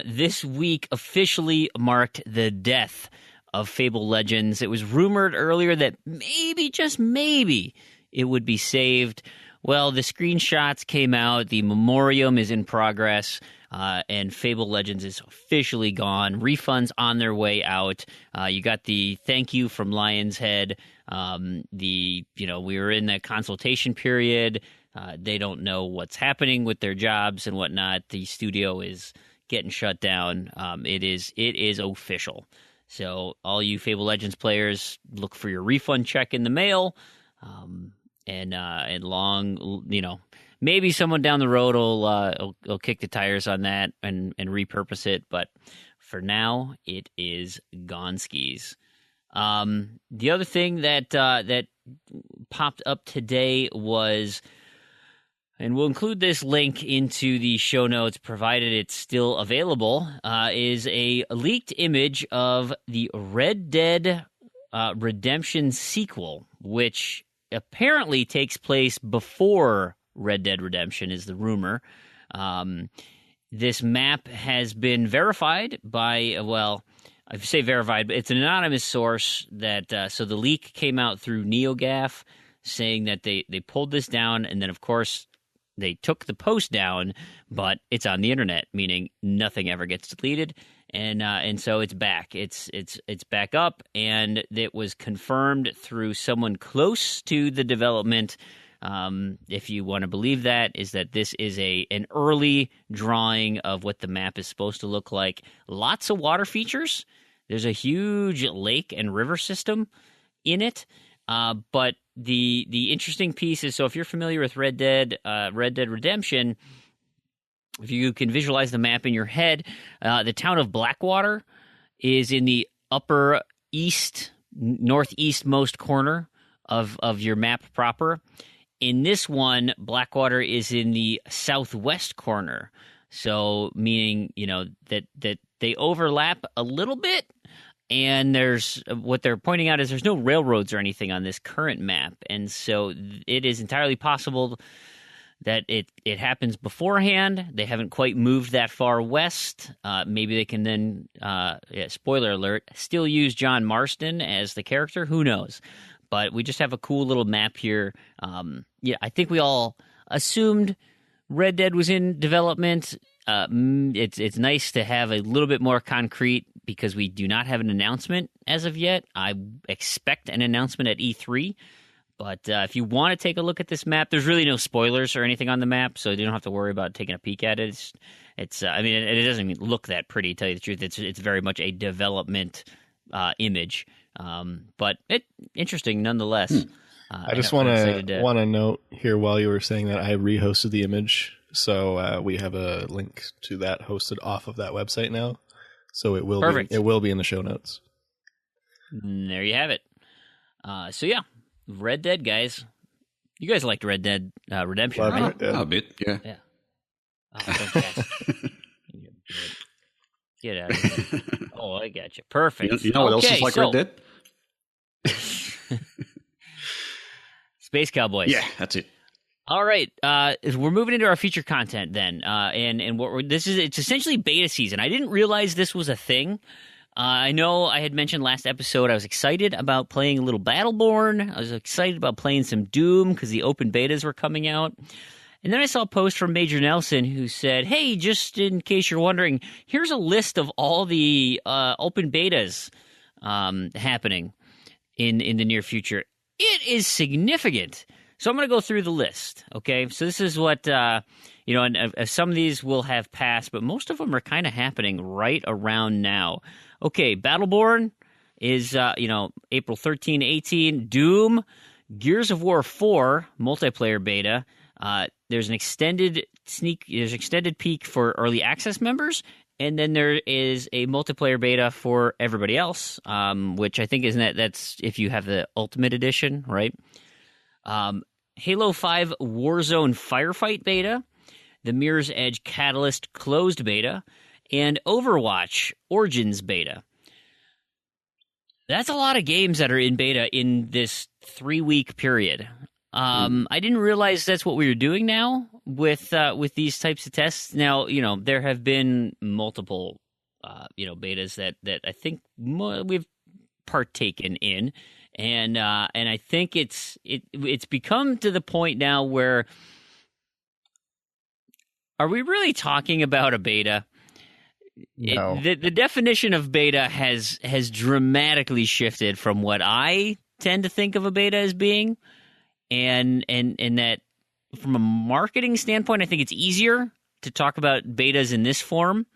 This week officially marked the death of Fable Legends. It was rumored earlier that maybe, just maybe, it would be saved. Well, the screenshots came out, the memoriam is in progress, and Fable Legends is officially gone. Refunds on their way out. You got the thank you from Lion's Head. We were in the consultation period. They don't know what's happening with their jobs and whatnot. The studio is getting shut down. It is official. So all you Fable Legends players, look for your refund check in the mail. And maybe someone down the road will kick the tires on that and repurpose it. But for now, it is gone skis. The other thing that popped up today was, and we'll include this link into the show notes provided it's still available, is a leaked image of the Red Dead Redemption sequel, which apparently takes place before Red Dead Redemption, is the rumor. This map has been verified by, I say verified, but it's an anonymous source that, so the leak came out through NeoGAF saying that they pulled this down, and then of course they took the post down, but it's on the internet, meaning nothing ever gets deleted. And so it's back. It's back up, and it was confirmed through someone close to the development. If you want to believe that, is that this is an early drawing of what the map is supposed to look like. Lots of water features. There's a huge lake and river system in it. But the interesting piece is, so if you're familiar with Red Dead Redemption, if you can visualize the map in your head, the town of Blackwater is in the upper northeastmost corner of your map proper. In this one, Blackwater is in the southwest corner. So meaning, that they overlap a little bit. And what they're pointing out is there's no railroads or anything on this current map. And so it is entirely possible that it happens beforehand. They haven't quite moved that far west. Maybe they can then, spoiler alert, still use John Marston as the character. Who knows? But we just have a cool little map here. I think we all assumed Red Dead was in development. It's nice to have a little bit more concrete because we do not have an announcement as of yet. I expect an announcement at E3. But if you want to take a look at this map, there's really no spoilers or anything on the map, so you don't have to worry about taking a peek at it. It doesn't even look that pretty, to tell you the truth. It's very much a development image, but interesting nonetheless. I just want to note here while you were saying that I rehosted the image, so we have a link to that hosted off of that website now. So it will be in the show notes. And there you have it. So yeah. Red Dead, guys. You guys liked Red Dead Redemption, right? Red Dead. A bit, yeah. Oh, fantastic. Get out of here. Oh, I got you. Perfect. You know what else is like Red Dead? Space Cowboys. Yeah, that's it. All right, we're moving into our feature content then, and it's essentially beta season. I didn't realize this was a thing I know I had mentioned last episode I was excited about playing a little Battleborn. I was excited about playing some Doom because the open betas were coming out. And then I saw a post from Major Nelson who said, hey, just in case you're wondering, here's a list of all the open betas happening in the near future. It is significant. So I'm going to go through the list, okay? So this is what, and some of these will have passed, but most of them are kind of happening right around now. Okay, Battleborn is, April 13, 18. Doom, Gears of War 4 multiplayer beta. There's an extended peek for early access members, and then there is a multiplayer beta for everybody else, which I think that's if you have the Ultimate Edition, right? Halo 5 Warzone Firefight beta, the Mirror's Edge Catalyst closed beta, and Overwatch Origins beta. That's a lot of games that are in beta in this 3-week period. I didn't realize that's what we were doing now with these types of tests. Now, there have been multiple, betas that I think we've partaken in, and I think it's become to the point now where, are we really talking about a beta? No. The definition of beta has dramatically shifted from what I tend to think of a beta as being. And that from a marketing standpoint, I think it's easier to talk about betas in this form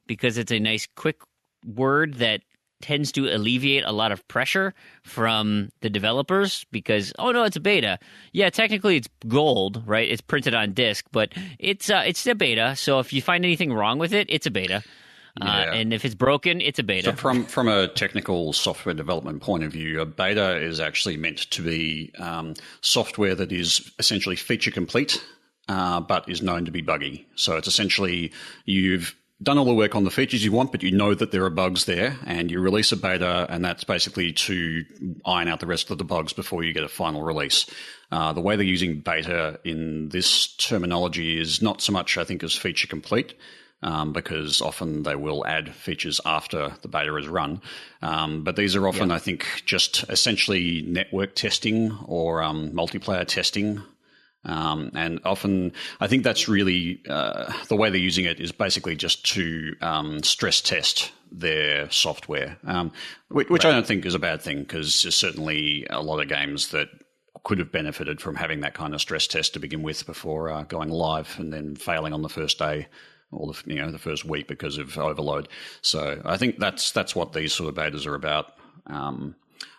because it's a nice, quick word that tends to alleviate a lot of pressure from the developers because, oh, no, it's a beta. Yeah, technically it's gold, right? It's printed on disk, but it's a beta. So if you find anything wrong with it, it's a beta. Yeah. And if it's broken, it's a beta. So from a technical software development point of view, a beta is actually meant to be software that is essentially feature complete, but is known to be buggy. So it's essentially you've done all the work on the features you want, but you know that there are bugs there, and you release a beta, and that's basically to iron out the rest of the bugs before you get a final release. The way they're using beta in this terminology is not so much, I think, as feature complete, because often they will add features after the beta is run. But these are often, I think, just essentially network testing or multiplayer testing. And often, I think that's really the way they're using it is basically just to stress test their software, which I don't think is a bad thing because there's certainly a lot of games that could have benefited from having that kind of stress test to begin with before going live and then failing on the first day or the first week because of overload. So I think that's what these sort of betas are about.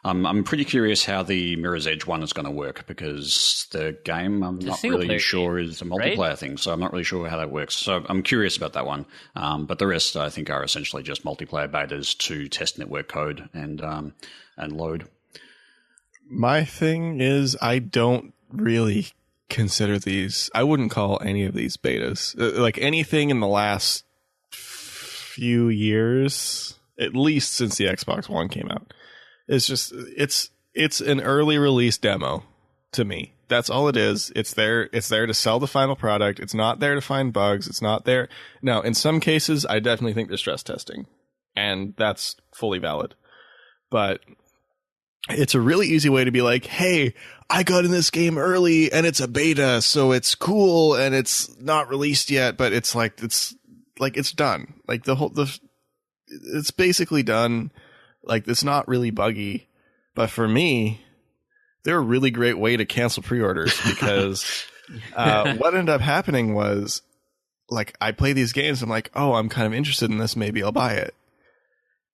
I'm pretty curious how the Mirror's Edge one is going to work because the game I'm not really sure is a multiplayer thing, so I'm not really sure how that works. So I'm curious about that one. But the rest I think are essentially just multiplayer betas to test network code and load. My thing is I don't really consider these. I wouldn't call any of these betas. Like anything in the last few years, at least since the Xbox One came out. It's just it's an early release demo to me. That's all it is. It's there to sell the final product. It's not there to find bugs. It's not there. Now, in some cases, I definitely think they're stress testing, and that's fully valid. But it's a really easy way to be like, hey, I got in this game early and it's a beta, so it's cool and it's not released yet, but it's done. Like it's basically done. Like, it's not really buggy, but for me, they're a really great way to cancel pre-orders because what ended up happening was, like, I play these games, I'm like, oh, I'm kind of interested in this, maybe I'll buy it.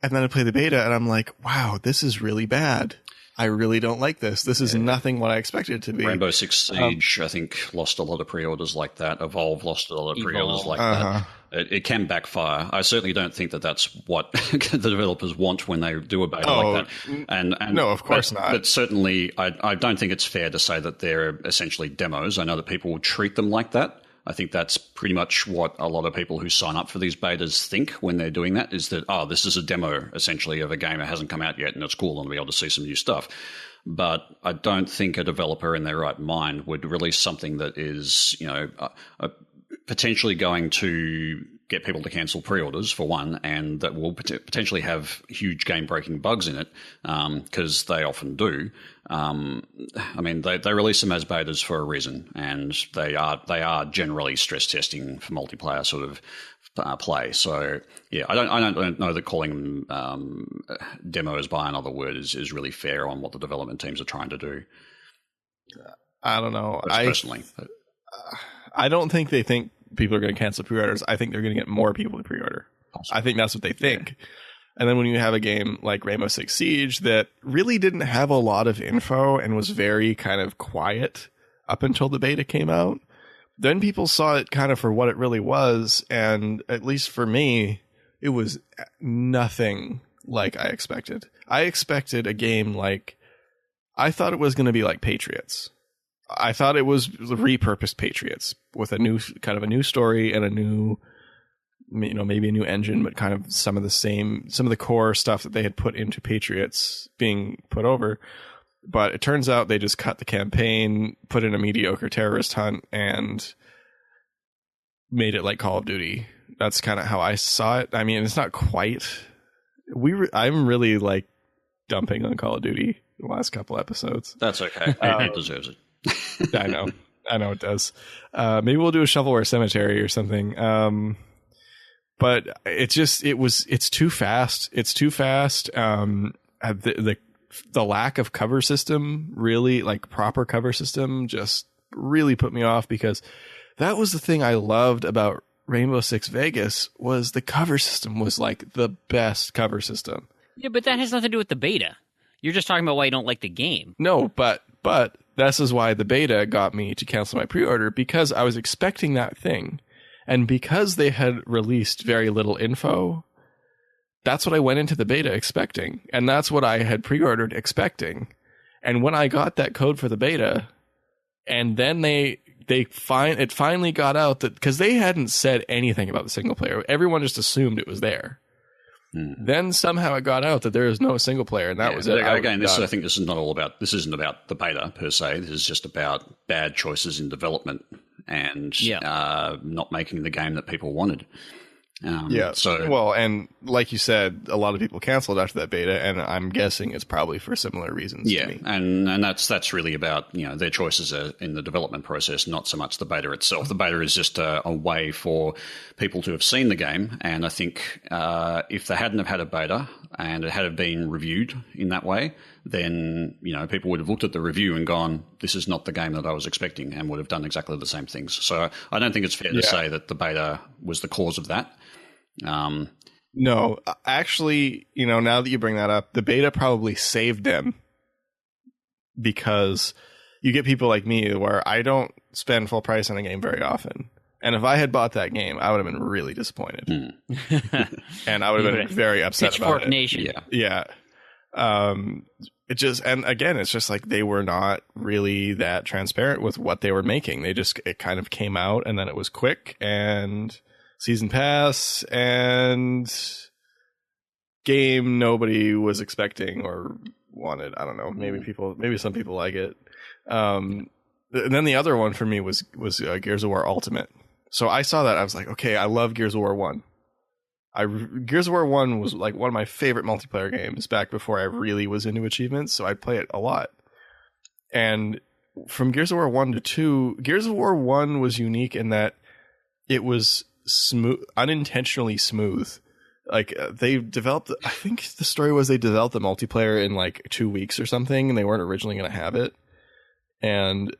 And then I play the beta, and I'm like, wow, this is really bad. I really don't like this. This is nothing what I expected it to be. Rainbow Six Siege, I think, lost a lot of pre-orders like that. Evolve lost a lot of pre-orders like that. It can backfire. I certainly don't think that that's what the developers want when they do a beta like that. And no, of course not. But certainly, I don't think it's fair to say that they're essentially demos. I know that people will treat them like that. I think that's pretty much what a lot of people who sign up for these betas think when they're doing that, is that, oh, this is a demo, essentially, of a game that hasn't come out yet, and it's cool, and we'll be able to see some new stuff. But I don't think a developer in their right mind would release something that is, potentially going to get people to cancel pre-orders for one, and that will potentially have huge game-breaking bugs in it, because they often do. I mean, they release them as betas for a reason, and they are generally stress testing for multiplayer sort of play. So yeah, I don't know that calling them demos by another word is really fair on what the development teams are trying to do. I don't know. Personally, I don't think they think people are going to cancel pre-orders. I think they're going to get more people to pre-order. Possibly. I think that's what they think. Yeah. And then when you have a game like Rainbow Six Siege that really didn't have a lot of info and was very kind of quiet up until the beta came out, then people saw it kind of for what it really was. And at least for me, it was nothing like I expected. I expected a game like, I thought it was going to be like Patriots. I thought it was repurposed Patriots with a new story and a new, maybe a new engine, but kind of some of the core stuff that they had put into Patriots being put over. But it turns out they just cut the campaign, put in a mediocre terrorist hunt, and made it like Call of Duty. That's kind of how I saw it. I mean, it's not quite. I'm really like dumping on Call of Duty the last couple episodes. That's okay. It deserves it. I know it does. Maybe we'll do a Shovelware Cemetery or something. But it's too fast. It's too fast. The lack of cover system, really, like proper cover system, just really put me off, because that was the thing I loved about Rainbow Six Vegas, was the cover system was like the best cover system. Yeah, but that has nothing to do with the beta. You're just talking about why you don't like the game. No, but this is why the beta got me to cancel my pre-order, because I was expecting that thing. And because they had released very little info, that's what I went into the beta expecting. And that's what I had pre-ordered expecting. And when I got that code for the beta, and then it finally got out that, because they hadn't said anything about the single player. Everyone just assumed it was there. Then somehow it got out that there is no single player, and that was it. Again, I think this isn't about the beta per se. This is just about bad choices in development and not making the game that people wanted. And like you said, a lot of people canceled after that beta, and I'm guessing it's probably for similar reasons. Yeah, to me. and that's really about their choices in the development process, not so much the beta itself. The beta is just a way for people to have seen the game, and I think if they hadn't have had a beta and it had been reviewed in that way, then people would have looked at the review and gone, "This is not the game that I was expecting," and would have done exactly the same things. So I don't think it's fair to say that the beta was the cause of that. No, actually, now that you bring that up, the beta probably saved them, because you get people like me where I don't spend full price on a game very often. And if I had bought that game, I would have been really disappointed. And I would have been very upset about it. Nation. Yeah. And again, it's just like they were not really that transparent with what they were making. It kind of came out, and then it was quick, and season pass and game nobody was expecting or wanted. I don't know. Maybe some people like it. And then the other one for me was Gears of War Ultimate. So I saw that, I was like, okay, I love Gears of War 1. Gears of War 1 was like one of my favorite multiplayer games back before I really was into achievements, so I'd play it a lot. And from Gears of War 1 to 2, Gears of War 1 was unique in that it was unintentionally smooth. Like they developed, I think the story was they developed the multiplayer in like 2 weeks or something, and they weren't originally going to have it. And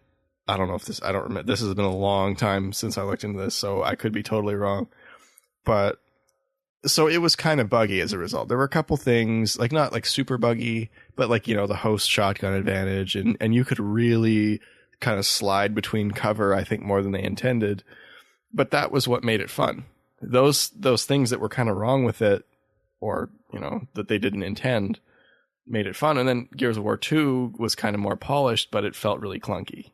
I don't remember. This has been a long time since I looked into this, so I could be totally wrong. But so it was kind of buggy as a result. There were a couple things, like not like super buggy, but like, the host shotgun advantage, and you could really kind of slide between cover, I think, more than they intended. But that was what made it fun. Those things that were kind of wrong with it, or, that they didn't intend, made it fun. And then Gears of War 2 was kind of more polished, but it felt really clunky.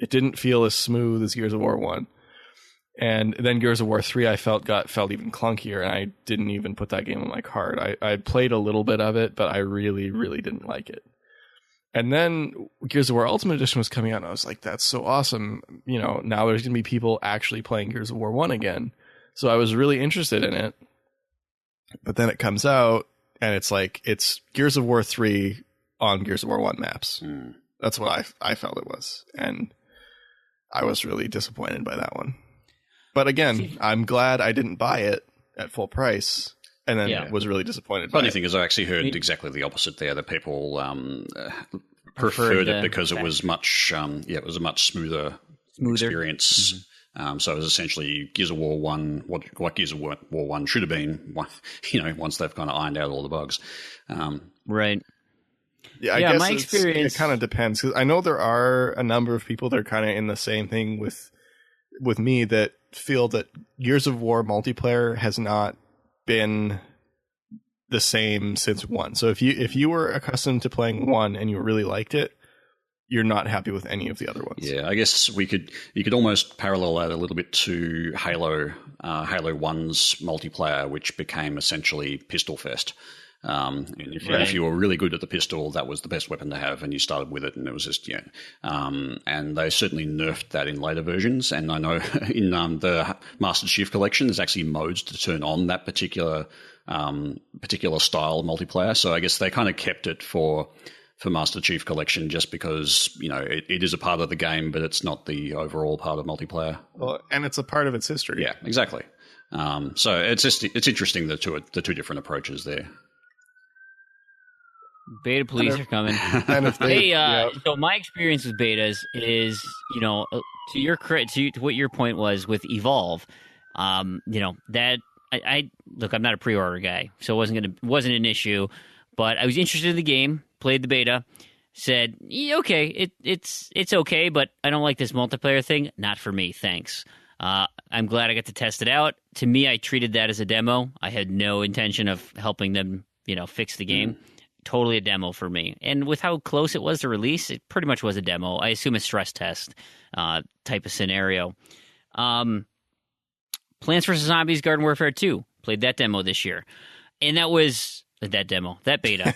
It didn't feel as smooth as Gears of War 1. And then Gears of War 3 I felt even clunkier, and I didn't even put that game on my card. I played a little bit of it, but I really, really didn't like it. And then Gears of War Ultimate Edition was coming out, and I was like, that's so awesome. Now there's going to be people actually playing Gears of War 1 again. So I was really interested in it. But then it comes out, and it's Gears of War 3 on Gears of War 1 maps. That's what I felt it was. And I was really disappointed by that one. But again, I'm glad I didn't buy it at full price, and then was really disappointed. Funny thing is, I actually heard exactly the opposite there. That people preferred it because it was much, it was a much smoother experience. So it was essentially Gears of War 1, what Gears of War 1 should have been, once they've kind of ironed out all the bugs. Right. Yeah, I guess my experience, it kind of depends, because I know there are a number of people that are kind of in the same thing with me, that feel that Gears of War multiplayer has not been the same since 1. So if you were accustomed to playing 1 and you really liked it, you're not happy with any of the other ones. Yeah, I guess you could almost parallel that a little bit to Halo 1's multiplayer, which became essentially Pistol Fest. If you were really good at the pistol, that was the best weapon to have, and you started with it, and it was just and they certainly nerfed that in later versions. And I know in the Master Chief Collection, there's actually modes to turn on that particular style multiplayer. So I guess they kind of kept it for Master Chief Collection, just because it is a part of the game, but it's not the overall part of multiplayer. Well, and it's a part of its history. Yeah, exactly. So it's interesting, the two different approaches there. Beta police are coming. So my experience with betas is, to your credit, to what your point was with Evolve, that I look, I'm not a pre-order guy, so it wasn't an issue, but I was interested in the game, played the beta, said, okay, it's okay, but I don't like this multiplayer thing. Not for me, thanks. I'm glad I got to test it out. To me, I treated that as a demo. I had no intention of helping them, fix the game. Totally a demo for me. And with how close it was to release, it pretty much was a demo. I assume a stress test type of scenario. Plants vs. Zombies Garden Warfare 2. Played that demo this year. And that beta.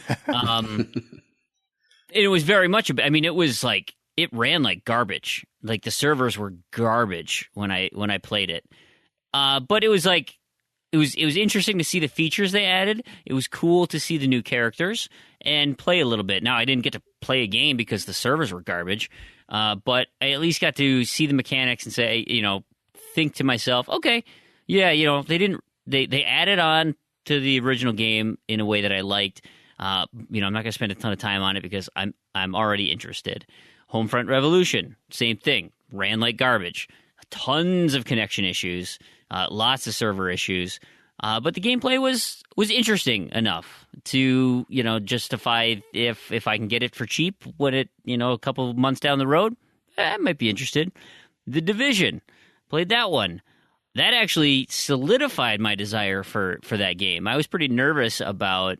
It was very much, it was like, it ran like garbage. Like the servers were garbage when I played it. But it was like, it was interesting to see the features they added. It was cool to see the new characters and play a little bit. Now, I didn't get to play a game because the servers were garbage, but I at least got to see the mechanics and say, think to myself, okay, yeah, they added on to the original game in a way that I liked. I'm not going to spend a ton of time on it because I'm already interested. Homefront Revolution, same thing, ran like garbage. Tons of connection issues. Lots of server issues, but the gameplay was interesting enough to justify if I can get it for cheap when it a couple of months down the road, I might be interested. The Division, played that one. That actually solidified my desire for that game. I was pretty nervous about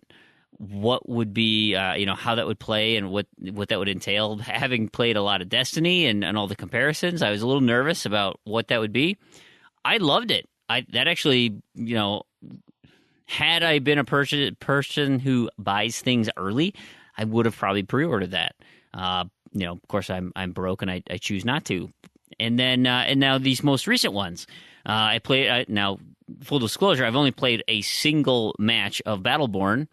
what would be how that would play and what that would entail. Having played a lot of Destiny and all the comparisons, I was a little nervous about what that would be. I loved it. That actually, had I been a person who buys things early, I would have probably pre-ordered that. Of course, I'm broke and I choose not to. And then and now these most recent ones, I played. Now, full disclosure, I've only played a single match of Battleborn,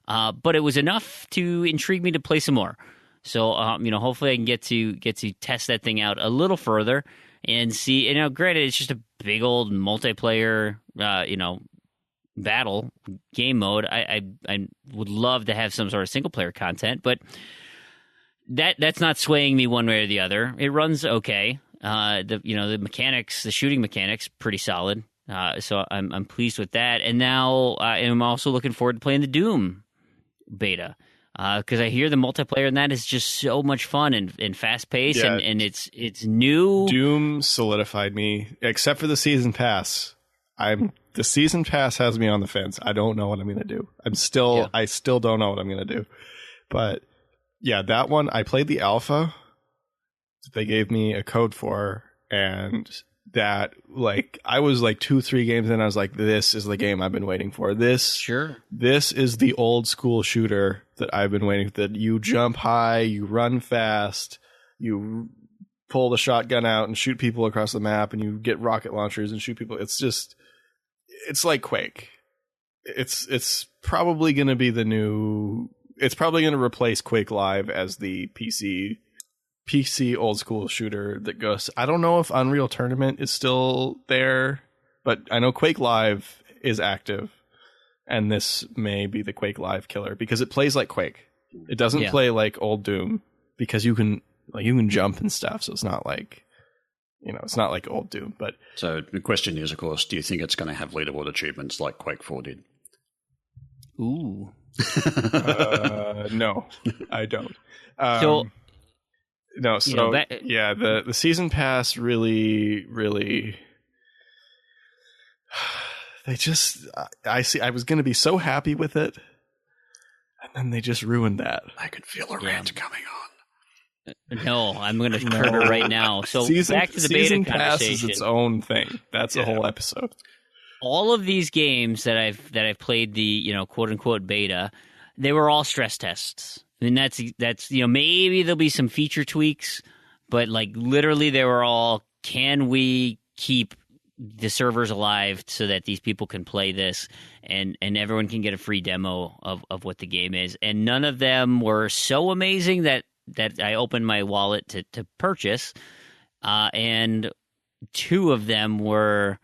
but it was enough to intrigue me to play some more. So, hopefully, I can get to test that thing out a little further. And see, granted, it's just a big old multiplayer, battle game mode. I would love to have some sort of single player content, but that's not swaying me one way or the other. It runs okay. The mechanics, the shooting mechanics, pretty solid. So I'm pleased with that. And now I'm also looking forward to playing the Doom beta. Because I hear the multiplayer in that is just so much fun and fast paced, and it's new. Doom solidified me, except for the season pass. The season pass has me on the fence. I don't know what I'm going to do. I still don't know what I'm going to do. But yeah, that one, I played the alpha that they gave me a code for, and that, I was 2-3 games in, I was like, this is the game I've been waiting for. This is the old school shooter that I've been waiting for. That you jump high, you run fast, you pull the shotgun out and shoot people across the map, and you get rocket launchers and shoot people. It's just it's like Quake. It's probably going to be the new. It's probably going to replace Quake Live as the PC old school shooter that goes. I don't know if Unreal Tournament is still there, but I know Quake Live is active, and this may be the Quake Live killer because it plays like Quake. It doesn't play like old Doom because you can jump and stuff, so it's not like it's not like old Doom. But so the question is, of course, do you think it's going to have leaderboard achievements like Quake 4 did? Ooh. No, I don't. The season pass really they just I was going to be so happy with it, and then they just ruined that. I could feel a rant coming on. No, I'm going to curb it right now. So back to the beta season conversation. pass is its own thing. That's a whole episode. All of these games that I've played the quote unquote beta, they were all stress tests. I mean that's maybe there'll be some feature tweaks, but like literally they were all, can we keep the servers alive so that these people can play this and everyone can get a free demo of what the game is. And none of them were so amazing that I opened my wallet to purchase. And two of them were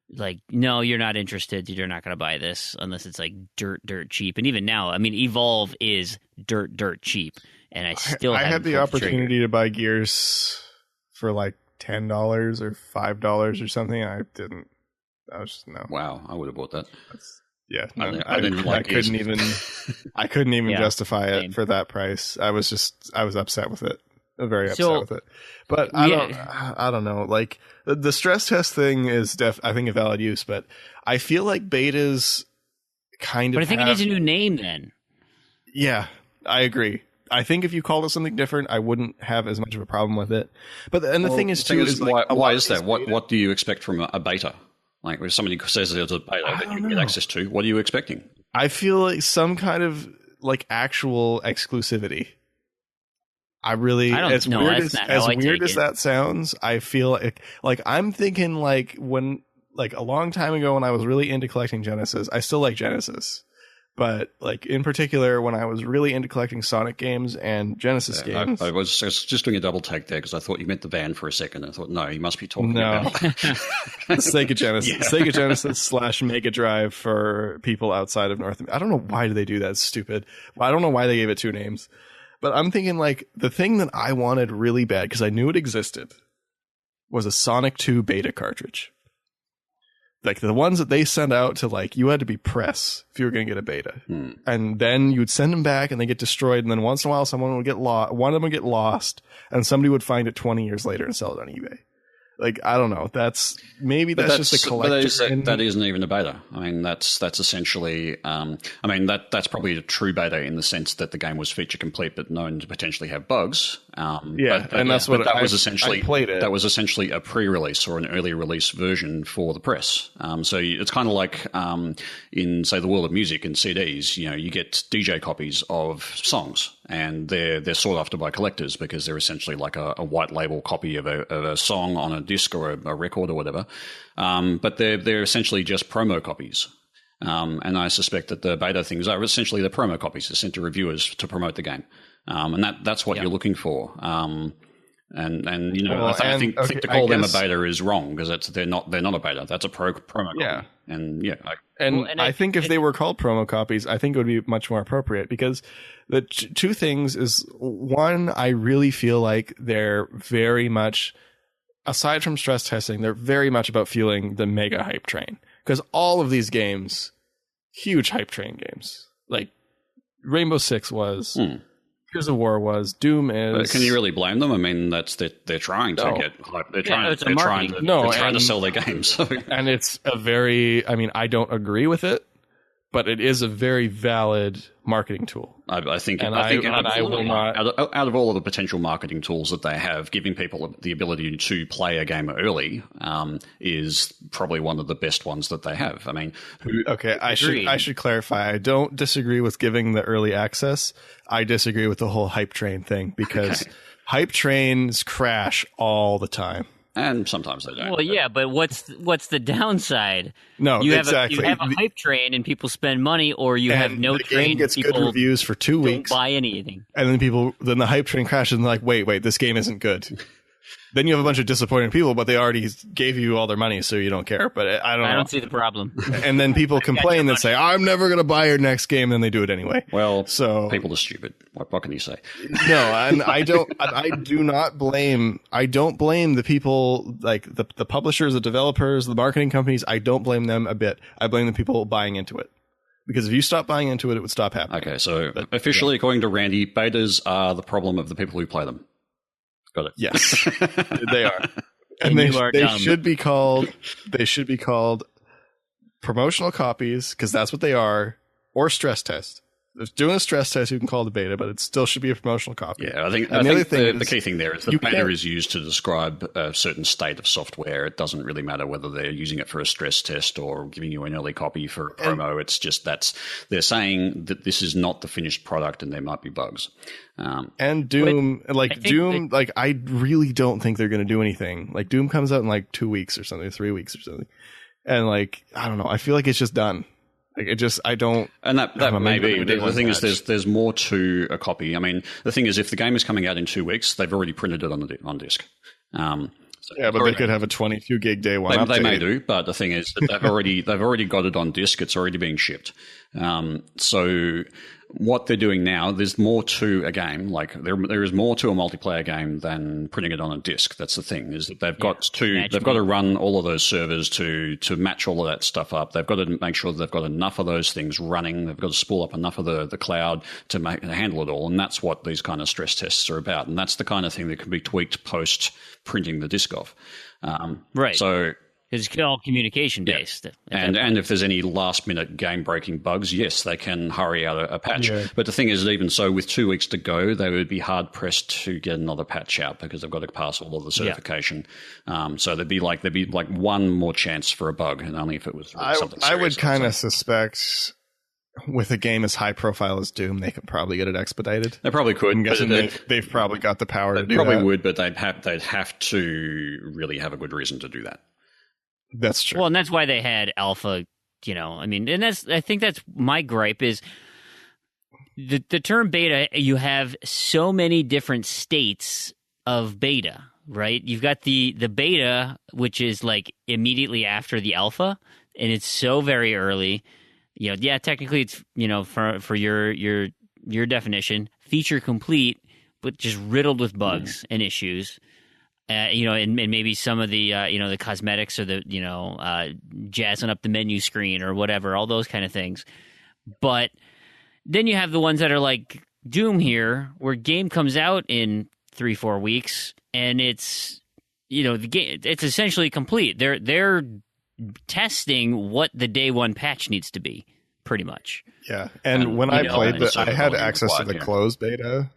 like, no, you're not interested. You're not going to buy this unless it's like dirt cheap. And even now, I mean, Evolve is dirt cheap. And I had the opportunity to buy Gears for like $10 or $5 or something. I didn't. I was just no. Wow, I would have bought that. I couldn't even justify it for that price. I was upset with it. Very upset with it. But I don't know. Like the stress test thing is I think a valid use, but I feel like betas kind of. But I think it needs a new name then. Yeah, I agree. I think if you called it something different, I wouldn't have as much of a problem with it. But the thing is why is that? What do you expect from a beta? Like if somebody says there's a beta that you get access to, what are you expecting? I feel like some kind of like actual exclusivity. As weird as that sounds, I feel like I'm thinking like when like a long time ago when I was really into collecting Genesis, I still like Genesis. But like in particular, when I was really into collecting Sonic games and Genesis games, I was just doing a double take there because I thought you meant the band for a second. I thought, no, you must be talking about Sega Genesis, Sega Genesis / Mega Drive for people outside of North America. I don't know why do they do that. It's stupid. I don't know why they gave it two names. But I'm thinking like the thing that I wanted really bad because I knew it existed was a Sonic 2 beta cartridge. Like the ones that they sent out to like you had to be press if you were going to get a beta, and then you would send them back and they get destroyed, and then once in a while someone would get lost. One of them would get lost, and somebody would find it 20 years later and sell it on eBay. Like I don't know. That's just a collector. That isn't even a beta. I mean, that's essentially. That's probably a true beta in the sense that the game was feature complete, but known to potentially have bugs. That was essentially a pre-release or an early release version for the press. So it's kind of like in say the world of music and CDs. You get DJ copies of songs, and they're sought after by collectors because they're essentially like a white label copy of a song on a disc or a record or whatever. But they're essentially just promo copies. And I suspect that the beta things are essentially the promo copies. They're sent to reviewers to promote the game. And that's what you're looking for. I think to call them a beta is wrong because they're not a beta. That's a promo copy. And I think if they were called promo copies, I think it would be much more appropriate because the two things is one, I really feel like they're very much, aside from stress testing, they're very much about fueling the mega hype train because all of these games, huge hype train games, like Rainbow Six was. Gears of War was. Doom is. But can you really blame them? I mean, they're trying to get hype. They're trying to sell their games. So. And it's a very. I mean, I don't agree with it, but it is a very valid marketing tool. I think I will not. Out of all of the potential marketing tools that they have, giving people the ability to play a game early is probably one of the best ones that they have. I mean, I should clarify. I don't disagree with giving the early access. I disagree with the whole hype train thing because hype trains crash all the time. and sometimes they don't. Well, yeah, but what's the downside? No, you exactly. You have a hype train and people spend money, or you have no the train. game gets people good reviews for 2 don't weeks, buy anything, and then the hype train crashes, and they're like, wait, this game isn't good. Then you have a bunch of disappointed people, but they already gave you all their money, so you don't care. But I don't see the problem. And then people complain and say, I'm never going to buy your next game, and then they do it anyway. Well, so people are stupid. What can you say? No, and I don't blame the people, like the publishers, the developers, the marketing companies. I don't blame them a bit. I blame the people buying into it. Because if you stop buying into it, it would stop happening. Okay, so officially, according to Randy, betas are the problem of the people who play them. Got it. Yes, they are, and they should be called promotional copies, because that's what they are, or stress test. If doing a stress test, you can call it a beta, but it still should be a promotional copy. Yeah, I think the key thing there is that beta is used to describe a certain state of software. It doesn't really matter whether they're using it for a stress test or giving you an early copy for a promo. It's just they're saying that this is not the finished product and there might be bugs. And Doom, I really don't think they're going to do anything. Like, Doom comes out in like 2 weeks or something, 3 weeks or something. And like, I don't know. I feel like it's just done. Like, I don't. And that may be. The thing is, there's more to a copy. I mean, the thing is, if the game is coming out in 2 weeks, they've already printed it on disc. But they could have a 22 gig day one update. They may do, but the thing is that they've already got it on disc. It's already being shipped. So what they're doing now, there's more to a game. Like, there is more to a multiplayer game than printing it on a disc. That's the thing, is that they've got to run all of those servers to match all of that stuff up. They've got to make sure they've got enough of those things running. They've got to spool up enough of the cloud to handle it all. And that's what these kind of stress tests are about. And that's the kind of thing that can be tweaked post printing the disc off. Right. So it's all communication based. Yeah. And if there's any last minute game breaking bugs, yes, they can hurry out a patch. Yeah. But the thing is, even so, with 2 weeks to go, they would be hard pressed to get another patch out because they've got to pass all of the certification. Yeah. So there'd be like one more chance for a bug, and only if it was really something serious. I would kind of suspect, with a game as high profile as Doom, they could probably get it expedited. They probably could. I'm guessing they've probably got the power to do that. They probably would, but they'd have to really have a good reason to do that. That's true. Well, and that's why they had alpha, I mean, and I think that's my gripe is the term beta, you have so many different states of beta, right? You've got the beta, which is like immediately after the alpha, and it's so very early. Technically it's, for your definition, feature complete, but just riddled with bugs and issues. And maybe some of the the cosmetics or the jazzing up the menu screen or whatever, all those kind of things. But then you have the ones that are like Doom here, where game comes out in 3-4 weeks, and it's the game, it's essentially complete. They're testing what the day one patch needs to be, pretty much. Yeah, and when I played I had access to the closed beta,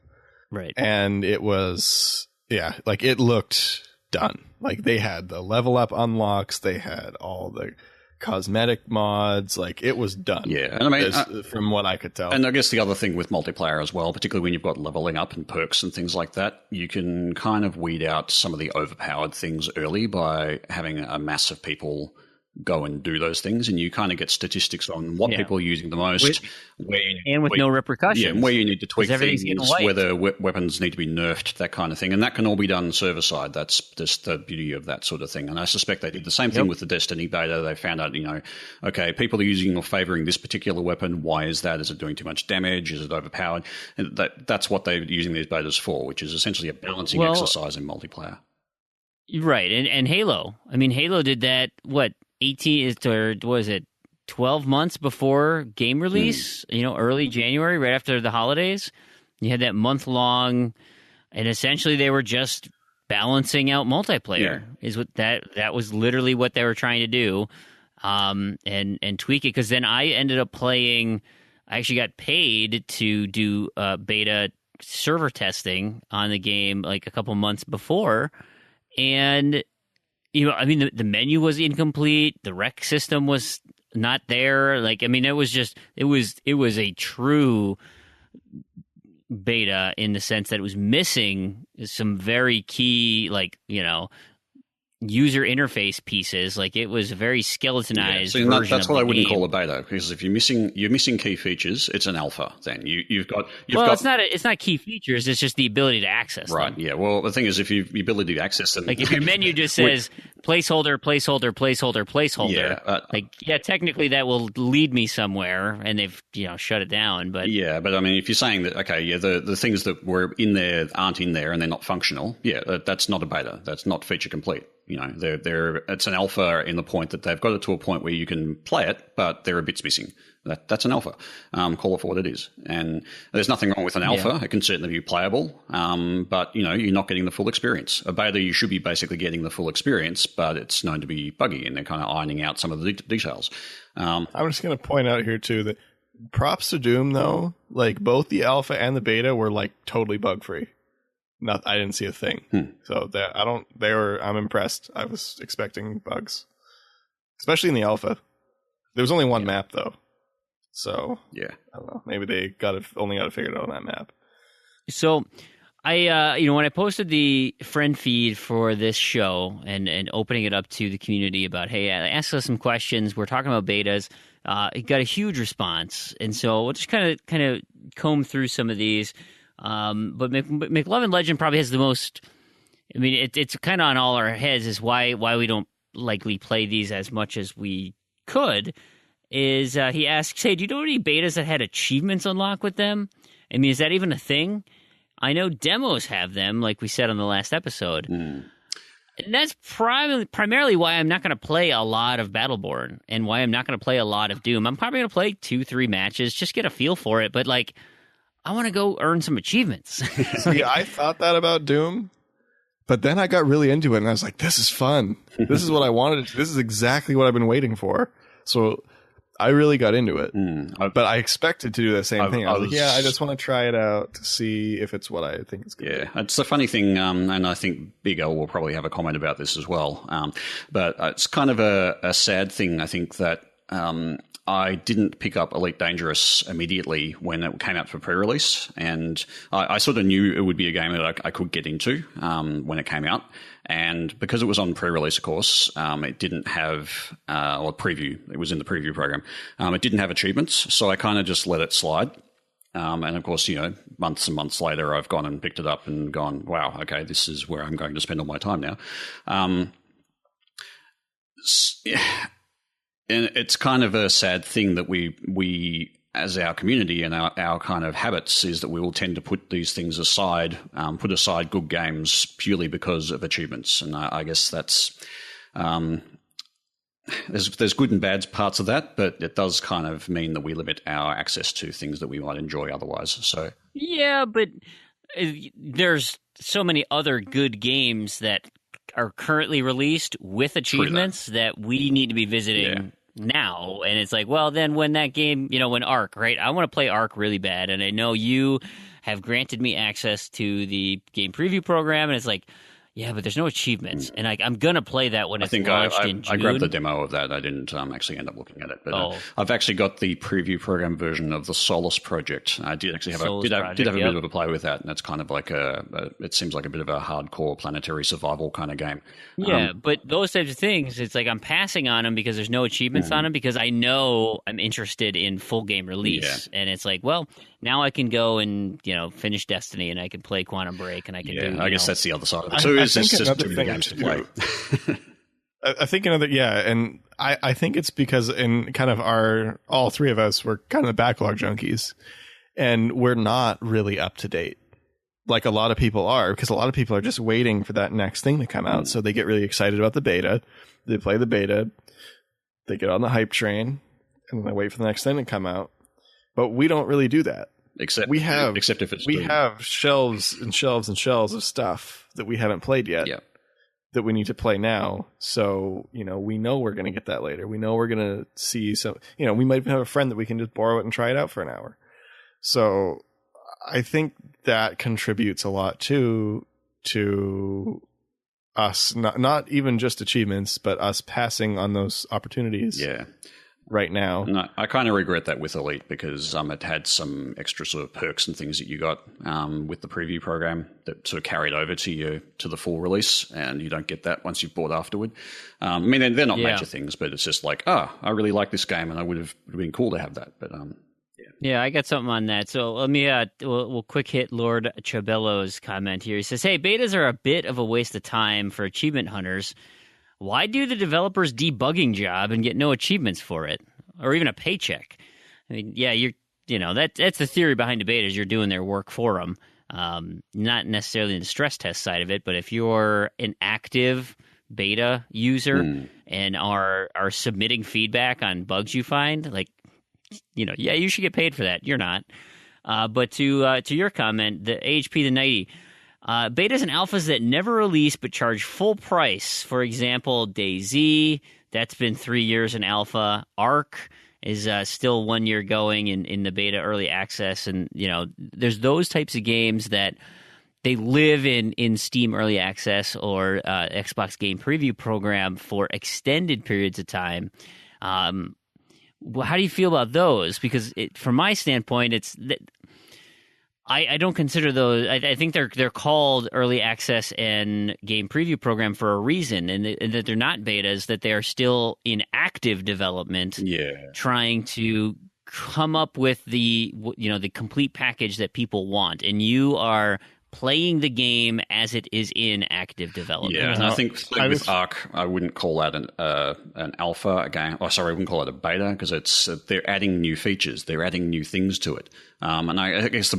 right? And it was. Yeah, like, it looked done. Like, they had the level up unlocks, they had all the cosmetic mods, like, it was done. Yeah, and I mean, from what I could tell. And I guess the other thing with multiplayer as well, particularly when you've got leveling up and perks and things like that, you can kind of weed out some of the overpowered things early by having a mass of people go and do those things, and you kind of get statistics on what people are using the most, no repercussions. Yeah, where you need to tweak things, whether weapons need to be nerfed, that kind of thing, and that can all be done server side. That's just the beauty of that sort of thing. And I suspect they did the same thing with the Destiny beta. They found out, okay, people are using or favoring this particular weapon. Why is that? Is it doing too much damage? Is it overpowered? And that's what they're using these betas for, which is essentially a balancing exercise in multiplayer. Right, and Halo. I mean, Halo did that. 12 months before game release, early January, right after the holidays. You had that month-long, and essentially they were just balancing out multiplayer. Is what that was literally what they were trying to do, and tweak it. Because then I ended up playing. I actually got paid to do beta server testing on the game like a couple months before, and. The menu was incomplete. The rec system was not there. Like, I mean, it was a true beta in the sense that it was missing some very key, user interface pieces. Like, it was a very skeletonized so version that's of what the I wouldn't game. call a beta, because if you're missing key features, it's an alpha. Then you've got it's not key features. It's just the ability to access right. them. Yeah. Well, the thing is, if the ability to access them, Like, if your menu just says placeholder, placeholder, placeholder, placeholder, technically that will lead me somewhere, and they've shut it down. But but I mean, if you're saying that, okay, the things that were in there aren't in there and they're not functional, that's not a beta. That's not feature complete. It's an alpha in the point that they've got it to a point where you can play it, but there are bits missing. That's an alpha. Call it for what it is. And there's nothing wrong with an alpha. Yeah. It can certainly be playable, but you're not getting the full experience. A beta, you should be basically getting the full experience, but it's known to be buggy, and they're kind of ironing out some of the details. I'm just going to point out here too that props to Doom, though. Like, both the alpha and the beta were like totally bug free. I didn't see a thing. So I'm impressed. I was expecting bugs, especially in the alpha. There was only one map though. So I don't know. Maybe they only got it figured out on that map. So I, when I posted the friend feed for this show and opening it up to the community about, hey, ask us some questions. We're talking about betas. It got a huge response, and so we'll just kind of comb through some of these. But McLovin Legend probably has the most. I mean, it's kind of on all our heads is why we don't likely play these as much as we could. Is he asks, hey, do you know any betas that had achievements unlocked with them? I mean, is that even a thing? I know demos have them, like we said on the last episode. And that's primarily why I'm not going to play a lot of Battleborn and why I'm not going to play a lot of Doom. I'm probably going to play 2-3 matches, just get a feel for it. But, like, I want to go earn some achievements. See, I thought that about Doom, but then I got really into it, and I was like, this is fun. This is what I wanted. This is exactly what I've been waiting for. So I really got into it. But I expected to do the same thing. I was like, I just want to try it out to see if it's what I think it's going to be. It's the funny thing, and I think Big L will probably have a comment about this as well, but it's kind of a sad thing, I think, that I didn't pick up Elite Dangerous immediately when it came out for pre-release, and I sort of knew it would be a game that I could get into when it came out. And because it was on pre-release, of course, it didn't have, or preview, it was in the preview program, it didn't have achievements, so I kind of just let it slide. And of course, months and months later, I've gone and picked it up and gone, wow, okay, this is where I'm going to spend all my time now. And it's kind of a sad thing that we as our community and our kind of habits is that we will tend to put these things aside, put aside good games purely because of achievements. And I guess that's there's good and bad parts of that, but it does kind of mean that we limit our access to things that we might enjoy otherwise. So yeah, but there's so many other good games that are currently released with achievements that we need to be visiting now. And it's like, well, then when that game, when Ark, right? I want to play Ark really bad, and I know you have granted me access to the game preview program, and it's like, yeah, but there's no achievements, and I'm gonna play that when it's launched in June. I grabbed the demo of that. I didn't actually end up looking at it, but I've actually got the preview program version of the Solus project. I did actually have a bit of a play with that, and it's kind of like it seems like a bit of a hardcore planetary survival kind of game. Yeah, but those types of things, it's like I'm passing on them because there's no achievements on them, because I know I'm interested in full game release, and it's like, well, now I can go and finish Destiny, and I can play Quantum Break, and I can do. I guess that's the other side of it. So it's just too many games to play. I think and I think it's because in kind of all three of us were kind of backlog junkies, and we're not really up to date like a lot of people are, because a lot of people are just waiting for that next thing to come out. So they get really excited about the beta, they play the beta, they get on the hype train, and then they wait for the next thing to come out. But we don't really do that. Except if it's we have shelves and shelves and shelves of stuff that we haven't played yet. Yeah. That we need to play now. So, we know we're going to get that later. We know we're going to see some, we might even have a friend that we can just borrow it and try it out for an hour. So I think that contributes a lot to us, not even just achievements, but us passing on those opportunities. Yeah. right now. No, I kind of regret that with Elite because it had some extra sort of perks and things that you got with the preview program that sort of carried over to the full release, and you don't get that once you've bought afterward. I mean, they're not major things, but it's just like, I really like this game, and it would have been cool to have that. But yeah, I got something on that. So let me we'll quick hit Lord Chabello's comment here. He says, "Hey, betas are a bit of a waste of time for achievement hunters. Why do the developers debugging job and get no achievements for it, or even a paycheck? I mean, yeah, that's the theory behind the betas. You're doing their work for them, not necessarily in the stress test side of it. But if you're an active beta user and are submitting feedback on bugs you find, like, yeah, you should get paid for that. You're not. But to your comment, the AHP the 90. Betas and alphas that never release but charge full price. For example, DayZ, that's been 3 years in alpha. Ark is still 1 year going in the beta early access. And, there's those types of games that they live in Steam early access or Xbox Game Preview program for extended periods of time. Well, how do you feel about those? Because from my standpoint, I don't consider those. I think they're called early access and game preview program for a reason, and that they're not betas. That they are still in active development, trying to come up with the complete package that people want, and you are playing the game as it is in active development. Yeah, and I think with Ark, I wouldn't call that an alpha game. Oh, sorry, I wouldn't call it a beta because they're adding new features, they're adding new things to it. And I guess a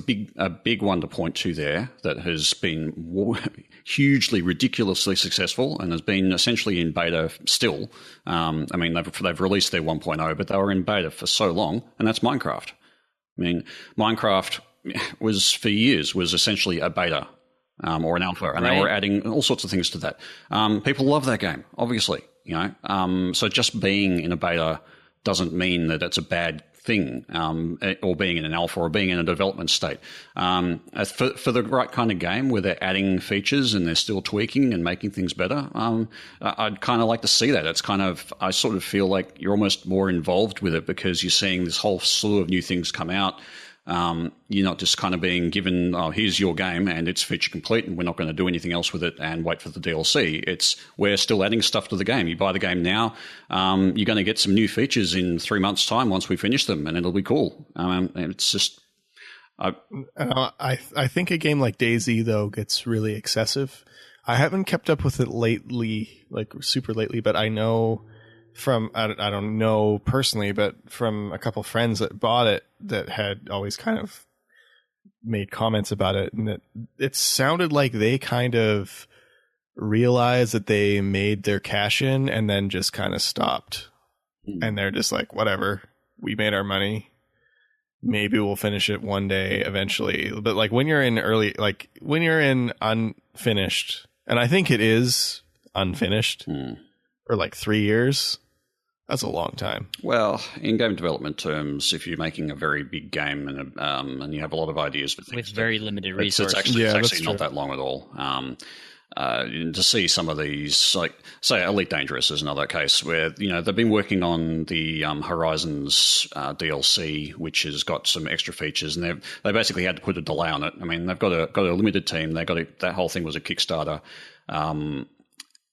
big one to point to there that has been hugely, ridiculously successful and has been essentially in beta still. I mean, they've released their 1.0, but they were in beta for so long, and that's Minecraft. I mean, Minecraft was for years essentially a beta or an alpha, and they were adding all sorts of things to that. People love that game, obviously, so just being in a beta doesn't mean that it's a bad thing, or being in an alpha or being in a development state. For the right kind of game where they're adding features and they're still tweaking and making things better, I'd kind of like to see that. It's kind of, I sort of feel like you're almost more involved with it because you're seeing this whole slew of new things come out. You're not just kind of being given, here's your game and it's feature complete and we're not going to do anything else with it and wait for the DLC. We're still adding stuff to the game. You buy the game now, you're going to get some new features in 3 months' time once we finish them, and it'll be cool. It's just... I think a game like DayZ, though, gets really excessive. I haven't kept up with it lately, like super lately, but I know... I don't know personally, but from a couple friends that bought it that had always kind of made comments about it, and that it sounded like they kind of realized that they made their cash in and then just kind of stopped. And they're just like, whatever, we made our money. Maybe we'll finish it one day eventually. But like when you're in unfinished, and I think it is unfinished, or like 3 years, that's a long time. Well, in game development terms, if you're making a very big game and you have a lot of ideas for things with very limited resources, it's actually not that long at all. To see some of these, like say Elite Dangerous is another case where they've been working on the Horizons DLC, which has got some extra features, and they basically had to put a delay on it. I mean, they've got a limited team. That whole thing was a Kickstarter.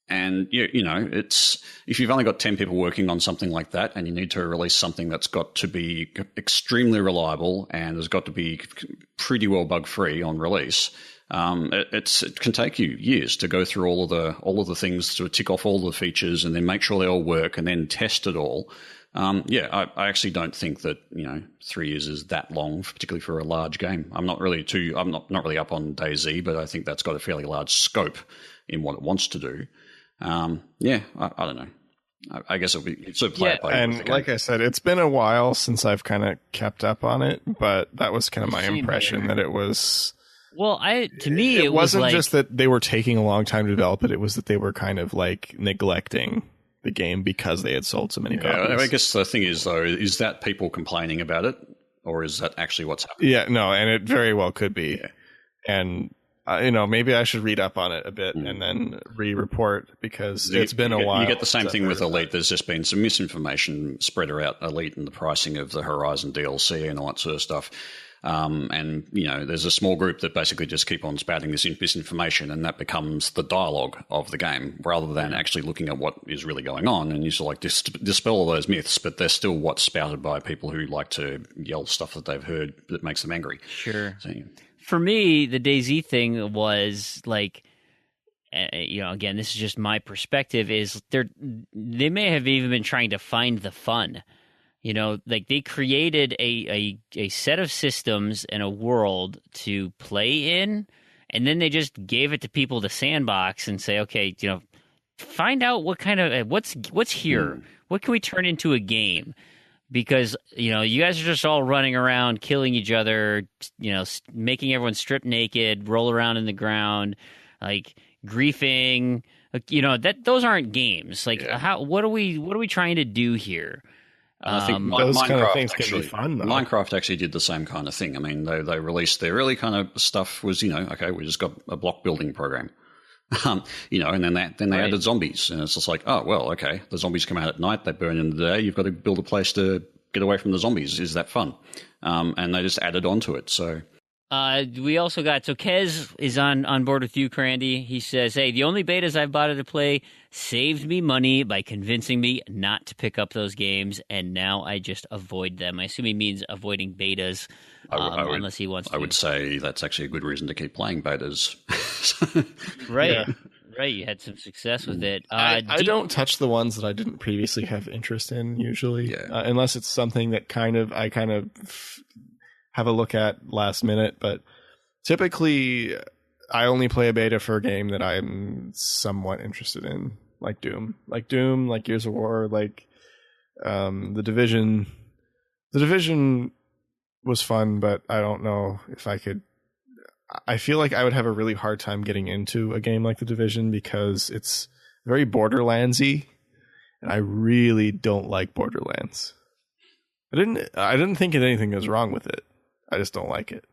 And it's, if you've only got 10 people working on something like that, and you need to release something that's got to be extremely reliable and has got to be pretty well bug free on release, it can take you years to go through all of the things, to tick off all the features and then make sure they all work and then test it all. I actually don't think that 3 years is that long, particularly for a large game. I'm not really up on DayZ, but I think that's got a fairly large scope in what it wants to do. I don't know. I guess it'll be sort of play. And like I said, it's been a while since I've kind of kept up on it, but that was kind of my impression that it was. Well, to me, it wasn't like, just that they were taking a long time to develop it. It was that they were kind of like neglecting the game because they had sold so many copies. I guess the thing is, though, is that people complaining about it, or is that actually what's happening? Yeah, no, and it very well could be. Yeah. And maybe I should read up on it a bit and then re-report, because it's been a while. You get the same thing with Elite. There's just been some misinformation spread around Elite and the pricing of the Horizon DLC and all that sort of stuff. And there's a small group that basically just keep on spouting this misinformation, and that becomes the dialogue of the game rather than actually looking at what is really going on. And you sort of like dispel all those myths, but they're still what's spouted by people who like to yell stuff that they've heard that makes them angry. Sure. So, for me, the DayZ thing was like, again, this is just my perspective, is they may have even been trying to find the fun. Like they created a set of systems and a world to play in, and then they just gave it to people to sandbox and say, okay, find out what kind of what's here. What can we turn into a game? Because you guys are just all running around killing each other, making everyone strip naked, roll around in the ground, like griefing. Those aren't games. Like what are we trying to do here? I think those kind of things actually, can be fun, though. Minecraft actually did the same kind of thing. I mean, they released their early kind of stuff was, okay, we just got a block building program, and then they added zombies, and it's just like, oh, well, okay, the zombies come out at night, they burn in the day, you've got to build a place to get away from the zombies. Is that fun? And they just added on to it. So. We also got, Kez is on board with you, Crandy. He says, hey, the only betas I've bought to play saved me money by convincing me not to pick up those games, and now I just avoid them. I assume he means avoiding betas, unless he wants to. I would say that's actually a good reason to keep playing betas. Right. Yeah. Right, you had some success with it. I don't touch the ones that I didn't previously have interest in, usually, unless it's something that I have a look at last minute. But typically I only play a beta for a game that I'm somewhat interested in, like Doom, like Gears of War, like The Division. The Division was fun, but I don't know if I could. I feel like I would have a really hard time getting into a game like The Division because it's very Borderlands-y, and I really don't like Borderlands. I didn't think anything was wrong with it. I just don't like it.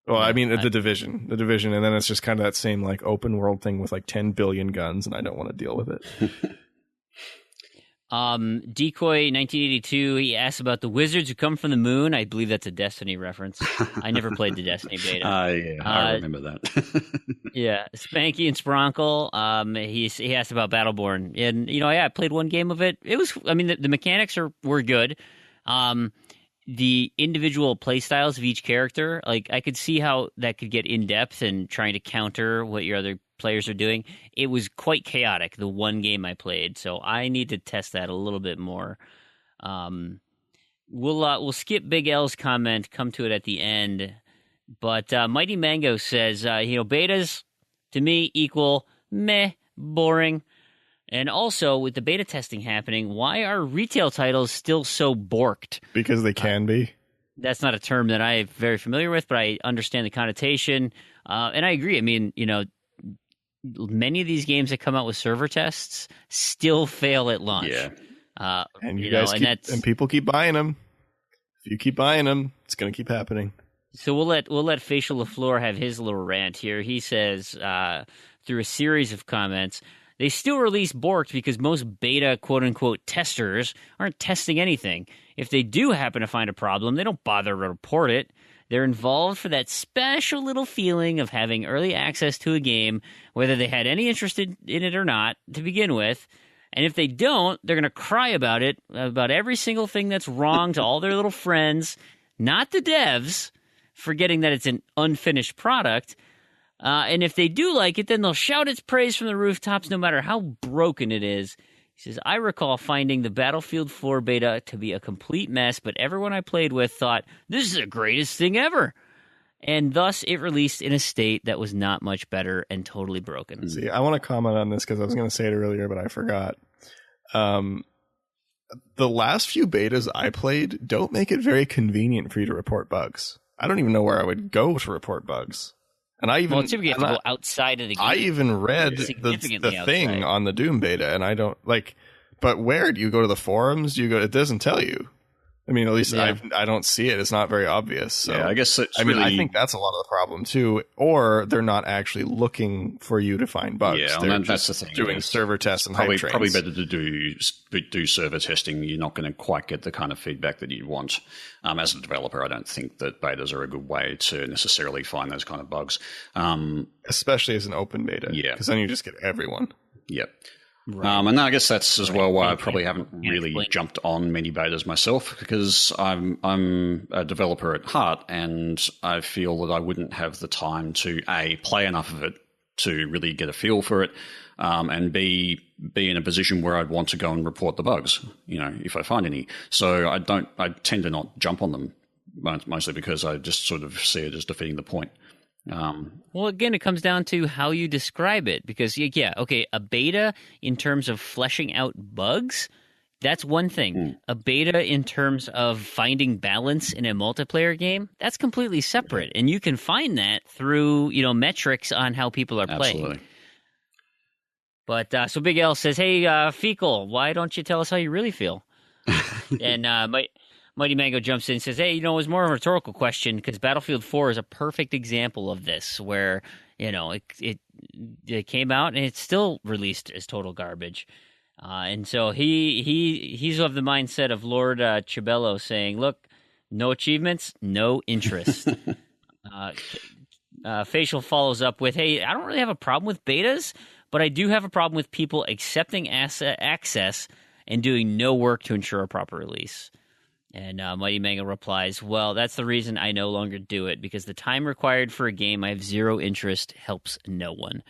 Well, I mean, The Division, and then it's just kind of that same like open world thing with like 10 billion guns, and I don't want to deal with it. Decoy 1982, he asked about the wizards who come from the moon. I believe that's a Destiny reference. I never played the Destiny beta. I remember that. Yeah, Spanky and Spronkle. He asked about Battleborn, and I played one game of it. It was, the mechanics were good. The individual play styles of each character, like I could see how that could get in depth and trying to counter what your other players are doing. It was quite chaotic, the one game I played, so I need to test that a little bit more. We'll skip Big L's comment, come to it at the end, but Mighty Mango says, betas to me equal meh, boring. And also, with the beta testing happening, why are retail titles still so borked? Because they can be. That's not a term that I'm very familiar with, but I understand the connotation. And I agree. Many of these games that come out with server tests still fail at launch. Yeah. And you guys and people keep buying them. If you keep buying them, it's going to keep happening. So we'll let Facial LaFleur have his little rant here. He says, through a series of comments, they still release borked because most beta quote-unquote testers aren't testing anything. If they do happen to find a problem, they don't bother to report it. They're involved for that special little feeling of having early access to a game, whether they had any interest in it or not, to begin with. And if they don't, they're going to cry about it, about every single thing that's wrong to all their little friends, not the devs, forgetting that it's an unfinished product. And if they do like it, then they'll shout its praise from the rooftops no matter how broken it is. He says, I recall finding the Battlefield 4 beta to be a complete mess, but everyone I played with thought, this is the greatest thing ever. And thus it released in a state that was not much better and totally broken. See, I want to comment on this because I was going to say it earlier, but I forgot. The last few betas I played don't make it very convenient for you to report bugs. I don't even know where I would go to report bugs. And I even typically you have to go outside of the game. I even read the thing on the Doom beta, and I don't like. But where do you go to the forums? Do you go? It doesn't tell you. I mean, at least I don't see it. It's not very obvious. So yeah, I guess it's I mean, I think that's a lot of the problem too. Or they're not actually looking for you to find bugs. Yeah, they're that's the thing. Doing server tests and probably hype trains. Probably better to do server testing. You're not going to quite get the kind of feedback that you want. As a developer, I don't think that betas are a good way to necessarily find those kind of bugs. Especially as an open beta. Yeah. Because then you just get everyone. Yep. Right. And I guess that's as well why I probably haven't really jumped on many betas myself, because I'm a developer at heart, and I feel that I wouldn't have the time to A, play enough of it to really get a feel for it, and B, be in a position where I'd want to go and report the bugs, if I find any. So I tend to not jump on them, mostly because I just sort of see it as defeating the point. Well, again, it comes down to how you describe it, because a beta in terms of fleshing out bugs, that's one thing. A beta in terms of finding balance in a multiplayer game, that's completely separate, and you can find that through metrics on how people are playing. Absolutely. But so Big L says, "Hey, Fecal, why don't you tell us how you really feel?" And Mighty Mango jumps in and says, hey, it was more of a rhetorical question, because Battlefield 4 is a perfect example of this, where, it came out and it's still released as total garbage. And so he's of the mindset of Lord Chibello saying, look, no achievements, no interest. Facial follows up with, hey, I don't really have a problem with betas, but I do have a problem with people accepting access and doing no work to ensure a proper release. And Mighty Mango replies, well, that's the reason I no longer do it, because the time required for a game I have zero interest helps no one.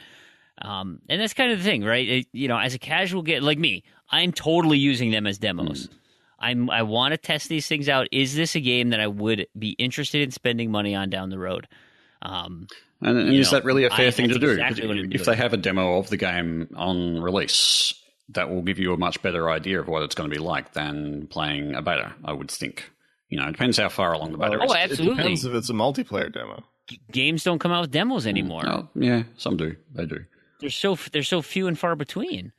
And that's kind of the thing, right? As a casual game, like me, I'm totally using them as demos. I want to test these things out. Is this a game that I would be interested in spending money on down the road? And is that really a fair thing to do? Exactly if they have a demo of the game on release, that will give you a much better idea of what it's going to be like than playing a beta, I would think. It depends how far along the beta is. Oh, absolutely. It depends if it's a multiplayer demo. Games don't come out with demos anymore. Oh, yeah, some do. They do. They're so few and far between.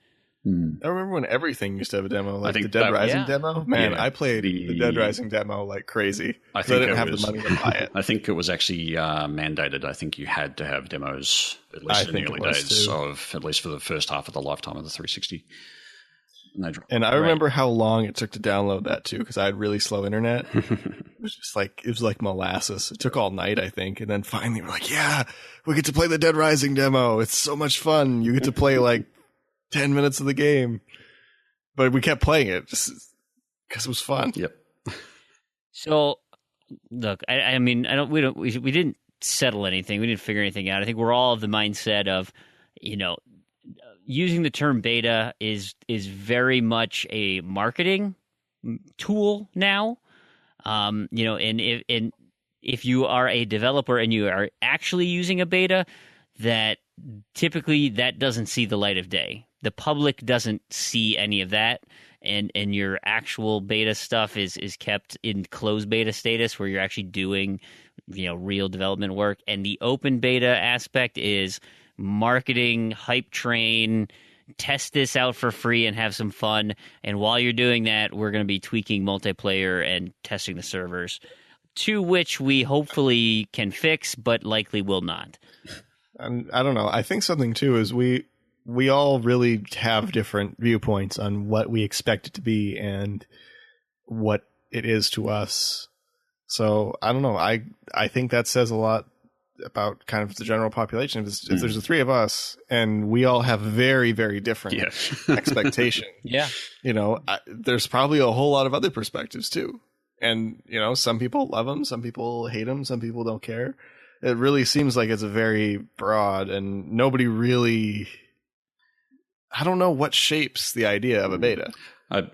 I remember when everything used to have a demo, like the think Dead Rising demo. Man, yeah, I played the Dead Rising demo like crazy. I didn't have the money to buy it. I think it was actually mandated. I think you had to have demos, at least in the early days, at least for the first half of the lifetime of the 360. And I remember how long it took to download that too, because I had really slow internet. It was like molasses. It took all night, I think, and then finally we're like, yeah, we get to play the Dead Rising demo. It's so much fun. You get to play like 10 minutes of the game, but we kept playing it just because it was fun. Yep. So, look, we didn't settle anything. We didn't figure anything out. I think we're all of the mindset of, using the term beta is very much a marketing tool now. And if you are a developer and you are actually using a beta, that typically that doesn't see the light of day. The public doesn't see any of that, and your actual beta stuff is kept in closed beta status, where you're actually doing real development work. And the open beta aspect is marketing, hype train, test this out for free and have some fun. And while you're doing that, we're going to be tweaking multiplayer and testing the servers, to which we hopefully can fix, but likely will not. And I don't know. I think something too is we all really have different viewpoints on what we expect it to be and what it is to us. So I don't know. I think that says a lot about kind of the general population. If there's the three of us and we all have very, very different expectation, there's probably a whole lot of other perspectives too. And, some people love them, some people hate them, some people don't care. It really seems like it's a very broad, and nobody really, I don't know what shapes the idea of a beta. I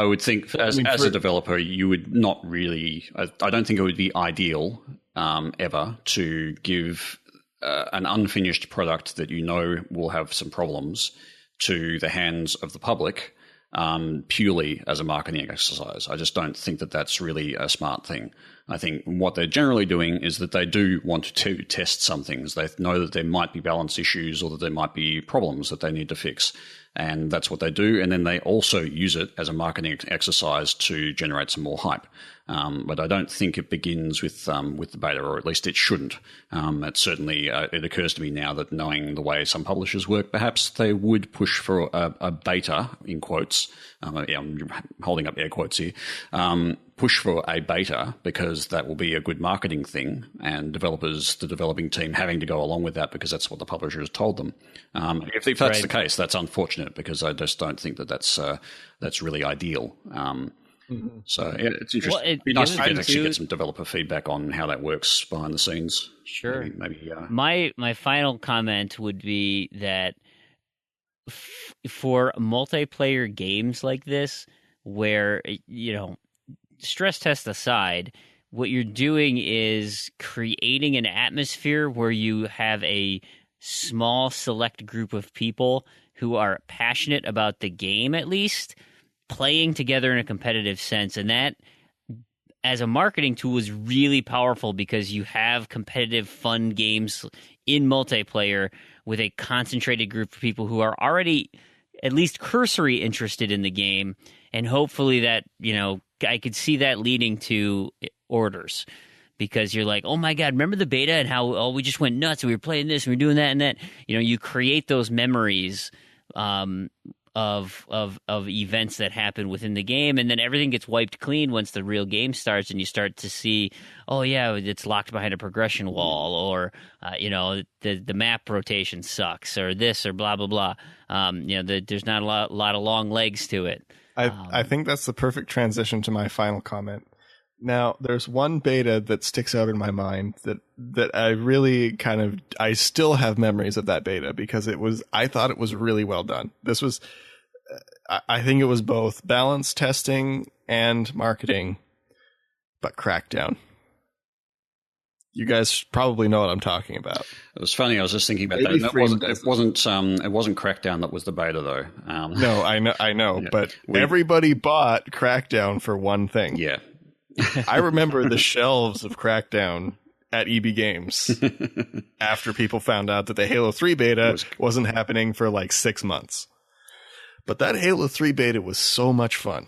would think as a developer, you would not really, I don't think it would be ideal ever to give an unfinished product that will have some problems to the hands of the public purely as a marketing exercise. I just don't think that that's really a smart thing. I think what they're generally doing is that they do want to test some things. They know that there might be balance issues or that there might be problems that they need to fix. And that's what they do. And then they also use it as a marketing exercise to generate some more hype. But I don't think it begins with the beta, or at least it shouldn't. It certainly it occurs to me now that, knowing the way some publishers work, perhaps they would push for a beta, in quotes. I'm holding up air quotes here. Push for a beta, because that will be a good marketing thing, and developers, the developing team, having to go along with that because that's what the publisher has told them. If that's the case, that's unfortunate, because I just don't think that that's really ideal. So yeah, it's interesting. Well, it'd be nice to get some developer feedback on how that works behind the scenes. Sure. Maybe my final comment would be that for multiplayer games like this, where, stress test aside, what you're doing is creating an atmosphere where you have a small select group of people who are passionate about the game, at least, playing together in a competitive sense. And that, as a marketing tool, is really powerful, because you have competitive, fun games in multiplayer with a concentrated group of people who are already at least cursory interested in the game. And hopefully that, I could see that leading to orders, because you're like, oh my God, remember the beta and how we just went nuts and we were playing this and we were doing that and that. You create those memories of events that happen within the game, and then everything gets wiped clean once the real game starts, and you start to see, oh yeah, it's locked behind a progression wall, or the map rotation sucks, or this, or blah blah blah. There's not a lot of long legs to it. I think that's the perfect transition to my final comment. Now, there's one beta that sticks out in my mind that I really I still have memories of that beta, because I thought it was really well done. This was, I think it was both balance testing and marketing, but Crackdown. You guys probably know what I'm talking about. It was funny. I was just thinking about that. It wasn't Crackdown that was the beta, though. No, I know, yeah. But everybody bought Crackdown for one thing. Yeah. I remember the shelves of Crackdown at EB Games after people found out that the Halo 3 beta wasn't happening for like 6 months. But that Halo 3 beta was so much fun.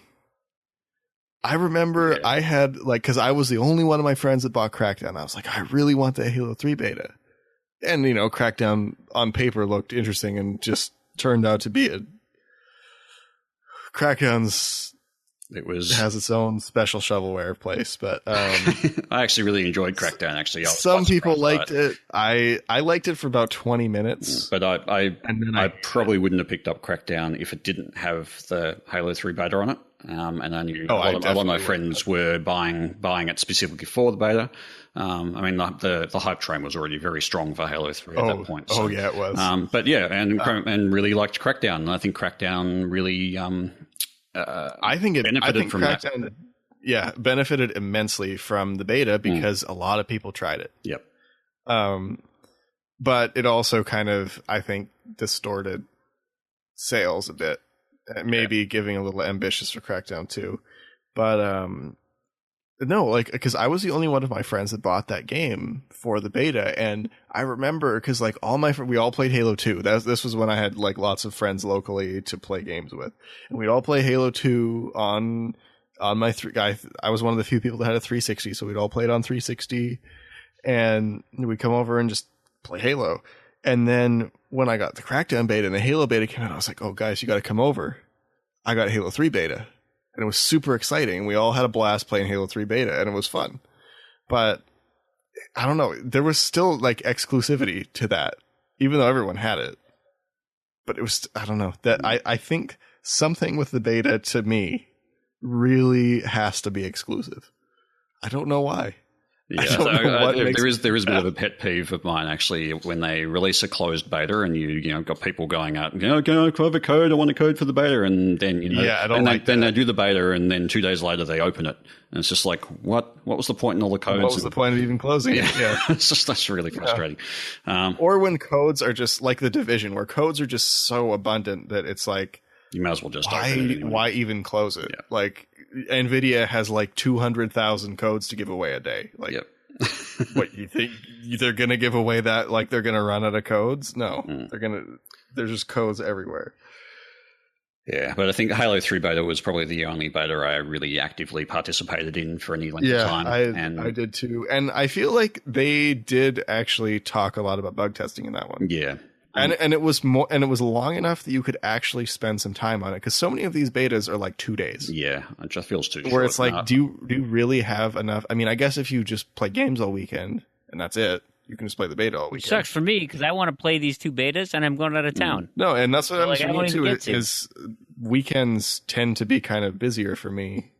I remember I had, because I was the only one of my friends that bought Crackdown. I was like, I really want the Halo 3 beta. And, Crackdown on paper looked interesting, and just turned out to be Crackdown's... It has its own special shovelware place, but I actually really enjoyed Crackdown. Actually, some people liked it. I liked it for about 20 minutes, but I probably wouldn't have picked up Crackdown if it didn't have the Halo 3 beta on it. And I knew a lot of my friends were buying it specifically for the beta. The hype train was already very strong for Halo 3 at that point. So, it was. But yeah, and really liked Crackdown. And I think Crackdown really. I think benefited from Crackdown, that. Yeah, benefited immensely from the beta, because a lot of people tried it. Yep. But it also I think, distorted sales a bit. Maybe giving a little ambitious for Crackdown too. But no, because I was the only one of my friends that bought that game for the beta, and I remember, because we all played Halo 2. This was when I had lots of friends locally to play games with, and we'd all play Halo 2 on my I was one of the few people that had a 360, so we'd all play it on 360, and we'd come over and just play Halo. And then when I got the Crackdown beta and the Halo beta came out, I was like, oh guys, you got to come over. I got Halo 3 beta. And it was super exciting. We all had a blast playing Halo 3 beta, and it was fun. But I don't know. There was still exclusivity to that, even though everyone had it. But it was, I don't know. That I think something with the beta, to me, really has to be exclusive. I don't know why. Yeah, there is a bit of a pet peeve of mine, actually, when they release a closed beta and you got people going out, can I have a code? I want a code for the beta, and then then they do the beta, and then 2 days later they open it, and it's just like, what was the point in all the codes? What was the point of even closing it? Yeah, that's really frustrating. Yeah. Or when codes are just like The Division, where codes are just so abundant that it's like, you might as well just why even close it? Yeah. NVIDIA has like 200,000 codes to give away a day. Like, Yep. what, you think they're going to give away that, like they're going to run out of codes? No, there's just codes everywhere. Yeah, but I think Halo 3 beta was probably the only beta I really actively participated in for any length of time. I did too. And I feel like they did actually talk a lot about bug testing in that one. Yeah. And it was long enough that you could actually spend some time on it, because so many of these betas are like 2 days. Yeah, it just feels too short. Where it's like, do you really have enough? I mean, I guess if you just play games all weekend and that's it, you can just play the beta all weekend. Which sucks for me because I want to play these 2 betas and I'm going out of town. No, and that's what I'm saying too. Is weekends tend to be kind of busier for me.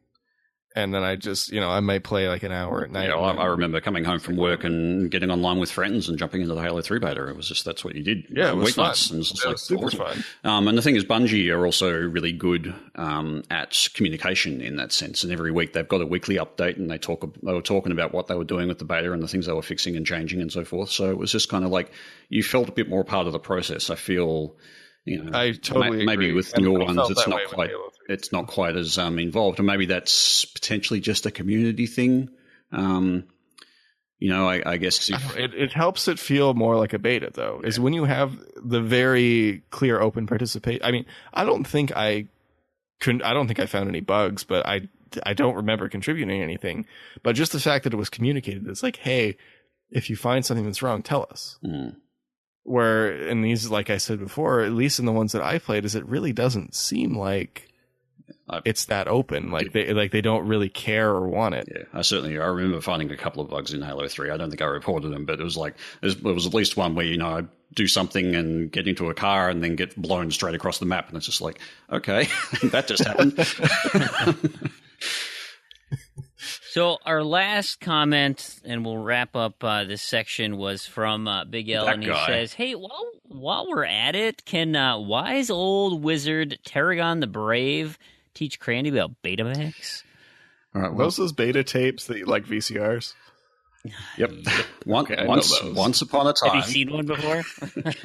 And then I just, I might play like an hour at night. Yeah, I remember coming home from work and getting online with friends and jumping into the Halo 3 beta. It was just, that's what you did. Yeah, it was fun. And it was like super fun. And the thing is, Bungie are also really good at communication in that sense. And every week they've got a weekly update, and they were talking about what they were doing with the beta and the things they were fixing and changing and so forth. So it was just kind of like you felt a bit more part of the process. I feel... I totally maybe agree. with newer ones, it's not quite as involved, and maybe that's potentially just a community thing. I guess it helps it feel more like a beta, though. Is when you have the very clear open participate. I mean, I don't think I found any bugs, but I don't remember contributing anything. But just the fact that it was communicated, it's like, hey, if you find something that's wrong, tell us. Where in these, like I said before, at least in the ones that I played, is it really doesn't seem like it's that open. Like they don't really care or want it. Yeah, I remember finding a couple of bugs in Halo 3. I don't think I reported them, but it was like there was at least one where I do something and get into a car and then get blown straight across the map, and it's just like, okay, that just happened. So our last comment, and we'll wrap up this section, was from Big L, and he says, hey, while we're at it, can wise old wizard Tarragon the Brave teach Crandy about Betamax? All right, those beta tapes that you like VCRs? Yep. Once upon a time. Have you seen one before?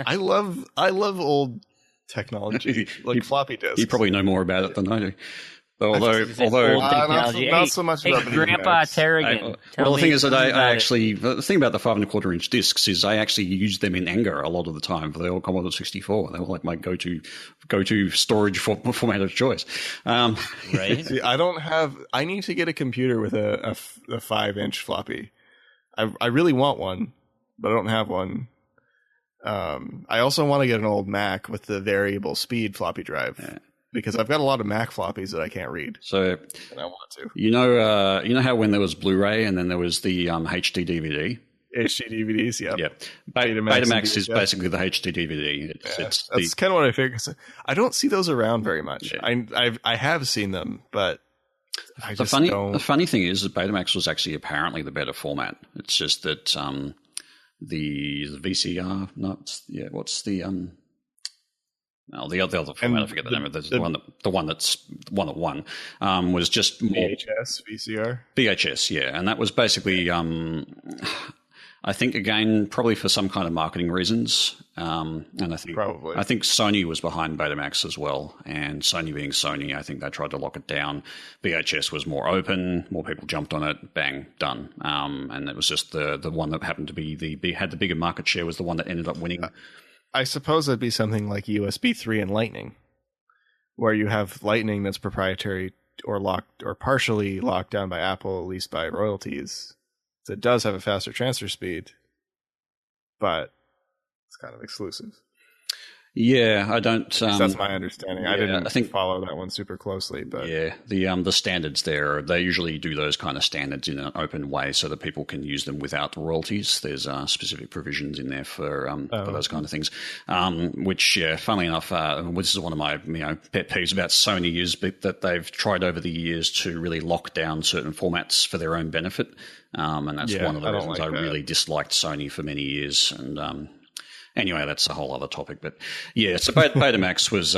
I love old technology, like floppy disks. You probably know more about it than I do. Although not so much about Grandpa Tarragon. The thing is that the thing about the 5 1/4-inch discs is I actually used them in anger a lot of the time for the old Commodore 64. They were like my go-to storage format of choice. Right. See, I need to get a computer with a 5-inch floppy. I really want one, but I don't have one. I also want to get an old Mac with the variable speed floppy drive. Yeah. Because I've got a lot of Mac floppies that I can't read. So, and I want to. You know how when there was Blu-ray and then there was the HD DVD? HD DVDs, yeah. Yeah. Betamax is basically the HD DVD. That's kind of what I figured. I don't see those around very much. Yeah. I have seen them, but I just don't. The funny thing is that Betamax was actually apparently the better format. It's just that the VCR, what's the... the other format, I forget the name of it. The one that won was just more VHS, VCR, VHS, yeah, and that was basically, I think again probably for some kind of marketing reasons, and I think Sony was behind Betamax as well, and Sony being Sony, I think they tried to lock it down. VHS was more open, more people jumped on it, bang, done, and it was just the one that happened to be had the bigger market share was the one that ended up winning. I suppose it'd be something like USB 3 and Lightning, where you have Lightning that's proprietary or locked or partially locked down by Apple, at least by royalties. So it does have a faster transfer speed, but it's kind of exclusive. Yeah, I don't. That's my understanding. I didn't follow that one super closely, but yeah, the standards there, they usually do those kind of standards in an open way so that people can use them without royalties. There's specific provisions in there for those kind of things. Which, funnily enough, this is one of my pet peeves about Sony is that they've tried over the years to really lock down certain formats for their own benefit, and that's one of the reasons I really disliked Sony for many years. And anyway, that's a whole other topic. But yeah, so Betamax was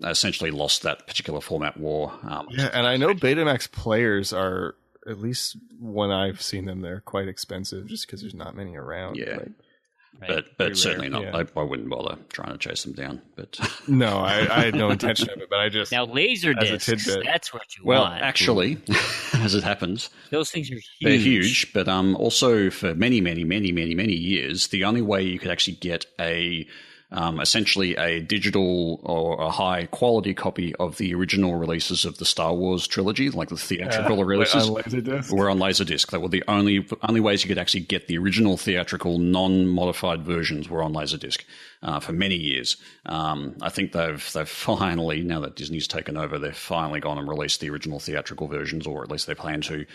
essentially lost that particular format war. And I know Betamax players are, at least when I've seen them, they're quite expensive just because there's not many around. Yeah. Right. But certainly rare. not. I wouldn't bother trying to chase them down. But No, I had no intention of it, but I just Now, laser as a discs, tidbit. that's what you well, want. actually, as it happens, Those things are huge. they're huge. But also for many years, the only way you could actually get essentially a digital or a high quality copy of the original releases of the Star Wars trilogy, like the theatrical releases, on Laserdisc. were on Laserdisc. They were the only ways you could actually get the original theatrical, non-modified versions were on Laserdisc for many years. I think they've finally, now that Disney's taken over, they've finally gone and released the original theatrical versions, or at least they plan to.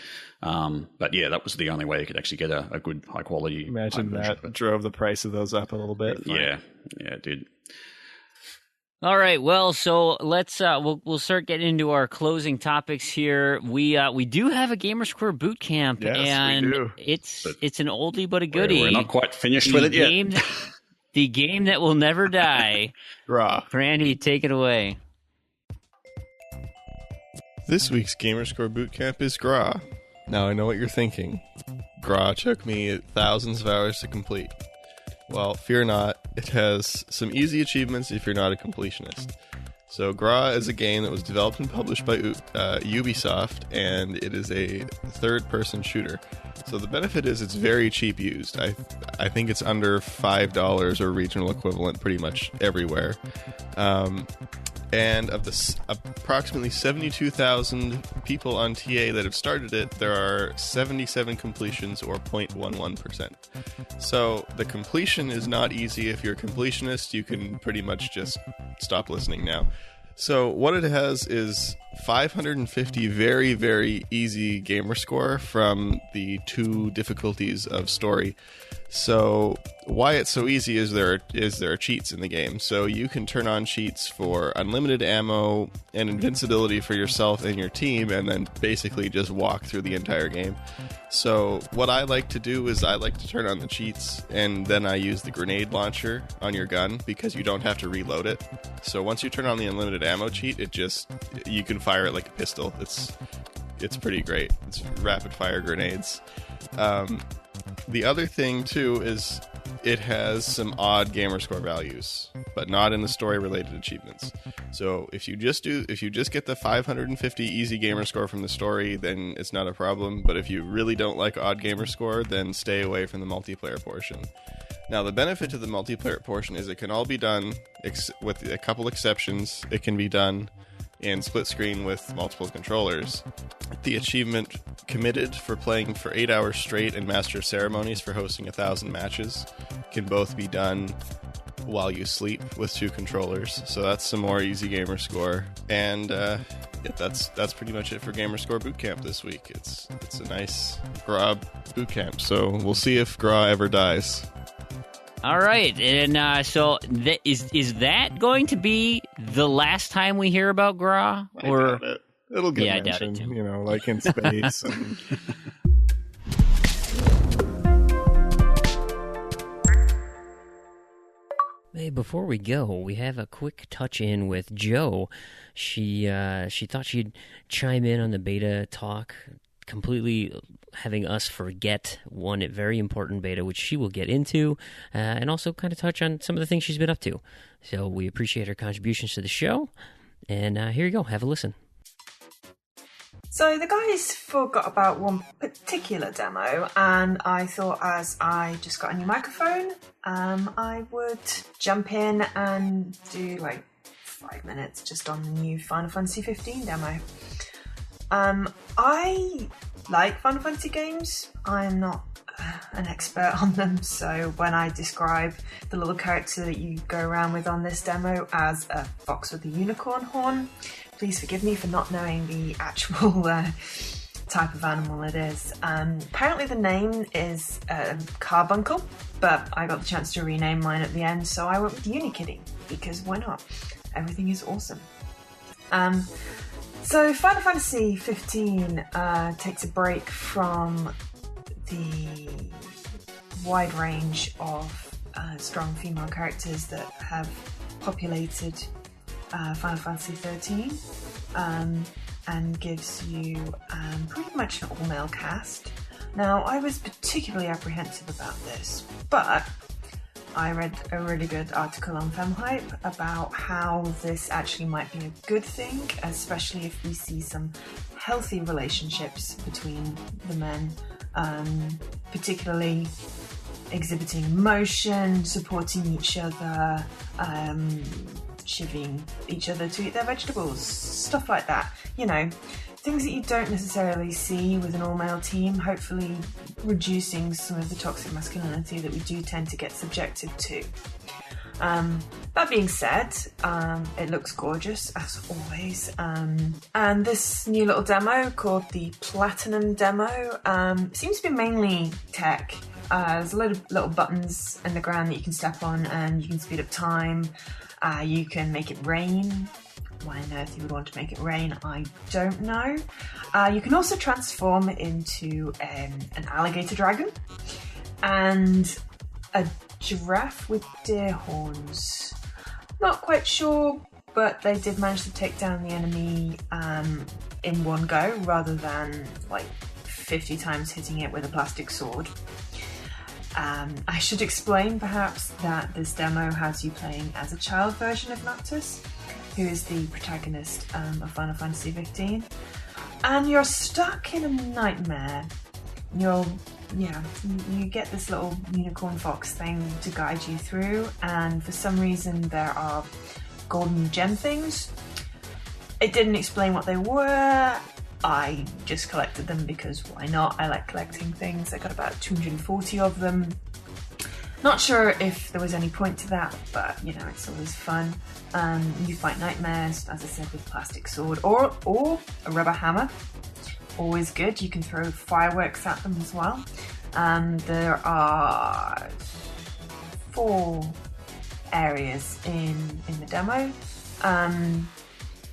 But yeah, that was the only way you could actually get a good high quality. Imagine that drove the price of those up a little bit. Yeah, it did. All right, well, so let's we'll start getting into our closing topics here. We do have a Gamersquare boot camp, Yes, we and do. it's an oldie but a goodie. We're not quite finished with it yet. The game that will never die. Raw. Randy, take it away. This week's Gamerscore Bootcamp is Gra. Now I know what you're thinking. Gra took me thousands of hours to complete. Well, fear not, it has some easy achievements if you're not a completionist. So Gra is a game that was developed and published by Ubisoft, and it is a third-person shooter. So the benefit is it's very cheap used. I think it's under $5 or regional equivalent pretty much everywhere. And of the approximately 72,000 people on TA that have started it, there are 77 completions, or 0.11%. So the completion is not easy. If you're a completionist, you can pretty much just stop listening now. So what it has is 550 very, very easy gamer score from the 2 difficulties of story. So why it's so easy is there are cheats in the game. So you can turn on cheats for unlimited ammo and invincibility for yourself and your team, and then basically just walk through the entire game. So what I like to do is I like to turn on the cheats, and then I use the grenade launcher on your gun because you don't have to reload it. So once you turn on the unlimited ammo cheat, you can fire it like a pistol. It's pretty great. It's rapid fire grenades. The other thing too is it has some odd gamer score values, but not in the story related achievements. So if you just get the 550 easy gamer score from the story, then it's not a problem. But if you really don't like odd gamer score, then stay away from the multiplayer portion. Now, the benefit to the multiplayer portion is it can all be done, with a couple exceptions, it can be done in split screen with multiple controllers. The achievement committed for playing for 8 hours straight and master ceremonies for hosting 1,000 matches can both be done while you sleep with 2 controllers. So that's some more easy gamer score. And that's pretty much it for Gamerscore Bootcamp this week. It's a nice Gra bootcamp. So we'll see if Gra ever dies. All right, and so is that going to be the last time we hear about Gra? Or I doubt it. It'll get mentioned, like in space. And... Hey, before we go, we have a quick touch-in with Jo. She thought she'd chime in on the beta talk, completely having us forget one very important beta, which she will get into, and also kind of touch on some of the things she's been up to. So we appreciate her contributions to the show, and here you go. Have a listen. So the guys forgot about one particular demo, and I thought as I just got a new microphone, I would jump in and do like 5 minutes just on the new Final Fantasy 15 demo. I like Final Fantasy games. I'm not an expert on them, so when I describe the little character that you go around with on this demo as a fox with a unicorn horn, please forgive me for not knowing the actual type of animal it is. Apparently the name is Carbuncle, but I got the chance to rename mine at the end, so I went with Unikitty, because why not? Everything is awesome. So Final Fantasy 15 takes a break from the wide range of strong female characters that have populated Final Fantasy 13 and gives you pretty much an all-male cast. Now, I was particularly apprehensive about this, but I read a really good article on FemHype about how this actually might be a good thing, especially if we see some healthy relationships between the men, particularly exhibiting emotion, supporting each other, shivvying each other to eat their vegetables, stuff like that. You know, things that you don't necessarily see with an all-male team, hopefully reducing some of the toxic masculinity that we do tend to get subjected to. That being said, it looks gorgeous, as always. And this new little demo, called the Platinum Demo, seems to be mainly tech. There's a load of little buttons in the ground that you can step on, and you can speed up time. You can make it rain. Why on earth you would want to make it rain, I don't know. You can also transform into an alligator dragon and a giraffe with deer horns. Not quite sure, but they did manage to take down the enemy in one go rather than like 50 times hitting it with a plastic sword. I should explain perhaps that this demo has you playing as a child version of Noctis, who is the protagonist of Final Fantasy XV, and you're stuck in a nightmare. You get this little unicorn fox thing to guide you through, and for some reason there are golden gem things. It didn't explain what they were. I just collected them because why not? I like collecting things. I got about 240 of them. Not sure if there was any point to that, but you know, it's always fun. You fight nightmares, as I said, with a plastic sword or a rubber hammer. Always good. You can throw fireworks at them as well. There are 4 areas in the demo.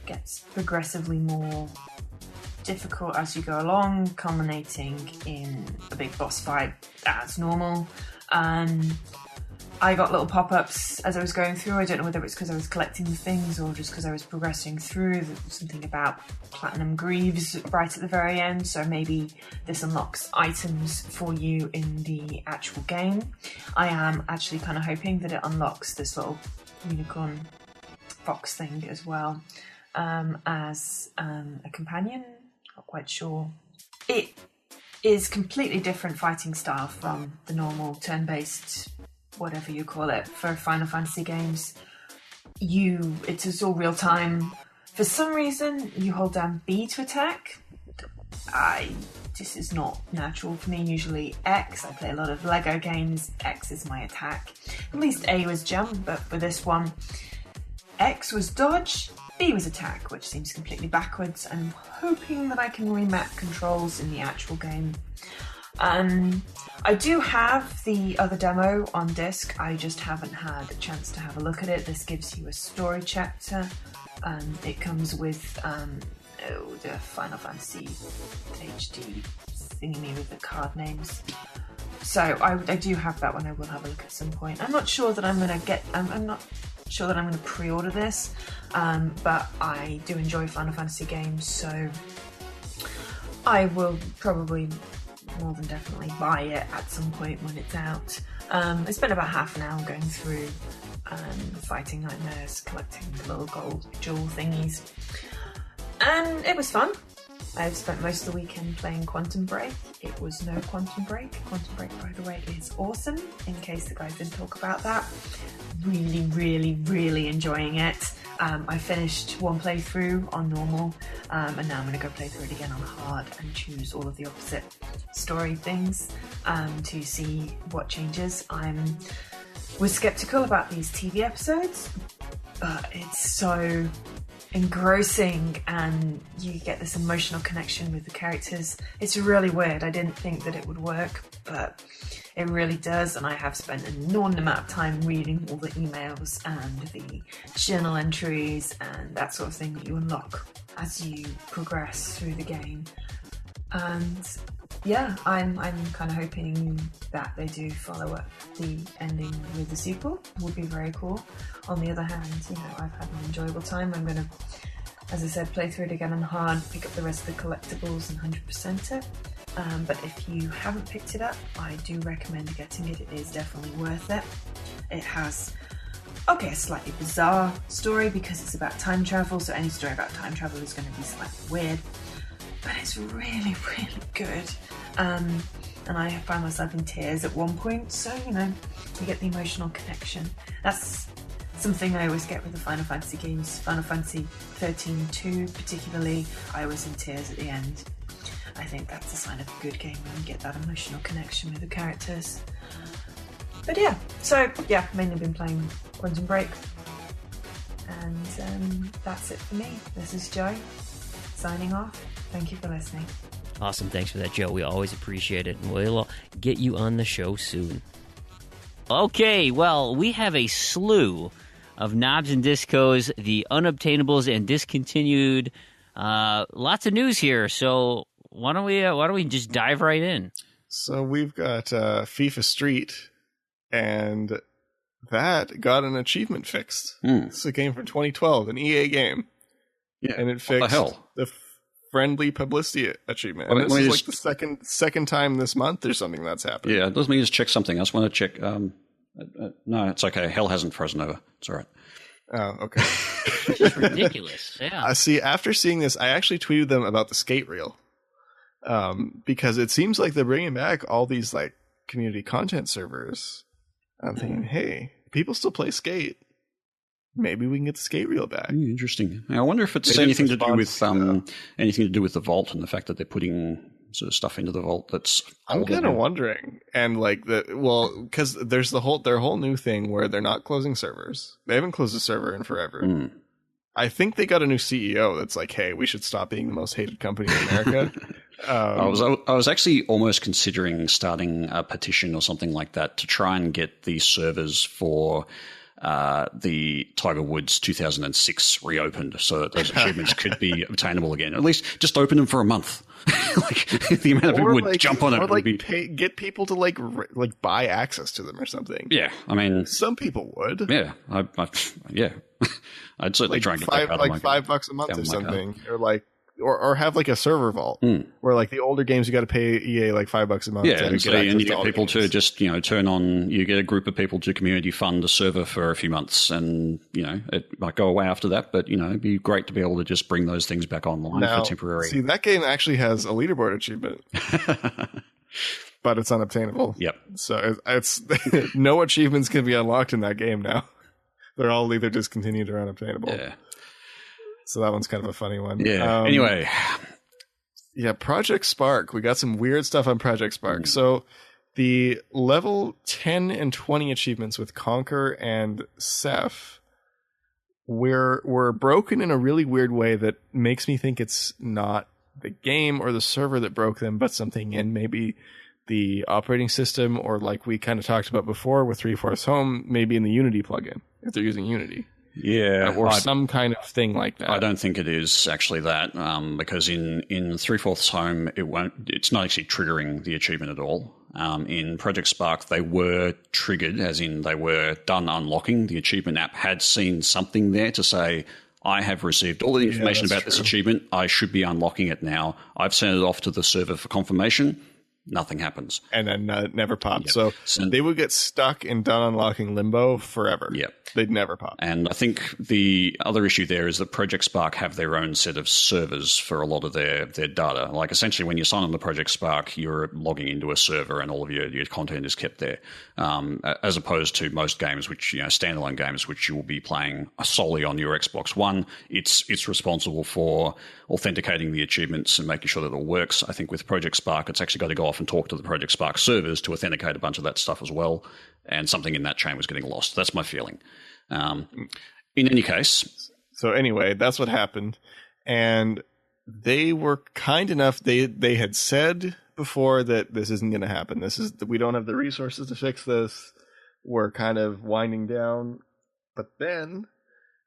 Gets progressively more difficult as you go along, culminating in a big boss fight as normal. I got little pop-ups as I was going through. I don't know whether it's because I was collecting the things or just because I was progressing through. There was something about platinum greaves right at the very end, so maybe this unlocks items for you in the actual game. I am actually kind of hoping that it unlocks this little unicorn fox thing as well, as a companion. Not quite sure. It is completely different fighting style from the normal turn-based, whatever you call it, for Final Fantasy games. It's all real time. For some reason, you hold down B to attack. This is not natural for me. Usually X. I play a lot of Lego games. X is my attack. At least A was jump, but for this one, X was dodge, B was attack, which seems completely backwards. I'm hoping that I can remap controls in the actual game. I do have the other demo on disc, I just haven't had a chance to have a look at it. This gives you a story chapter. It comes with the Final Fantasy HD thingy with the card names. So I do have that one. I will have a look at some point. I'm not sure that I'm going to get... I'm not sure that I'm going to pre-order this, but I do enjoy Final Fantasy games, so I will probably more than definitely buy it at some point when it's out. I spent about half an hour going through fighting nightmares, collecting the little gold jewel thingies, and it was fun. I've spent most of the weekend playing Quantum Break. It was no Quantum Break. Quantum Break, by the way, is awesome, in case the guys didn't talk about that. Really, really, really enjoying it. I finished one playthrough on normal, and now I'm going to go play through it again on hard and choose all of the opposite story things to see what changes. Was skeptical about these TV episodes, but it's so engrossing and you get this emotional connection with the characters. It's really weird. I didn't think that it would work, but it really does, and I have spent an inordinate amount of time reading all the emails and the journal entries and that sort of thing that you unlock as you progress through the game. And yeah, I'm kind of hoping that they do follow up the ending with the sequel. Would be very cool. On the other hand, you know, I've had an enjoyable time. I'm going to, as I said, play through it again on hard, pick up the rest of the collectibles and 100% it. But if you haven't picked it up, I do recommend getting it. It is definitely worth it. It has, a slightly bizarre story because it's about time travel, so any story about time travel is going to be slightly weird. But it's really, really good. And I found myself in tears at one point, so, you get the emotional connection. That's something I always get with the Final Fantasy games. Final Fantasy 13-2 particularly, I was in tears at the end. I think that's a sign of a good game when you get that emotional connection with the characters. But mainly been playing Quantum Break. And that's it for me. This is Jo, signing off. Thank you for listening. Awesome. Thanks for that, Jo. We always appreciate it. And we'll get you on the show soon. Okay, well, we have a slew of Knobs and Discos, the unobtainables and discontinued. Lots of news here. So why don't we just dive right in? So we've got FIFA Street, and that got an achievement fixed. This is a game from 2012, an EA game. Yeah, and it fixed the friendly publicity achievement. And this is like the second time this month or something that's happened. Yeah, let me just check something. I just want to check. No, it's okay. Hell hasn't frozen over. It's all right. Oh, okay. It's ridiculous. Yeah. See, after seeing this, I actually tweeted them about the skate reel, because it seems like they're bringing back all these like community content servers. I'm thinking, hey, people still play skate. Maybe we can get the skate reel back. Interesting. I wonder if it's anything to do with the vault and the fact that they're putting sort of stuff into the vault. That's I'm kind of wondering, and like because there's their whole new thing where they're not closing servers. They haven't closed a server in forever. I think they got a new CEO that's like, hey, we should stop being the most hated company in America. I was actually almost considering starting a petition or something like that to try and get the servers for the Tiger Woods 2006 reopened so that those achievements could be obtainable again. At least just open them for a month. Like the amount of people would jump on it. Or like get people to like buy access to them or something. Yeah, I mean, some people would. Yeah, I'd certainly try and get that out of my $5 a month or something, or have like a server vault where like the older games you got to pay EA like $5 a month. Yeah, and you get people to just turn on. You get a group of people to community fund a server for a few months, and it might go away after that. But it'd be great to be able to just bring those things back online for temporary. See, that game actually has a leaderboard achievement, but it's unobtainable. Yep. So it's no achievements can be unlocked in that game now. They're all either discontinued or unobtainable. Yeah. So that one's kind of a funny one. Yeah. Anyway. Yeah, Project Spark. We got some weird stuff on Project Spark. So the level 10 and 20 achievements with Conquer and Ceph were broken in a really weird way that makes me think it's not the game or the server that broke them, but something in maybe the operating system, or like we kind of talked about before with 3/4 Home, maybe in the Unity plugin, if they're using Unity. Yeah, or some kind of thing like that. I don't think it is actually that, because in 3/4 Home, it's not actually triggering the achievement at all. In Project Spark, they were triggered, as in they were done unlocking. The achievement app had seen something there to say, I have received all the information about this achievement. I should be unlocking it now. I've sent it off to the server for confirmation. Nothing happens. And then it never popped. Yep. So they would get stuck in done unlocking limbo forever. Yep. They'd never pop. And I think the other issue there is that Project Spark have their own set of servers for a lot of their data. Like essentially when you sign on to Project Spark, you're logging into a server and all of your content is kept there. As opposed to most games, which, standalone games, which you will be playing solely on your Xbox One. It's responsible for authenticating the achievements and making sure that it all works. I think with Project Spark, it's actually got to go off and talk to the Project Spark servers to authenticate a bunch of that stuff as well. And something in that chain was getting lost. That's my feeling. In any case. So anyway, that's what happened. And they were kind enough. They had said before that this isn't going to happen. We don't have the resources to fix this. We're kind of winding down. But then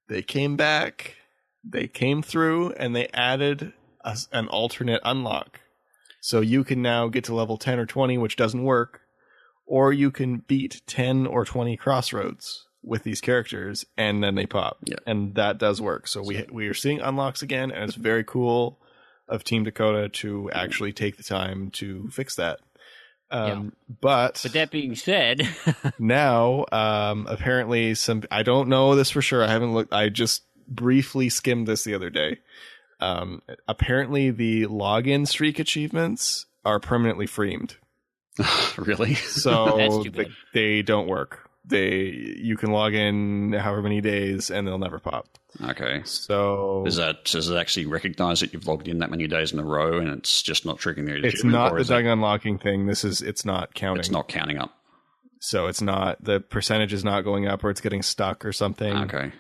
they came back. They came through and they added an alternate unlock. So you can now get to level 10 or 20, which doesn't work. Or you can beat 10 or 20 crossroads with these characters, and then they pop. Yeah. And that does work. So we are seeing unlocks again, and it's very cool of Team Dakota to actually take the time to fix that. But that being said, now apparently I don't know this for sure. I haven't looked. I just briefly skimmed this the other day. Apparently the login streak achievements are permanently framed. Really? So they don't work. You can log in however many days and they'll never pop. Okay. So does it actually recognize that you've logged in that many days in a row and it's just not triggering the achievement? It's not the Doug unlocking thing. It's not counting. It's not counting up. So it's not, the percentage is not going up or it's getting stuck or something. Okay.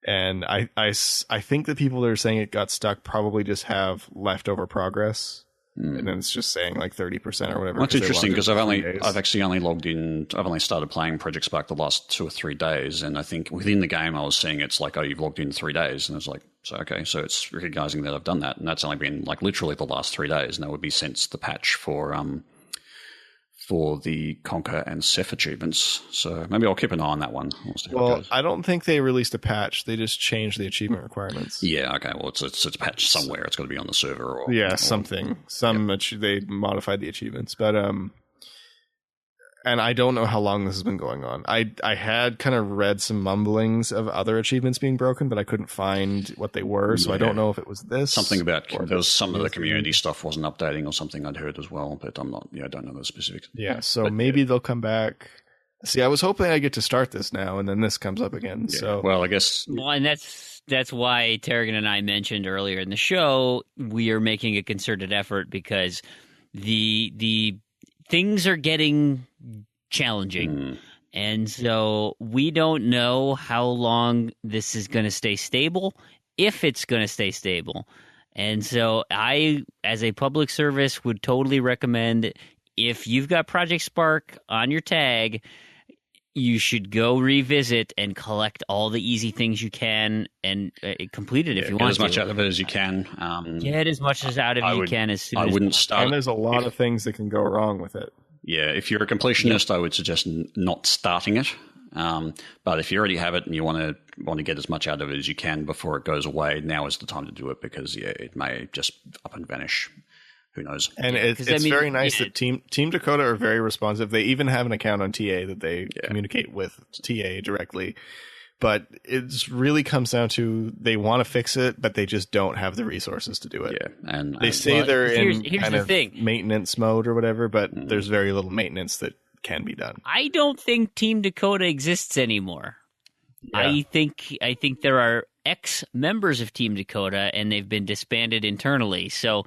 And I think the people that are saying it got stuck probably just have leftover progress. And then it's just saying like 30% or whatever. That's interesting because I've actually only logged in. I've only started playing Project Spark the last 2 or 3 days, and I think within the game I was seeing it's like, oh, you've logged in 3 days, and I was like, so okay, so it's recognizing that I've done that, and that's only been like literally the last 3 days, and that would be since the patch for the Conquer and Ceph achievements. So maybe I'll keep an eye on that one. Well, I don't think they released a patch. They just changed the achievement requirements. Yeah, okay. Well, it's a patch somewhere. It's got to be on the server. Or something. They modified the achievements. But and I don't know how long this has been going on. I had kind of read some mumblings of other achievements being broken, but I couldn't find what they were, so I don't know if it was this. Something about there was some of the community stuff wasn't updating or something I'd heard as well, but I'm not. Yeah, I don't know the specifics. Yeah, so maybe they'll come back. See, I was hoping I get to start this now, and then this comes up again. Yeah. So well, I guess. Well, and that's why Terrigan and I mentioned earlier in the show we are making a concerted effort because the things are getting challenging. And so we don't know how long this is going to stay stable, if it's going to stay stable. And so I, as a public service, would totally recommend if you've got Project Spark on your tag, you should go revisit and collect all the easy things you can and complete it if you want to. Get as much out of it as you can. Get as much out of it you can as soon as wouldn't start. And there's a lot of things that can go wrong with it. Yeah, if you're a completionist, I would suggest not starting it. But if you already have it and you want to get as much out of it as you can before it goes away, now is the time to do it because it may just up and vanish. Who knows? And it's very nice that Team Dakota are very responsive. They even have an account on TA that they communicate with TA directly. But it really comes down to they want to fix it, but they just don't have the resources to do it. Yeah, and they say they're in kind of maintenance mode or whatever, but there's very little maintenance that can be done. I don't think Team Dakota exists anymore. Yeah. I think there are ex-members of Team Dakota, and they've been disbanded internally. So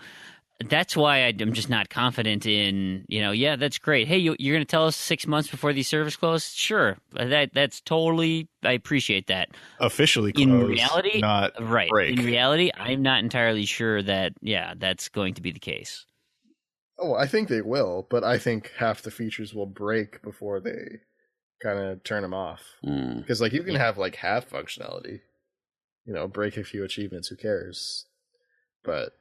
that's why I'm just not confident in, that's great. Hey, you're going to tell us 6 months before these servers close? Sure. That's totally, I appreciate that. Officially closed, in reality, not right. break. In reality, I'm not entirely sure that, that's going to be the case. Oh, I think they will, but I think half the features will break before they kind of turn them off. Because, you can have, half functionality. Break a few achievements, who cares? But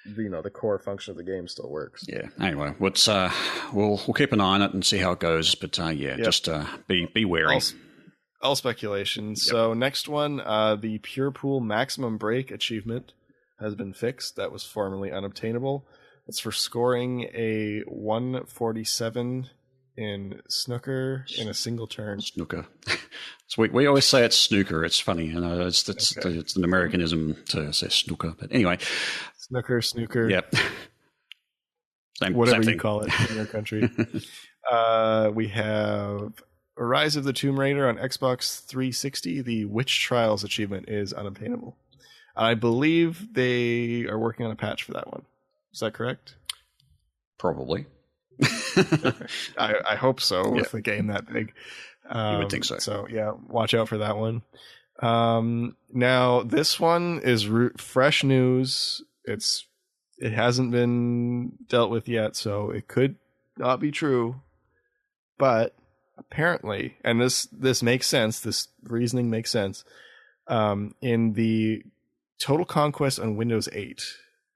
the core function of the game still works. Yeah. Anyway, we'll keep an eye on it and see how it goes. But just be wary. All speculation. Yep. So next one, the Pure Pool Maximum Break achievement has been fixed. That was formerly unobtainable. It's for scoring a 147 in snooker in a single turn. Snooker. So we always say it's snooker. It's funny. It's an Americanism to say snooker. But anyway. Snooker. Yep. Whatever same you call it in your country. We have Rise of the Tomb Raider on Xbox 360. The Witch Trials achievement is unobtainable. I believe they are working on a patch for that one. Is that correct? Probably. I hope so with the game that big. You would think so. So, watch out for that one. Now, this one is fresh news. It hasn't been dealt with yet, so it could not be true. But apparently, and this makes sense, this reasoning makes sense, in the Total Conquest on Windows 8.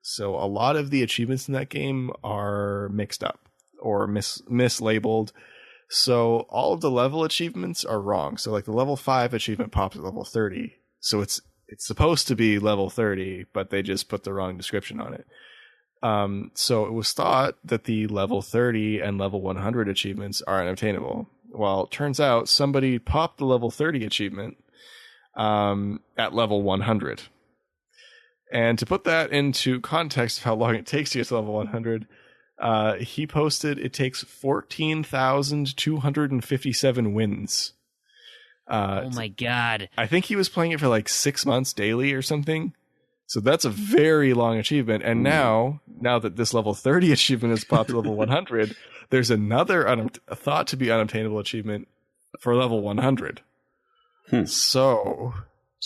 So a lot of the achievements in that game are mixed up or mislabeled. So all of the level achievements are wrong. So the level 5 achievement pops at level 30. So it's supposed to be level 30, but they just put the wrong description on it. So it was thought that the level 30 and level 100 achievements are unobtainable. Well, it turns out somebody popped the level 30 achievement at level 100. And to put that into context of how long it takes to get to level 100, he posted it takes 14,257 wins. Oh my god. I think he was playing it for like 6 months daily or something. So that's a very long achievement. And now that this level 30 achievement has popped to level 100, there's another thought to be unobtainable achievement for level 100. So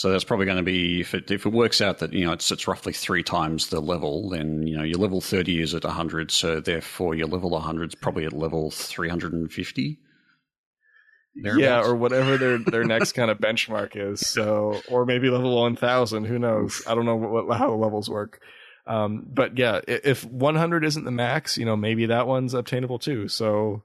that's probably going to be, if it works out that, it's roughly 3 times the level, then, your level 30 is at 100. So therefore your level 100 is probably at level 350. Yeah, or whatever their next kind of benchmark is. So, or maybe level 1000. Who knows? I don't know how levels work. But yeah, if 100 isn't the max, maybe that one's obtainable too. So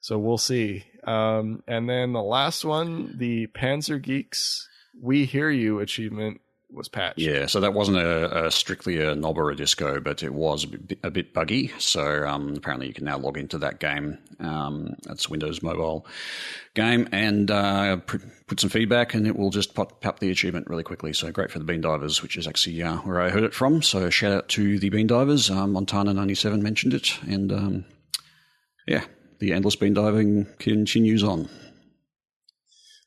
we'll see. And then the last one, the Panzer Geeks We Hear You achievement was patched. Yeah, so that wasn't strictly a knob or a disco, but it was a bit buggy. So apparently you can now log into that game. That's Windows mobile game, and put some feedback, and it will just pop the achievement really quickly. So great for the Bean Divers, which is actually where I heard it from. So shout out to the Bean Divers. Montana97 mentioned it, and the endless bean diving continues on.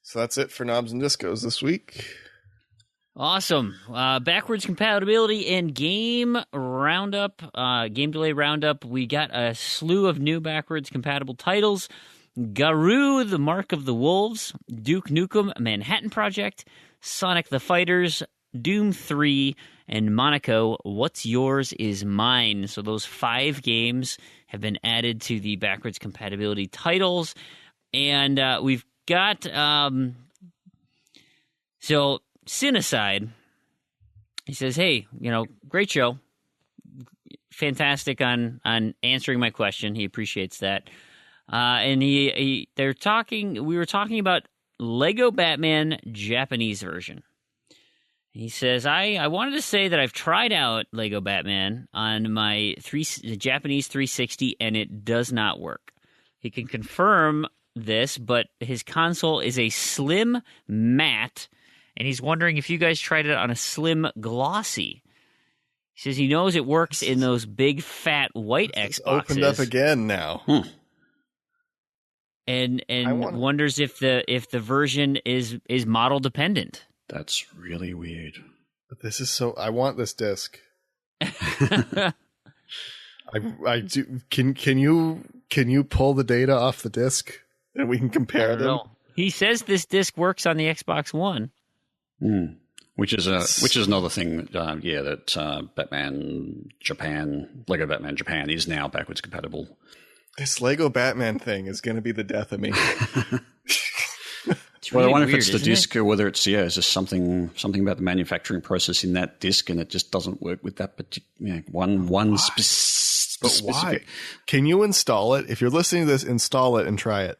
So that's it for Knobs and Discos this week. Awesome. Backwards compatibility and game roundup, game delay roundup. We got a slew of new backwards compatible titles. Garou, The Mark of the Wolves, Duke Nukem, Manhattan Project, Sonic the Fighters, Doom 3, and Monaco, What's Yours Is Mine. So those 5 games have been added to the backwards compatibility titles. And we've got... So... Cinecide, he says, hey, great show. Fantastic on answering my question. He appreciates that. And we were talking about Lego Batman Japanese version. He says, I wanted to say that I've tried out Lego Batman on my Japanese 360 and it does not work. He can confirm this, but his console is a slim matte. And he's wondering if you guys tried it on a slim glossy. He says he knows it works in those big, fat, white Xboxes. Opened up again now. And wonders if the version is model dependent. That's really weird. But this is so... I want this disc. I do. Can you pull the data off the disc and we can compare them? He says this disc works on the Xbox One. Which is another thing that Lego Batman Japan is now backwards compatible. This Lego Batman thing is going to be the death of me. Well, I wonder if it's the disc or whether it's just something about the manufacturing process in that disc, and it just doesn't work with that particular one specific. But why? Can you install it? If you're listening to this, install it and try it.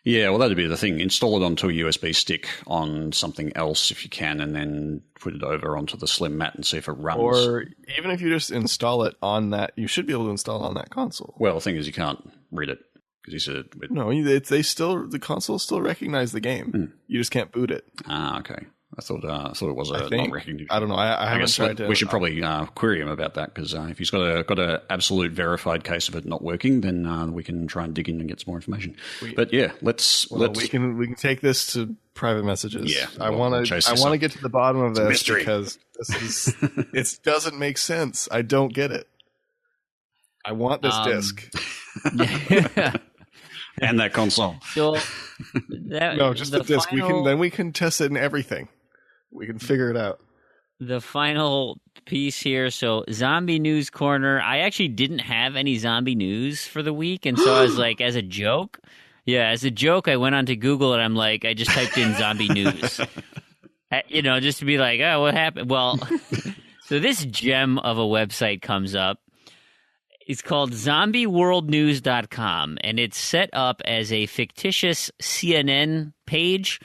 Yeah, well, that'd be the thing. Install it onto a USB stick on something else if you can, and then put it over onto the slim mat and see if it runs. Or even if you just install it on that, you should be able to install it on that console. Well, the thing is, you can't read it because he said no. The console still recognize the game. You just can't boot it. Ah, okay. I thought it was a non-recognition. I don't know. I haven't tried to. We should probably query him about that, because if he's got a absolute verified case of it not working, then we can try and dig in and get some more information. But yeah, let's we can take this to private messages. Yeah, I want to get to the bottom of this because this is it doesn't make sense. I don't get it. I want this disc. And that console. So just the disc. We can test it in everything. We can figure it out. The final piece here. So Zombie News Corner. I actually didn't have any zombie news for the week, and so I was like, as a joke, I went onto Google and I'm like, I just typed in zombie news, just to be like, oh, what happened? Well, so this gem of a website comes up. It's called zombieworldnews.com, and it's set up as a fictitious CNN page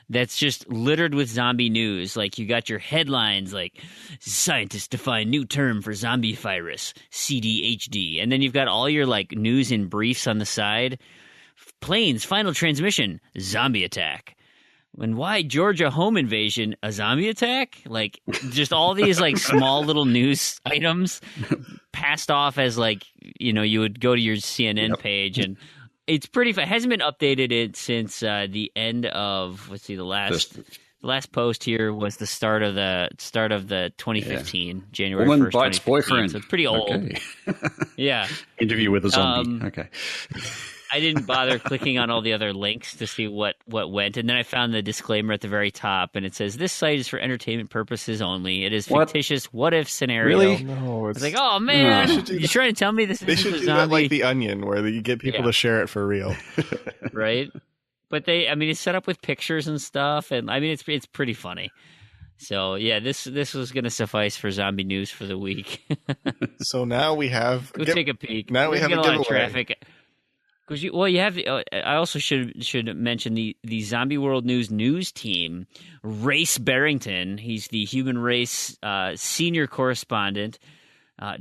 that's just littered with zombie news. Like you got your headlines like scientists define new term for zombie virus, CDHD. And then you've got all your like news in briefs on the side. Planes, final transmission, zombie attack. And why Georgia home invasion, a zombie attack? Like just all these like small little news items passed off as like, you know, you would go to your CNN page and it's pretty. It hasn't been updated since the end of the last post here was the start of the 2015 January 1st. Woman bites boyfriend. So it's pretty old. Okay. Yeah. Interview with a zombie. Okay. I didn't bother clicking on all the other links to see what went, and then I found the disclaimer at the very top, and it says this site is for entertainment purposes only. It is fictitious what if scenario. Really? No, it's like, oh man, you're trying to tell me this? They should do that like The Onion, where you get people to share it for real, right? But it's set up with pictures and stuff, and I mean, it's pretty funny. So yeah, this was going to suffice for zombie news for the week. So now we have take a peek. Now we have a lot of traffic. Because you have. I also should mention the Zombie World News team. Race Barrington, he's the Human Race senior correspondent.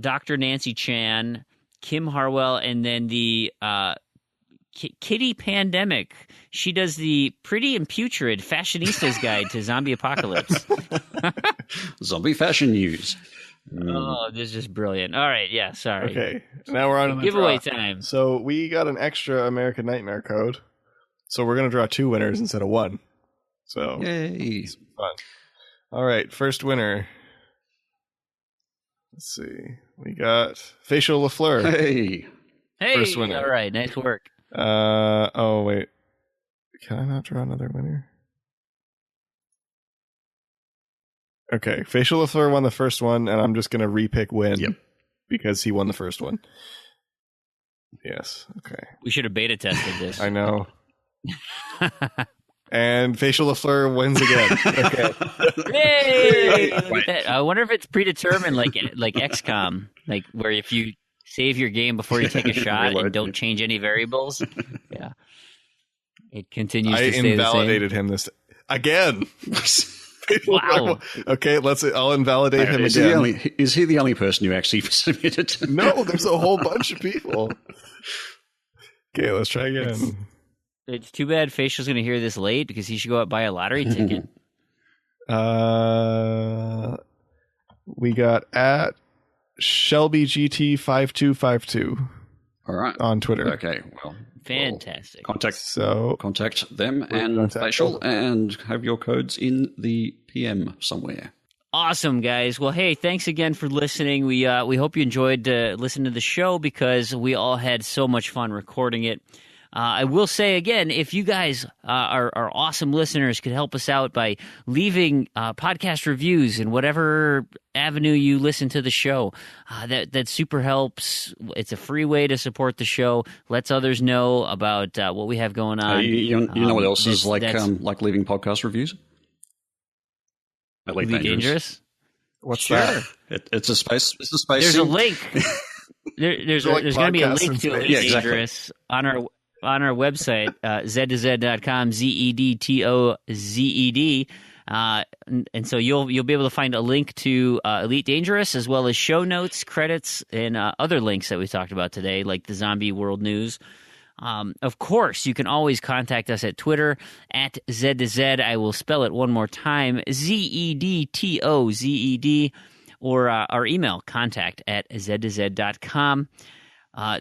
Dr. Nancy Chan, Kim Harwell, and then the Kitty Pandemic. She does the Pretty and Putrid Fashionista's Guide to Zombie Apocalypse. Zombie fashion news. Oh, this is just brilliant. All right, yeah, sorry. Okay, now we're on to the giveaway draw. time. So we got an extra American Nightmare code. So we're going to draw 2 winners instead of 1. So yay. It's fun. All right, first winner. Let's see. We got Facial LaFleur. Hey, first winner. All right, nice work. Oh, wait. Can I not draw another winner? Okay, Facial LaFleur won the first one, and I'm just going to repick Win because he won the first one. Yes, okay. We should have beta tested this. I know. And Facial LaFleur wins again. Okay. Yay! I wonder if it's predetermined like XCOM, like where if you save your game before you take a shot and don't change any variables, yeah, it continues to stay the same. I invalidated him this again. Wow. Okay, I'll invalidate him again. Is he the only person who actually submitted? No, there's a whole bunch of people. Okay, let's try again. It's too bad Facial's going to hear this late because he should go out and buy a lottery ticket. We got at ShelbyGT5252. All right. On Twitter. Okay, well. Fantastic. Contact them and Facial and have your codes in the PM somewhere. Awesome, guys. Well, hey, thanks again for listening. We hope you enjoyed listening to the show because we all had so much fun recording it. I will say again, if you guys are awesome listeners, could help us out by leaving podcast reviews in whatever avenue you listen to the show. That super helps. It's a free way to support the show. Lets others know about what we have going on. You know what else is like leaving podcast reviews? Elite Dangerous. What's that? It's a space. It's a space. There's a link. There's going to be a link to Elite Dangerous on our website, Z2Z.com, ZEDTOZED. And so you'll be able to find a link to Elite Dangerous as well as show notes, credits, and other links that we talked about today, like the Zombie World News. Of course, you can always contact us at Twitter at Z2Z. I will spell it one more time, ZEDTOZED, or our email, contact at Z2Z.com.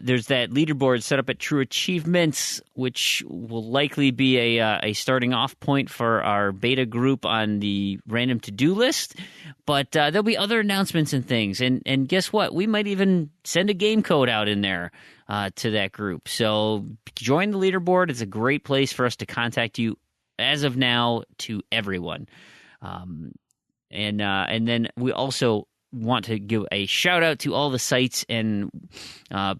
There's that leaderboard set up at True Achievements, which will likely be a starting off point for our beta group on the random to-do list. But there'll be other announcements and things. And guess what? We might even send a game code out in there to that group. So join the leaderboard. It's a great place for us to contact you as of now to everyone. And then we also want to give a shout out to all the sites and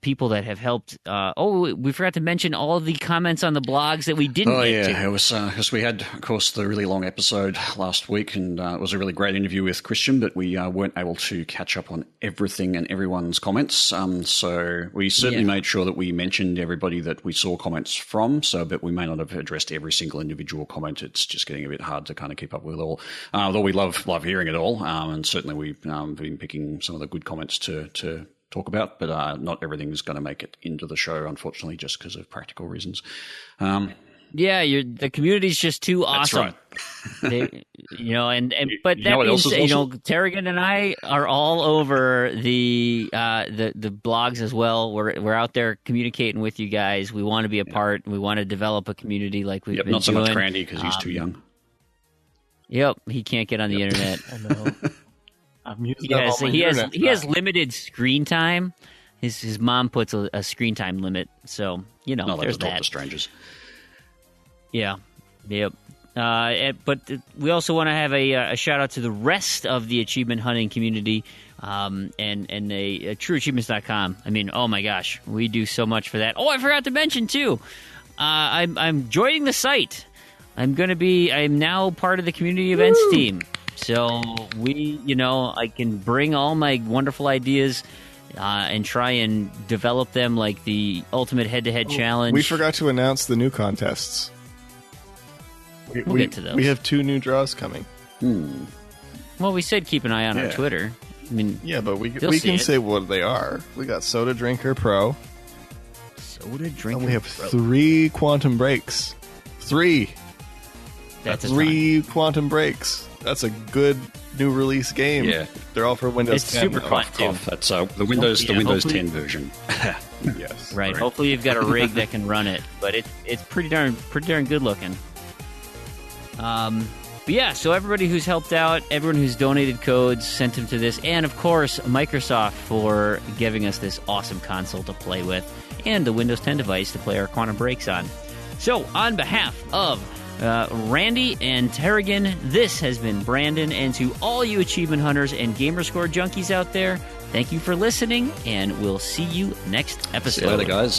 people that have helped. We forgot to mention all of the comments on the blogs that we didn't get to. It was because we had, of course, the really long episode last week, and it was a really great interview with Christian, but we weren't able to catch up on everything and everyone's comments. So we certainly made sure that we mentioned everybody that we saw comments from, but we may not have addressed every single individual comment. It's just getting a bit hard to kind of keep up with it all. Although we love hearing it all, and certainly we've been picking some of the good comments to talk about, but not everything is going to make it into the show, unfortunately, just because of practical reasons. The community's just too awesome. That's right. But that means Terrigan and I are all over the blogs as well. We're out there communicating with you guys. We want to be a part. We want to develop a community like we've been not so doing. Much Crandy because he's too young. Yep, he can't get on the internet. I know. He has limited screen time. His mom puts a screen time limit, so there's that. To strangers. Yeah, yep. But we also want to have a shout out to the rest of the achievement hunting community, and TrueAchievements.com. I mean, oh my gosh, we do so much for that. Oh, I forgot to mention too. I'm joining the site. I'm now part of the community events team. So I can bring all my wonderful ideas and try and develop them, like the Ultimate Head-to-Head Challenge. We forgot to announce the new contests. We'll get to those. We have 2 new draws coming. Well, we said keep an eye on our Twitter. I mean, but we can say what they are. We got Soda Drinker Pro. Soda Drinker and we have Pro. 3 Quantum Breaks. 3. That's 3 Quantum Breaks. That's a good new release game. Yeah. They're all for Windows it's 10. Super fun, too. That's the Windows 10 version. Yes. Right. Hopefully you've got a rig that can run it, but it's pretty darn good looking. So everybody who's helped out, everyone who's donated codes, sent them to this, and of course Microsoft for giving us this awesome console to play with, and the Windows 10 device to play our Quantum Breaks on. So on behalf of Randy and Terrigan, this has been Brandon, and to all you achievement hunters and Gamerscore junkies out there, thank you for listening, and we'll see you next episode. See you later, guys.